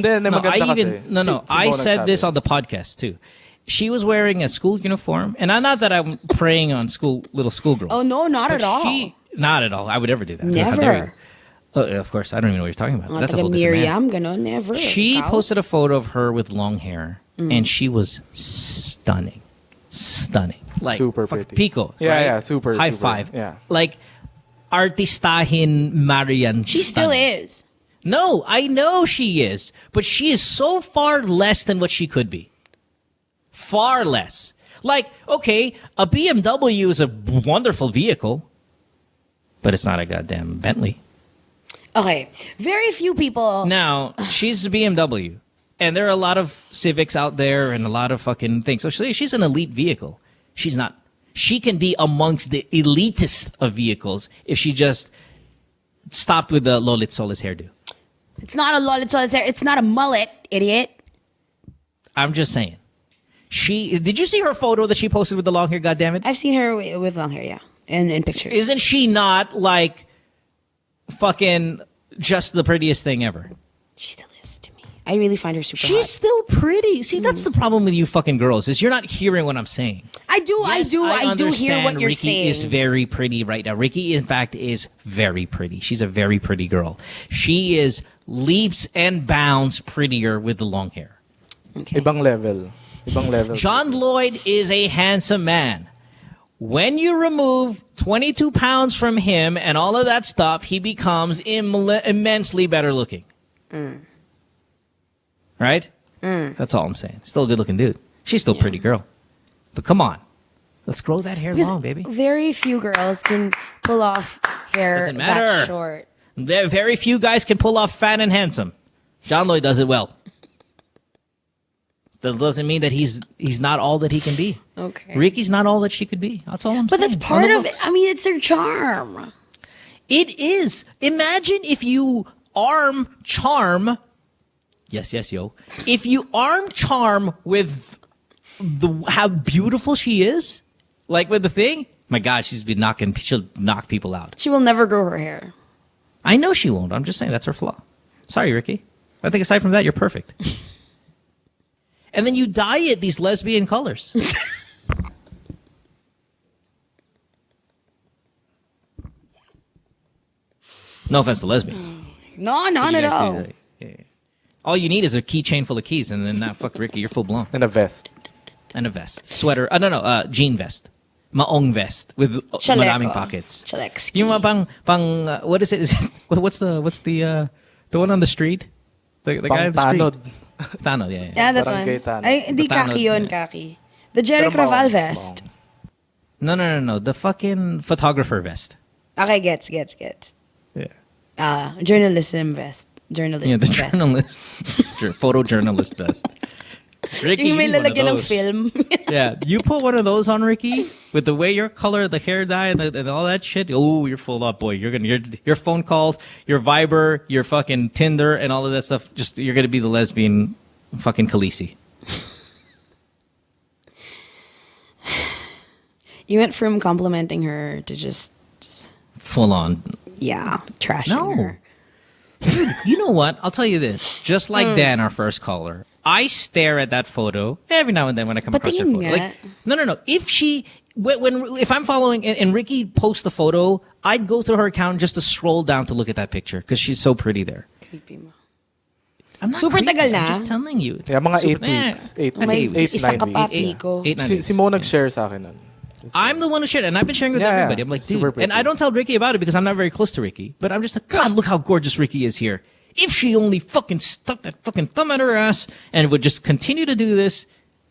maganda kasi. I Si said nagsabi. this on the podcast too. She was wearing a school uniform, and not that I'm preying on little schoolgirls. Oh no, not But at all. Not at all. I would never do that. Never. How dare you? Of course, I don't even know what you're talking about. Not That's a like whole different man. Miriam, never. She Ikaw? posted a photo of her with long hair, and she was stunning. Like Super fuck, pretty. Pico. Yeah, right? yeah, super. High super, five. Yeah. Like artistahin Marian. She still is. No, I know she is, but she is so far less than what she could be. Far less. Like, okay, a BMW is a wonderful vehicle, but it's not a goddamn Bentley. Okay, very few people. Now, she's a BMW, and there are a lot of Civics out there and a lot of fucking things. So she's an elite vehicle. She's not. She can be amongst the elitist of vehicles if she just stopped with the Lolit Solis hairdo. It's not a lot. It's not a mullet, idiot. I'm just saying. Did you see her photo that she posted with the long hair? Goddammit! I've seen her with long hair, yeah, in pictures. Isn't she not like fucking just the prettiest thing ever? She still is to me. I really find her super hot. She's still pretty. See, that's the problem with you fucking girls is you're not hearing what I'm saying. I do. Yes, I do hear understand what you're Ricky saying. is very pretty right now. Ricky, in fact, is very pretty. She's a very pretty girl. She is leaps and bounds prettier with the long hair. Okay. Ibang level. John Lloyd is a handsome man. When you remove 22 pounds from him and all of that stuff, he becomes immensely better looking. Right? That's all I'm saying. Still a good looking dude. She's still a pretty girl. But come on. Let's grow that hair Because long, baby. very few girls can pull off hair Doesn't matter. that short. Very few guys can pull off fat and handsome. John Lloyd does it well. That doesn't mean that he's not all that he can be. Okay. Ricky's not all that she could be. That's all I'm saying. But that's part of it. I mean, it's her charm. It is. Imagine if you arm charm. Yes, yo. If you arm charm with how beautiful she is, like with the thing, my God, she'll knock people out. She will never grow her hair. I know she won't. I'm just saying that's her flaw. Sorry, Ricky. I think aside from that, you're perfect. And then you dye it these lesbian colors. No offense to lesbians. No, not at all. All you need is a keychain full of keys, and then fuck Ricky, you're full blown. And a vest. Sweater. Jean vest. Maong vest with maraming pockets. Chaleco. Yung mga pang what is it? What's the one on the street? The guy on the street. Tanod, yeah. Yeah, that one. Ay, hindi kaki yun, kaki. The Jeric Raval vest. No. The fucking photographer vest. Okay, gets. Yeah. Journalism vest. Journalist vest. Yeah, the journalist. Photojournalist vest. Ricky, yung may you need one of lalagyan ng those. film. Yeah, you put one of those on, Ricky, with the way your color, the hair dye, and all that shit. Oh, you're full up, boy. Your phone calls, your Viber, your fucking Tinder, and all of that stuff. You're gonna be the lesbian, fucking Khaleesi. You went from complimenting her to just full on. Yeah, trashing her. Dude, you know what? I'll tell you this. Just like Dan, our first caller, I stare at that photo every now and then when I come across her photo. Like, no. If I'm following and Ricky posts the photo, I'd go through her account just to scroll down to look at that picture because she's so pretty there. Creepy mo. I'm not Super creepy, tagal na. I'm just telling you. Yeah, mga 8 weeks. 8 weeks. Isa ka pa, 9 Pico. weeks. Si Mo nag-share sa akin nun. I'm the one who shared it, and I've been sharing with everybody. I'm like, dude, and I don't tell Ricky about it because I'm not very close to Ricky. But I'm just like, God, look how gorgeous Ricky is here. If she only fucking stuck that fucking thumb at her ass and would just continue to do this,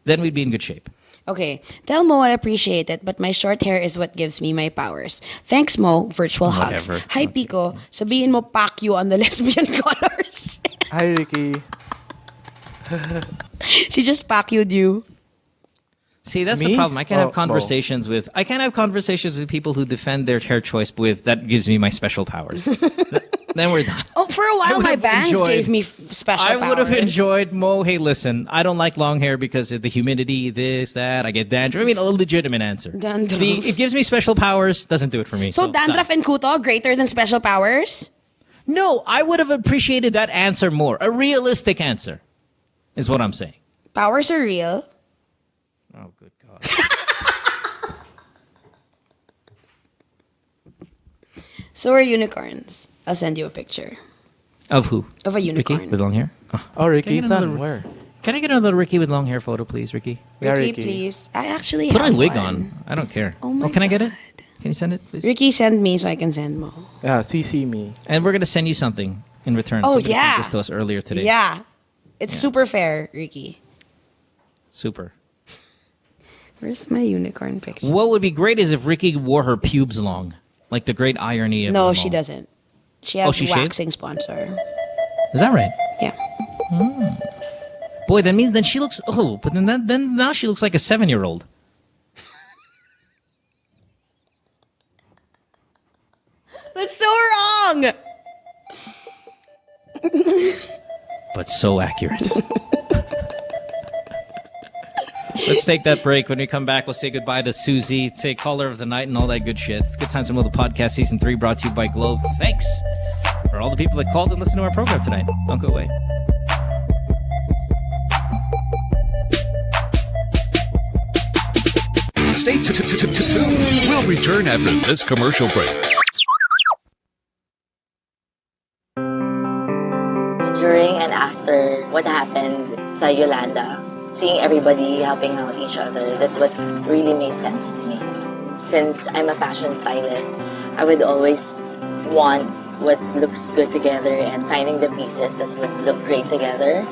then we'd be in good shape. Okay. Tell Mo I appreciate it, but my short hair is what gives me my powers. Thanks, Mo. Virtual hugs. Whatever. Hi, Pico. Sabihin mo Pacquiao on the lesbian colors. Hi, Ricky. She just Pacquiao'd you. See, that's Me? the problem. I can't have Mo. conversations with people who defend their hair choice with that gives me my special powers. Then we're done. Oh, for a while, my bangs gave me special powers. I would have enjoyed Mo. Hey, listen, I don't like long hair because of the humidity, this, that. I get dandruff. I mean, a legitimate answer. Dandruff. It gives me special powers. Doesn't do it for me. So dandruff and kuto greater than special powers? No, I would have appreciated that answer more. A realistic answer is what I'm saying. Powers are real. Oh, good God. So are unicorns. I'll send you a picture. Of who? Of a unicorn. Ricky with long hair? Oh, Ricky, son, where? Can I get another Ricky with long hair photo, please, Ricky? Ricky, please. I actually Put have a wig one. on. I don't care. Oh my can I get it? Can you send it, please? Ricky, send me so I can send Mo. Yeah, CC me. And we're going to send you something in return. Oh, Somebody yeah. sent this to us earlier today. Yeah. It's super fair, Ricky. Super. Where's my unicorn picture? What would be great is if Ricky wore her pubes long. Like the great irony of No, them she all. doesn't. She has she waxing sponsor. Is that right? Yeah. Boy, that means then she looks... Oh, but then now she looks like a 7-year-old. That's so wrong! But so accurate. Let's take that break. When we come back, we'll say goodbye to Suzy, say caller of the night, and all that good shit. It's Good Times with Mo, the podcast, season 3, brought to you by Globe. Thanks for all the people that called and listened to our program tonight. Don't go away. Stay tuned. We'll return after this commercial break. During and after what happened sa Yolanda, seeing everybody helping out each other, that's what really made sense to me. Since I'm a fashion stylist, I would always want what looks good together and finding the pieces that would look great together.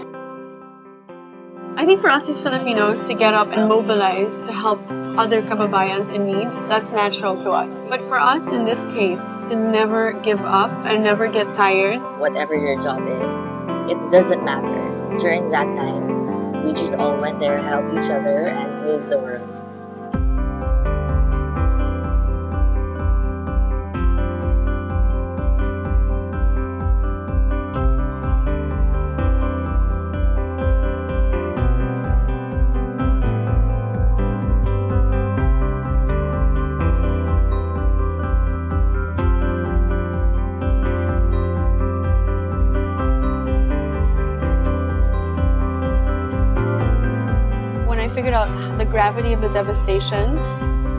I I think for us as Filipinos to get up and mobilize to help other kababayans in need, that's natural to us. But for us in this case, to never give up and never get tired. Whatever your job is, it doesn't matter. During that time, we just all went there, help each other, and move the world. Figured out the gravity of the devastation,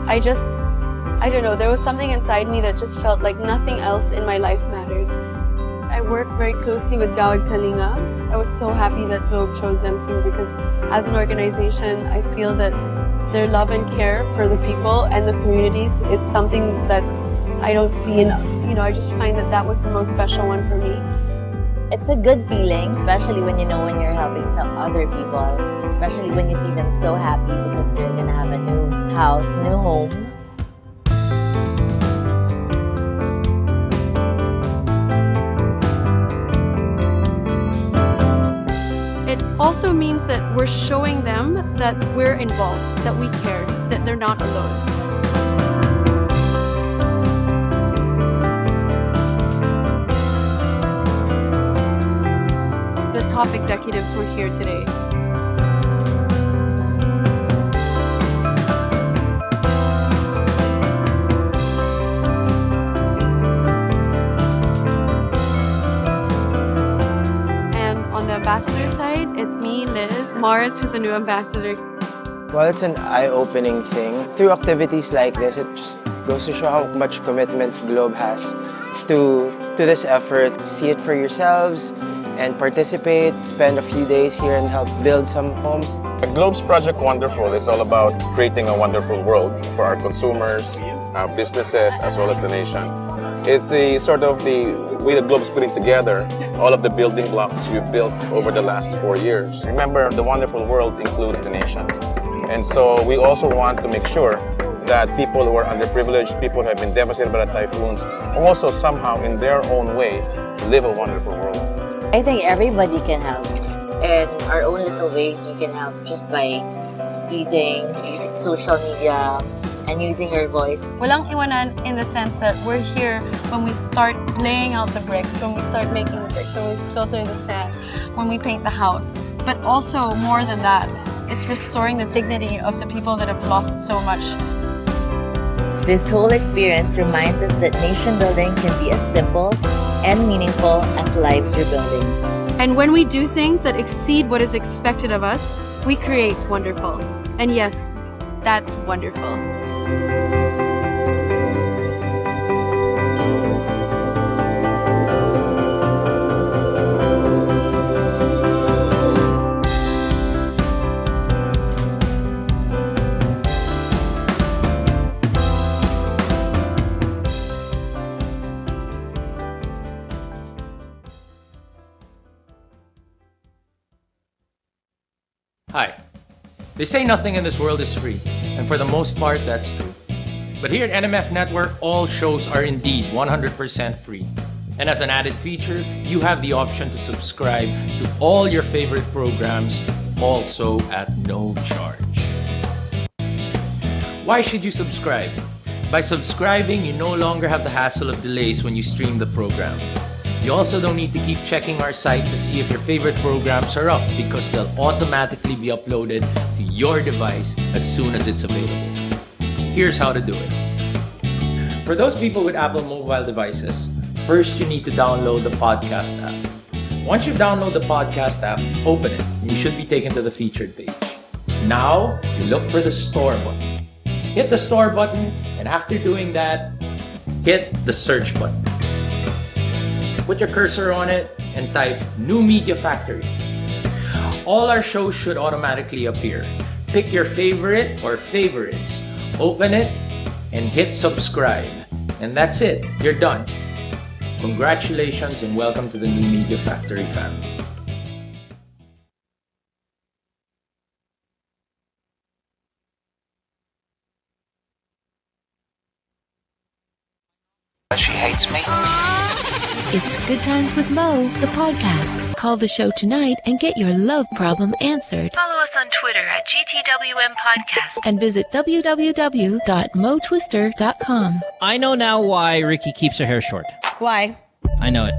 I don't know, there was something inside me that just felt like nothing else in my life mattered. I work very closely with Gawad Kalinga. I was so happy that Globe chose them too, because as an organization, I feel that their love and care for the people and the communities is something that I don't see enough. I just find that that was the most special one for me. It's a good feeling, especially when when you're helping some other people, especially when you see them so happy because they're gonna have a new house, new home. It also means that we're showing them that we're involved, that we care, that they're not alone. Top executives were here today. And on the ambassador side, it's me, Liz, Mars, who's a new ambassador. Well, it's an eye-opening thing. Through activities like this, it just goes to show how much commitment Globe has to this effort. See it for yourselves and participate, spend a few days here and help build some homes. Globe's Project Wonderful is all about creating a wonderful world for our consumers, our businesses, as well as the nation. It's the sort of the way that Globe's putting together all of the building blocks we've built over the last 4 years. Remember, the wonderful world includes the nation. And so we also want to make sure that people who are underprivileged, people who have been devastated by the typhoons, also somehow in their own way live a wonderful world. I think everybody can help. In our own little ways, we can help just by tweeting, using social media, and using your voice. Walang iwanan in the sense that we're here when we start laying out the bricks, when we start making the bricks, when we filter the sand, when we paint the house. But also, more than that, it's restoring the dignity of the people that have lost so much. This whole experience reminds us that nation building can be as simple and meaningful as lives you're building. And when we do things that exceed what is expected of us, we create wonderful. And yes, that's wonderful. Hi. They say nothing in this world is free, and for the most part, that's true. But here at NMF Network, all shows are indeed 100% free. And as an added feature, you have the option to subscribe to all your favorite programs, also at no charge. Why should you subscribe? By subscribing, you no longer have the hassle of delays when you stream the program. You also don't need to keep checking our site to see if your favorite programs are up, because they'll automatically be uploaded to your device as soon as it's available. Here's how to do it. For those people with Apple mobile devices, first you need to download the podcast app. Once you download the podcast app, open it, and you should be taken to the featured page. Now, you look for the store button. Hit the store button, and after doing that, hit the search button. Put your cursor on it and type New Media Factory. All our shows should automatically appear. Pick your favorite or favorites, open it, and hit subscribe. And that's it, you're done. Congratulations and welcome to the New Media Factory family. Good Times with Mo, the podcast. Call the show tonight and get your love problem answered. Follow us on Twitter at GTWM Podcast. And visit www.motwister.com. I know now why Ricky keeps her hair short. Why? I know it.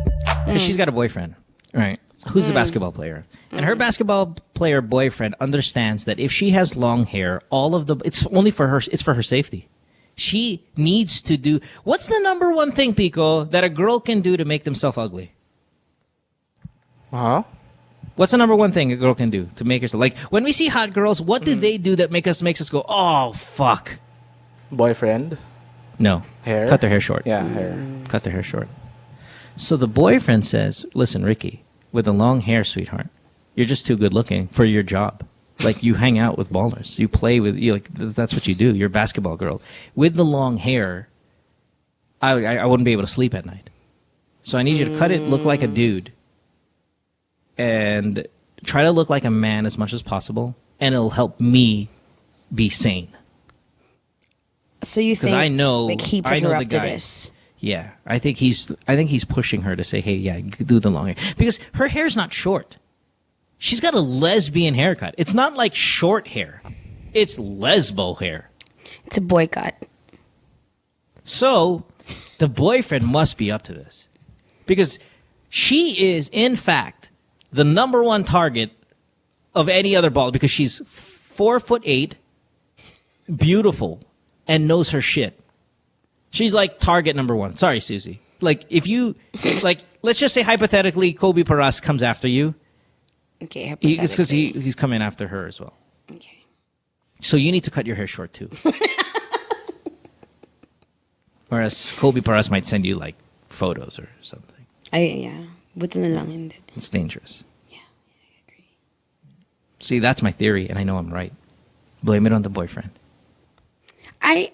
Because she's got a boyfriend, right? Who's a basketball player. And her basketball player boyfriend understands that if she has long hair, it's only for her, it's for her safety. She needs to do... What's the number one thing, Pico, that a girl can do to make themselves ugly? Huh? What's the number one thing a girl can do to make herself... Like, when we see hot girls, what do they do that makes us go, oh, fuck? Boyfriend? No. Hair? Cut their hair short. Yeah, hair. Cut their hair short. So the boyfriend says, listen, Ricky, with the long hair, sweetheart, you're just too good looking for your job. Like, you hang out with ballers. You play with... that's what you do. You're a basketball girl. With the long hair, I wouldn't be able to sleep at night. So I need you to cut it, look like a dude, and try to look like a man as much as possible, and it'll help me be sane. So you think I know, like he put her up to this? Yeah, I think he's pushing her to say, hey, yeah, do the long hair. Because her hair's not short. She's got a lesbian haircut. It's not like short hair. It's lesbo hair. It's a boycott. So the boyfriend must be up to this. Because she is, in fact, the number one target of any other baller because she's 4'8", beautiful, and knows her shit. She's like target number one. Sorry, Susie. Like, if you, like, let's just say hypothetically Kobe Paras comes after you. Okay, It's because he's coming after her as well. Okay. So you need to cut your hair short too. Whereas Kobe Paras might send you like photos or something. Yeah. Buti na lang hindi. It's dangerous. Yeah, I agree. See, that's my theory, and I know I'm right. Blame it on the boyfriend. I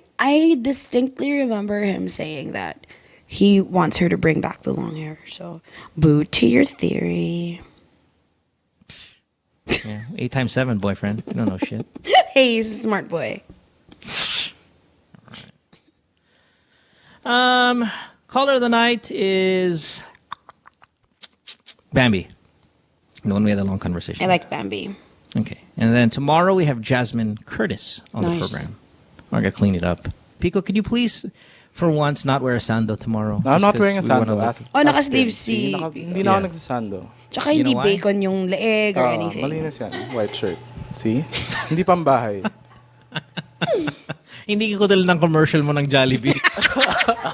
distinctly remember him saying that he wants her to bring back the long hair. So, boo to your theory. Yeah, 8 times 7, boyfriend. You don't know shit. Hey, he's a smart boy. All right. Caller of the night is Bambi. The one we had a long conversation. I like Bambi. Okay. And then tomorrow we have Jasmine Curtis on the program. I got to clean it up. Pico, could you please, for once, not wear a sando tomorrow? No, I'm not wearing a sando. Naka-sleeve si... Hindi na ako nagsasando. Tsaka hindi bacon yung leeg or anything. Malinis yan. White shirt. See? Hindi pambahay. Hindi ko dala ng commercial mo ng Jollibee.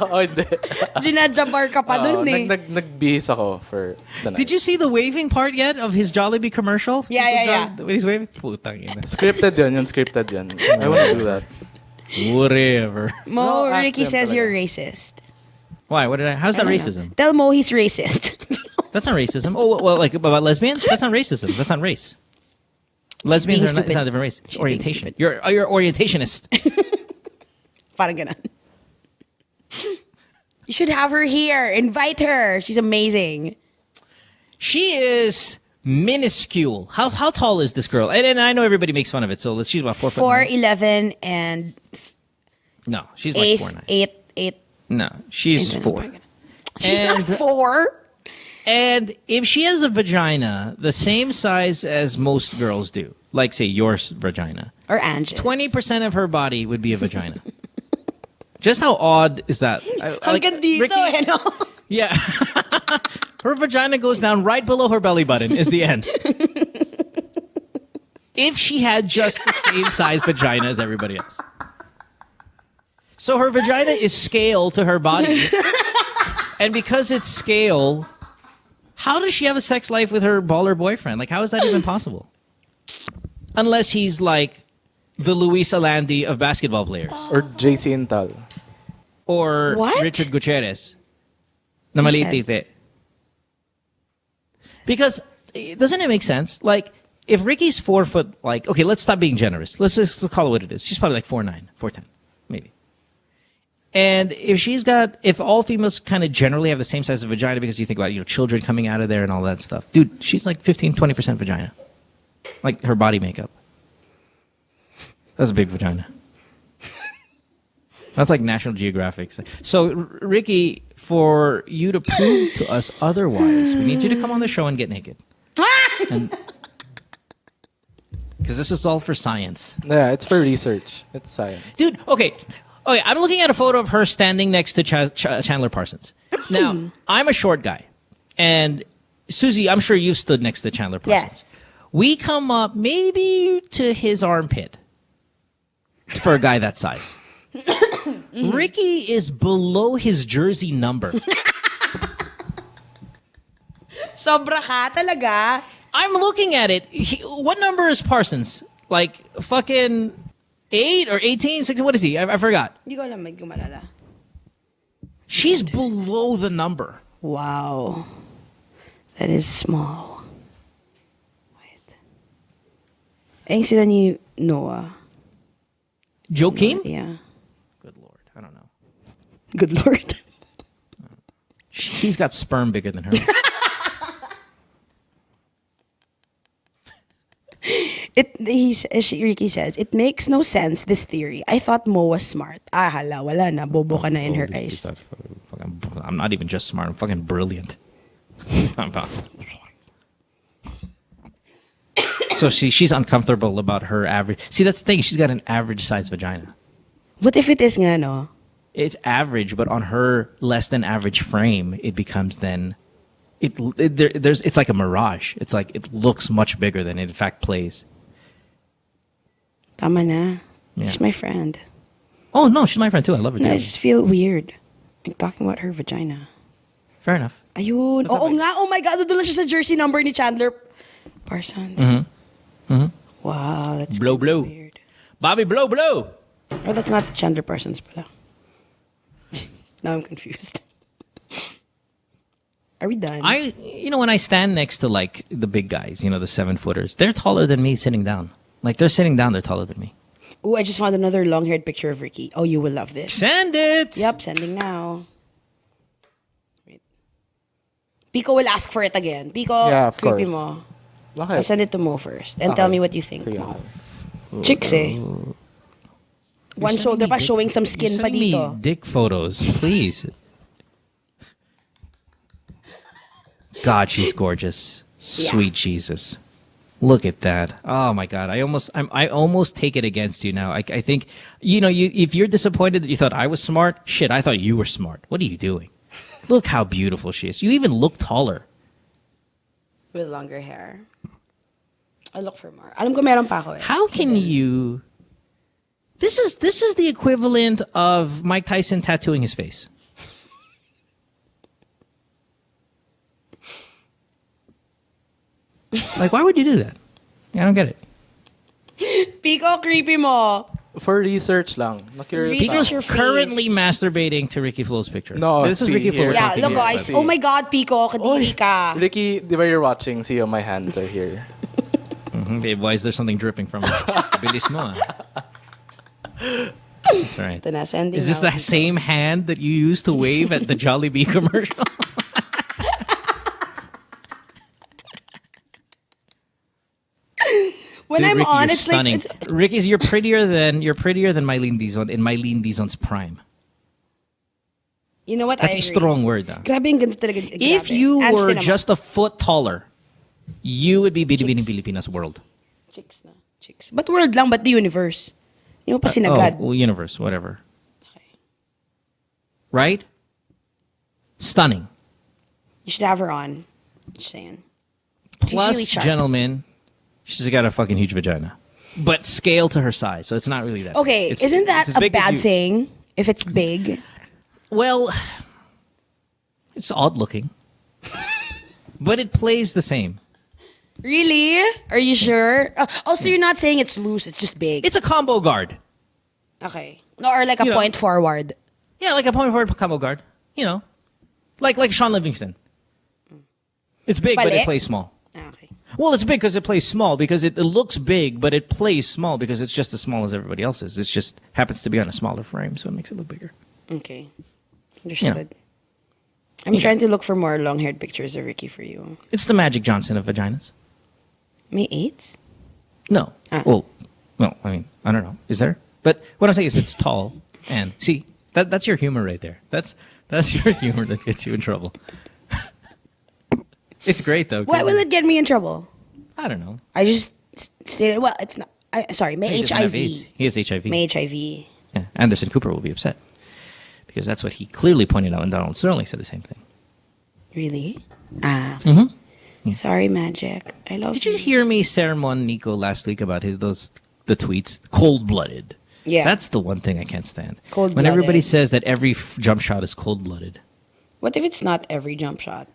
Oo, hindi. Ginadjabar ka pa dun eh. Nagbihis ako for the night. Did you see the waving part yet of his Jollibee commercial? Yeah. When he's waving? Putang ina. Scripted yun. Yung scripted yun. I want to do that. Whatever. Mo, Ricky says you're racist. Why? How's that racism? Tell Mo he's racist. That's not racism. Oh, well, like about lesbians? That's not racism. That's not race. Lesbians are not, it's not a different race. It's orientation. You're orientationist. Parang ganun. You should have her here. Invite her. She's amazing. She is minuscule. How tall is this girl? And I know everybody makes fun of it. So she's about 4 foot. 4'11" and no, she's like 4'9". 8. No, she's 4. She's not 4. And if she has a vagina the same size as most girls do, like say your vagina or Angie's, 20% of her body would be a vagina. Just how odd is that? Hanggang dito, Ricky, no? Yeah. Her vagina goes down right below her belly button is the end. If she had just the same size vagina as everybody else. So her vagina is scale to her body. And because it's scale, how does she have a sex life with her baller boyfriend? Like, how is that even possible? Unless he's like the Luis Alandi of basketball players. Or JC Intal. Or what? Richard Gutierrez. Na maliit titi. Because, doesn't it make sense? Like, if Ricky's 4 foot, like, okay, let's stop being generous. Let's call it what it is. She's probably like 4'9", 4'10", maybe. And if all females kind of generally have the same size of vagina, because you think about, children coming out of there and all that stuff. Dude, she's like 15, 20% vagina. Like her body makeup. That's a big vagina. That's like National Geographic. So, Ricky, for you to prove to us otherwise, we need you to come on the show and get naked. Because this is all for science. Yeah, it's for research. It's science. Dude, okay, I'm looking at a photo of her standing next to Chandler Parsons. Now, I'm a short guy. And, Susie, I'm sure you've stood next to Chandler Parsons. Yes. We come up maybe to his armpit for a guy that size. Ricky is below his jersey number. Sobra ka talaga. I'm looking at it. What number is Parsons? Like fucking 8 or 18, 16? What is he? I forgot. Hindi ko alam, medyo malala. She's below the number. Wow. That is small. Wait. Ayun sila ni Noah. Joaquin? Yeah. Good Lord. I don't know. Good Lord. He's got sperm bigger than her. Ricky says, it makes no sense, this theory. I thought Mo was smart. Hala, wala na. Bobo ka na in her eyes. I'm not even just smart. I'm fucking brilliant. So she's uncomfortable about her average. See, that's the thing. She's got an average size vagina. What if it is nga, no? It's average, but on her less than average frame, it becomes then. It's like a mirage. It's like it looks much bigger than it in fact plays. Tama na. Yeah. She's my friend. Oh no, she's my friend too. I love her too. No, I just feel weird. I'm talking about her vagina. Fair enough. Ayun. Oo nga. Oh my God. Doon lang siya sa jersey number ni Chandler Parsons. Wow, that's blow. weird. Bobby blow. Oh, that's not Chandler Parsons pala. Now I'm confused. Are we done? When I stand next to like the big guys, the 7-footers, they're taller than me sitting down. Like they're sitting down, they're taller than me. Oh, I just found another long-haired picture of Ricky. Oh, you will love this. Send it! Yep, sending now. Wait. Pico will ask for it again. Pico, Yeah, of creepy course. mo. Bakit? I'll send it to Mo first. And Okay. tell me what you think, Sige. Mo. Chicks eh. One shoulder pa showing some skin pa Me dito. dick photos, please. God, she's gorgeous. Sweet Jesus. Look at that. Oh my God. I almost take it against you now. I think, if you're disappointed that you thought I was smart, shit, I thought you were smart. What are you doing? Look how beautiful she is. You even look taller. With longer hair. I'll look for more. Alam ko meron pa ako eh. How can you... This is the equivalent of Mike Tyson tattooing his face. Like, why would you do that? I don't get it. Pico, creepy mo. For research lang. Pico's currently masturbating to Ricky Flo's picture. No, this is see, Ricky Flo. here. Yeah, look guys. See. Oh my God, Pico, kadiri ka. Ricky, di ba you're watching? See, my hands are here. Babe, why is there something dripping from it? Bilis mo, ah. That's right. Ito na, sending Is this now. the same hand that you used to wave at the Jollibee commercial? When Dude, I'm Ricky, on, you're it's stunning. like... Ricky's, you're prettier than Mylene Dizon in Mylene Dizon's prime. You know what? That's I a agree. strong word. Ah. Grabe yung ganda talaga. If Grabe. you And were still naman. just a foot taller, you would be Binibining Pilipinas world. Chicks na. Chicks. But world lang, but the universe. Hindi mo pa sinagad. Well, universe, whatever. Right? Stunning. You should have her on. Just saying. She's Plus, really sharp. gentlemen, she's got a fucking huge vagina. But scale to her size, so it's not really that Okay, big. isn't that it's as a big as bad you. thing if it's big? Well, it's odd looking. But it plays the same. Really? Are you sure? Also, you're not saying it's loose, it's just big. It's a combo guard. Okay. No, or like a point forward. Yeah, like a point forward combo guard. Like Sean Livingston. It's big, but it Palit? plays small. Okay. Well, it's big because it plays small, because it looks big, but it plays small because it's just as small as everybody else's. It just happens to be on a smaller frame, so it makes it look bigger. Okay. Understood. I'm trying to look for more long-haired pictures of Ricky for you. It's the Magic Johnson of vaginas. May 8? No. Well, no, I mean, I don't know. Is there? But what I'm saying is it's tall. And see, That's your humor right there. That's your humor that gets you in trouble. It's great though. Why will it get me in trouble? I don't know. I just stated. Well, it's not. Sorry, may He doesn't have HIV. AIDS. He has HIV. May HIV. Yeah. Anderson Cooper will be upset because that's what he clearly pointed out, and Donald Sterling said the same thing. Really? Ah. Mm-hmm. Sorry, Magic. I love. Did you hear me sermon Nico last week about the tweets? Cold-blooded. Yeah. That's the one thing I can't stand. Cold-blooded. When everybody says that every jump shot is cold-blooded. What if it's not every jump shot?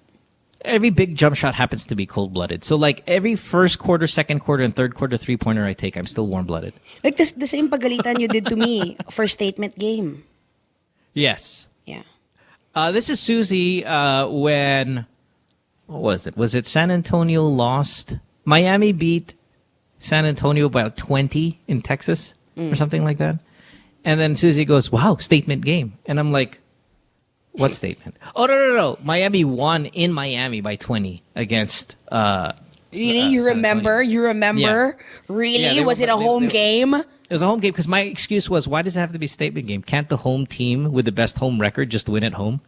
Every big jump shot happens to be cold-blooded. So, like, every first quarter, second quarter, and third quarter three-pointer I take, I'm still warm-blooded. Like the same pagalitan you did to me for statement game. Yes. Yeah. This is Suzy when... What was it? Was it San Antonio lost? Miami beat San Antonio by 20 in Texas or something like that. And then Suzy goes, wow, statement game. And I'm like... What statement? Oh, no. Miami won in Miami by 20 against... Really? You remember? You remember? Yeah. Really? Yeah, was it a home game? It was a home game because my excuse was, why does it have to be a statement game? Can't the home team with the best home record just win at home?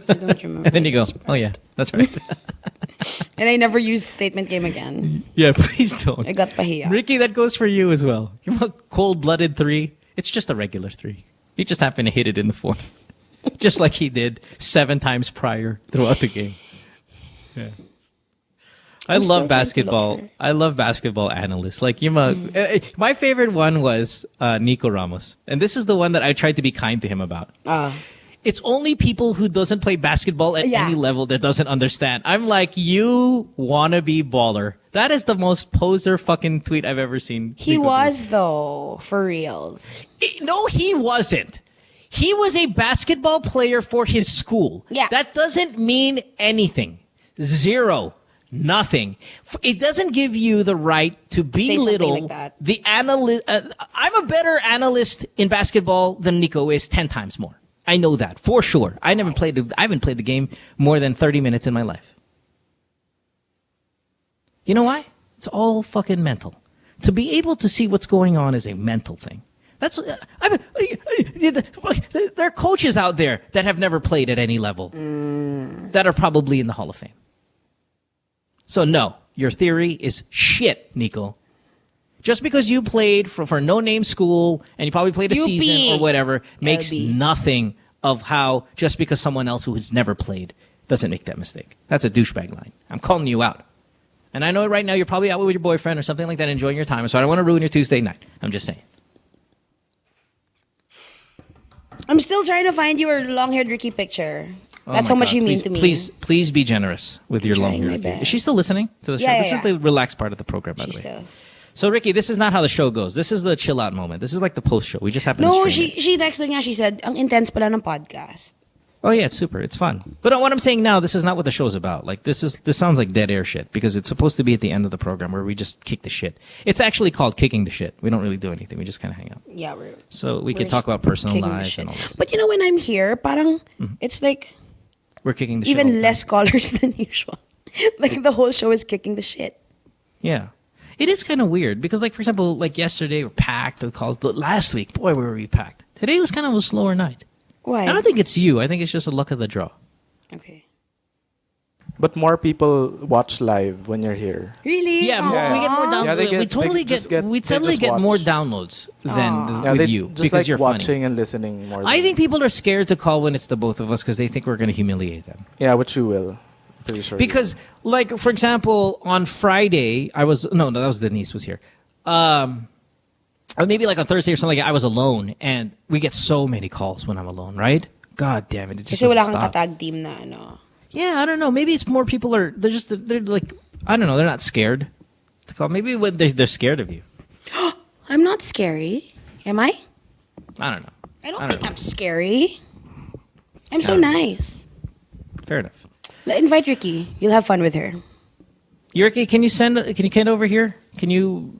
I don't remember. And then you go, oh yeah, that's right. And I never used statement game again. Yeah, please don't. I got pahiya. Ricky, that goes for you as well. You want cold-blooded 3? It's just a regular 3. He just happened to hit it in the 4th. Just like he did 7 times prior throughout the game. Yeah. I love basketball. I love basketball analysts. Like my favorite one was Nikko Ramos, and this is the one that I tried to be kind to him about. It's only people who doesn't play basketball at any level that doesn't understand. I'm like, you wannabe baller. That is the most poser fucking tweet I've ever seen. He was though, for reals. No, he wasn't. He was a basketball player for his school. Yeah. That doesn't mean anything. Zero. Nothing. It doesn't give you the right to belittle like that. the analyst. I'm a better analyst in basketball than Nico is 10 times more. I know that for sure. I haven't played the game more than 30 minutes in my life. You know why? It's all fucking mental. To be able to see what's going on is a mental thing. That's there are coaches out there that have never played at any level that are probably in the Hall of Fame. So no, your theory is shit, Nico. Just because you played for no-name school and you probably played a season or whatever makes nothing of how just because someone else who has never played doesn't make that mistake. That's a douchebag line. I'm calling you out. And I know right now you're probably out with your boyfriend or something like that enjoying your time, so I don't want to ruin your Tuesday night. I'm just saying. I'm still trying to find your long-haired Ricky picture. That's how much you mean to me. Please be generous with your long-haired Ricky. Is she still listening to the show? Yeah, this is the relaxed part of the program, by the way. Still. So, Ricky, this is not how the show goes. This is the chill-out moment. This is like the post-show. We just happen to No, stream it. she texted nga, she said, ang intense pala ng podcast. Oh, yeah, it's super. It's fun. But what I'm saying now, this is not what the show's about. Like, this sounds like dead air shit because it's supposed to be at the end of the program where we just kick the shit. It's actually called kicking the shit. We don't really do anything. We just kind of hang out. Yeah, So we can talk about personal lives and all this. But you know, when I'm here, parang it's like We're kicking the shit. even less callers than usual. Like the whole show is kicking the shit. Yeah. It is kind of weird because, like, for example, like yesterday we're packed with calls. Last week, boy, were we packed. Today was kind of a slower night. Why? I don't think it's you. I think it's just a luck of the draw. Okay. But more people watch live when you're here. Really? Yeah, we get more downloads. Yeah, we totally get more downloads than Yeah, with you just because like you're watching funny. and listening more. I think people are scared to call when it's the both of us because they think we're going to humiliate them. Yeah, which you will. Pretty sure. Because, like, for example, on Friday, that was Denise was here. Or maybe like on Thursday or something like that, I was alone, and we get so many calls when I'm alone, right? God damn it! It just Kasi wala doesn't kang stop. katag team na ano. Yeah, I don't know. Maybe it's more people they're like, I don't know. They're not scared to call. Maybe when they're scared of you. I'm not scary. Am I? I don't know. I don't think I'm scary. I'm so nice. Fair enough. Invite Ricky. You'll have fun with her. Ricky, can you send over here? Can you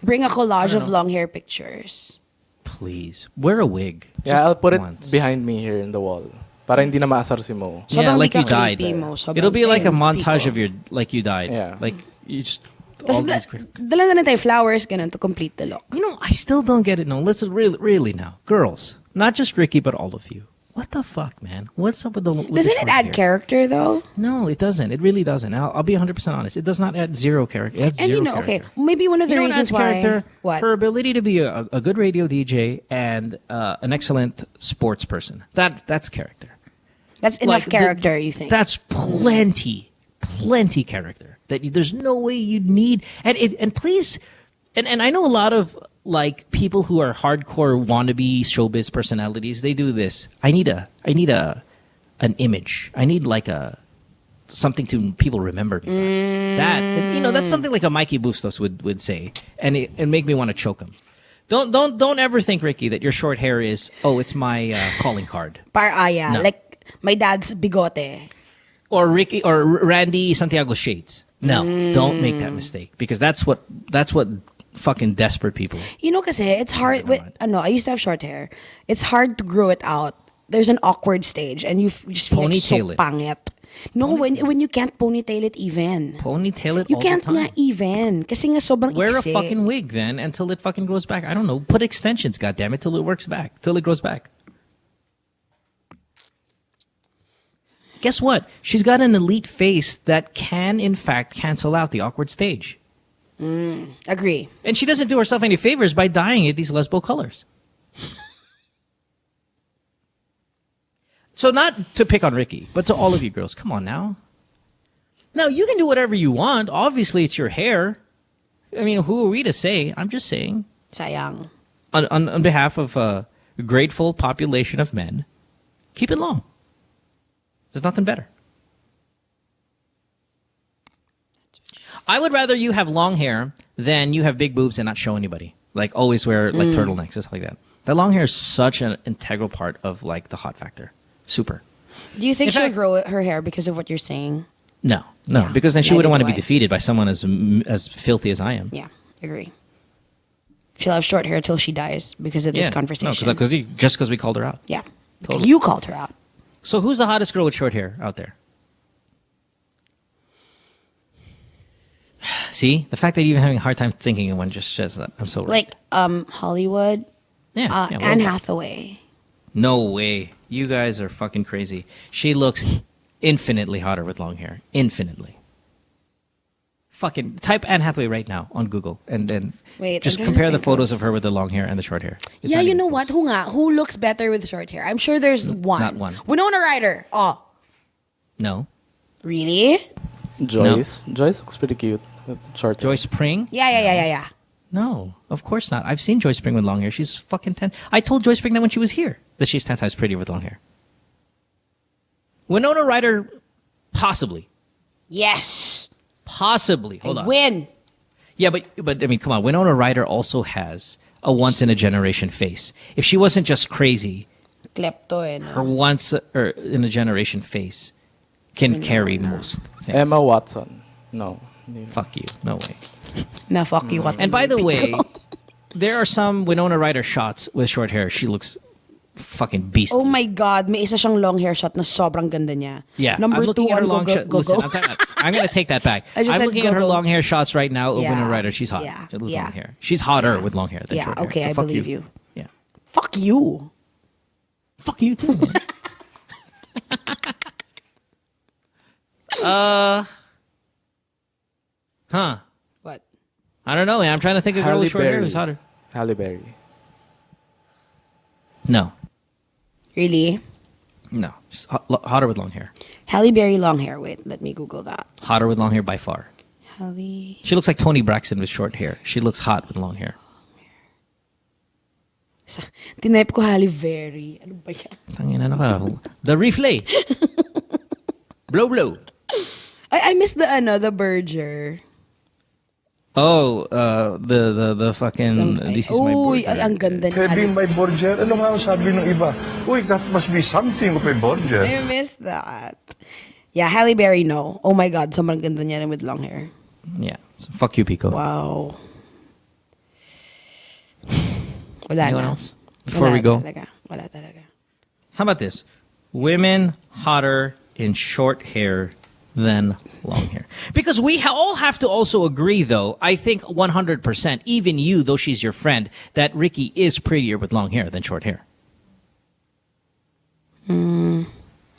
bring a collage of long hair pictures? Please wear a wig. Yeah, Just I'll put once. it behind me here in the wall. Para hindi na maasar si Mo. Yeah, like you died. Sobrang It'll be like a creepy montage ko. of your like you died. Yeah. Like you just. Tas dala na tayo flowers ganun to complete the look. You know, I still don't get it. No, listen, really now, girls, Not just Ricky, but all of you. What the fuck, man? What's up with the? Doesn't it add character though? No, it doesn't. It really doesn't. I'll be 100% honest. It does not add zero character. It adds And zero you know, character. okay, maybe one of the You know what reasons adds why. character? What? Her ability to be a good radio DJ and an excellent sports person. That's character. That's enough Like, character, you think? That's plenty character. There's no way you'd need. And please, and I know a lot of like people who are hardcore wannabe showbiz personalities. They do this. I need an image. I need like something to people remember me. By. That's something like a Mikey Bustos would say, and it make me want to choke him. Don't ever think, Ricky, that your short hair is it's my calling card. Yeah, No. like my dad's bigote. Or Ricky or Randy Santiago shades. No, don't make that mistake because that's what fucking desperate people. You know, kasi it's hard. I used to have short hair. It's hard to grow it out. There's an awkward stage, and you just feel like so Ponytail it. pangit. No, when you can't ponytail it even. Ponytail it You all can't the time. nga even. Kasi nga sobrang Wear a iksi. fucking wig then until it fucking grows back. I don't know. Put extensions, goddammit, till it works back. Till it grows back. Guess what? She's got an elite face that can, in fact, cancel out the awkward stage. Agree. And she doesn't do herself any favors by dyeing it these lesbo colors. So not to pick on Ricky, but to all of you girls, come on now. Now, you can do whatever you want. Obviously, it's your hair. I mean, who are we to say? I'm just saying. Sayang. On behalf of a grateful population of men, keep it long. There's nothing better. I would rather you have long hair than you have big boobs and not show anybody. Like, always wear like turtlenecks, just like that. That long hair is such an integral part of like the hot factor. Super. Do you think In she'll fact- grow her hair because of what you're saying? No, because then she neither wouldn't want to do be I. defeated by someone as filthy as I am. Yeah, agree. She'll have short hair till she dies because of this conversation. No, because we called her out. Yeah. Totally. You called her out. So who's the hottest girl with short hair out there? See, the fact that you're even having a hard time thinking of one just says that I'm so right. Like Hollywood. Yeah, Anne Hathaway. No way. You guys are fucking crazy. She looks infinitely hotter with long hair. Infinitely. Fucking type Anne Hathaway right now on Google and then Wait, just I'm trying to compare the think photos of her with the long hair and the short hair. It's Yeah, not you even know close. what? Who looks better with short hair? I'm sure there's one. Not one. Winona Ryder. Oh, No. really? Joyce. Joyce looks pretty cute with short hair. Joyce Spring? Yeah. No, of course not. I've seen Joyce Spring with long hair. She's fucking 10. I told Joyce Spring that when she was here, that she's 10 times prettier with long hair. Winona Ryder, possibly. Yes. Possibly. Hold on. Win. Yeah, but I mean, come on. Winona Ryder also has a once-in-a-generation face. If she wasn't just crazy, Klepto her once-in-a-generation face can carry most things. Emma Watson. No. Fuck you. No way. Na fuck you. What? And by the way, there are some Winona Ryder shots with short hair. She looks fucking beastly. Oh my God, may isa siyang long hair shot na sobrang ganda niya. Yeah, Number I'm looking 2 at her on long Google. shot. Listen, I'm going to take that back. I just I'm said looking at her Google. long hair shots right now. Yeah. Winona Ryder, she's hot. Yeah. With Yeah. long hair. She's hotter with long hair than Yeah, short hair. okay, So I fuck believe you. Yeah. Fuck you. Fuck you too, man. Huh. What? I don't know, man. I'm trying to think of a girl Halle with short hair Berry. who's hotter. Halle Berry. No. Really? No. She's hotter with long hair. Halle Berry long hair. Wait, let me Google that. Hotter with long hair by far. Halle. She looks like Toni Braxton with short hair. She looks hot with long hair. Tinype ko Halle Berry. Ano ba yan? Tangin, ano ka? The reflay. Blow. I miss the Berger. Oh, the fucking this is my Uy, board. ang ganda niya. Heavy by Borger. Ano nga ang sabi ng iba? Uy, that must be something of a Borger. I miss that. Yeah, Halle Berry, no. Oh my God, sobrang ganda niya rin with long hair. Yeah. So fuck you, Pico. Wow. Wala Anyone na. else? Before Wala we go. Talaga. Wala talaga. How about this? Women hotter in short hair than long hair. Because we all have to also agree, though, I think 100%, even you, though she's your friend, that Ricky is prettier with long hair than short hair. See,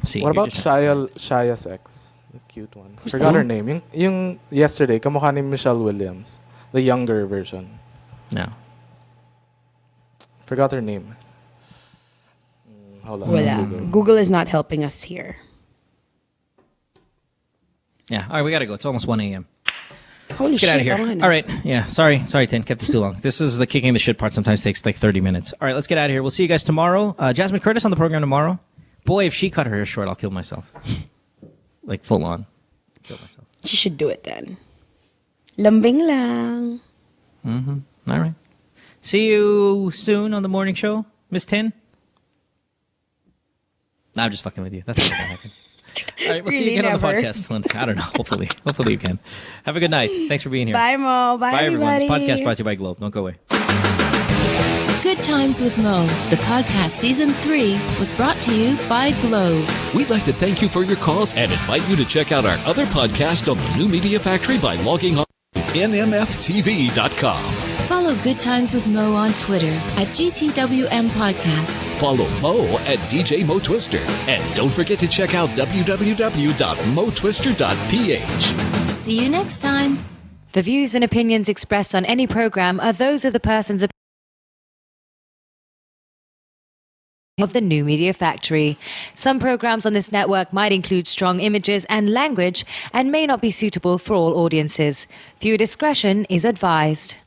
What you're about just- Shaya's ex? The cute one. Who's Forgot that? her name. Yung yesterday, kamukha ni Michelle Williams. The younger version. No. Forgot her name. Hold on. Wala. Google is not helping us here. Yeah. All right, we gotta go. It's almost 1 a.m. Holy Let's get out of shit, here. tama na. All right. Yeah. Sorry, Tin. Kept this too long. This is the kicking the shit part. Sometimes takes like 30 minutes. All right. Let's get out of here. We'll see you guys tomorrow. Jasmine Curtis on the program tomorrow. Boy, if she cut her hair short, I'll kill myself. Like full on. Kill myself. She should do it then. Lambing lang. Mm-hmm. All right. See you soon on the morning show, Miss Tin. No, I'm just fucking with you. That's not gonna happen. All right, we'll see you Really again never. on the podcast. I don't know. Hopefully you can. Have a good night. Thanks for being here. Bye, Mo. Bye, everyone. This everybody. podcast brought to you by Globe. Don't go away. Good Times with Mo, the podcast season 3, was brought to you by Globe. We'd like to thank you for your calls and invite you to check out our other podcast on the New Media Factory by logging on to nmftv.com. Follow Good Times with Mo on Twitter at GTWM Podcast. Follow Mo at DJ Mo Twister. And don't forget to check out www.motwister.ph. See you next time. The views and opinions expressed on any program are those of the persons of the New Media Factory. Some programs on this network might include strong images and language and may not be suitable for all audiences. Viewer discretion is advised.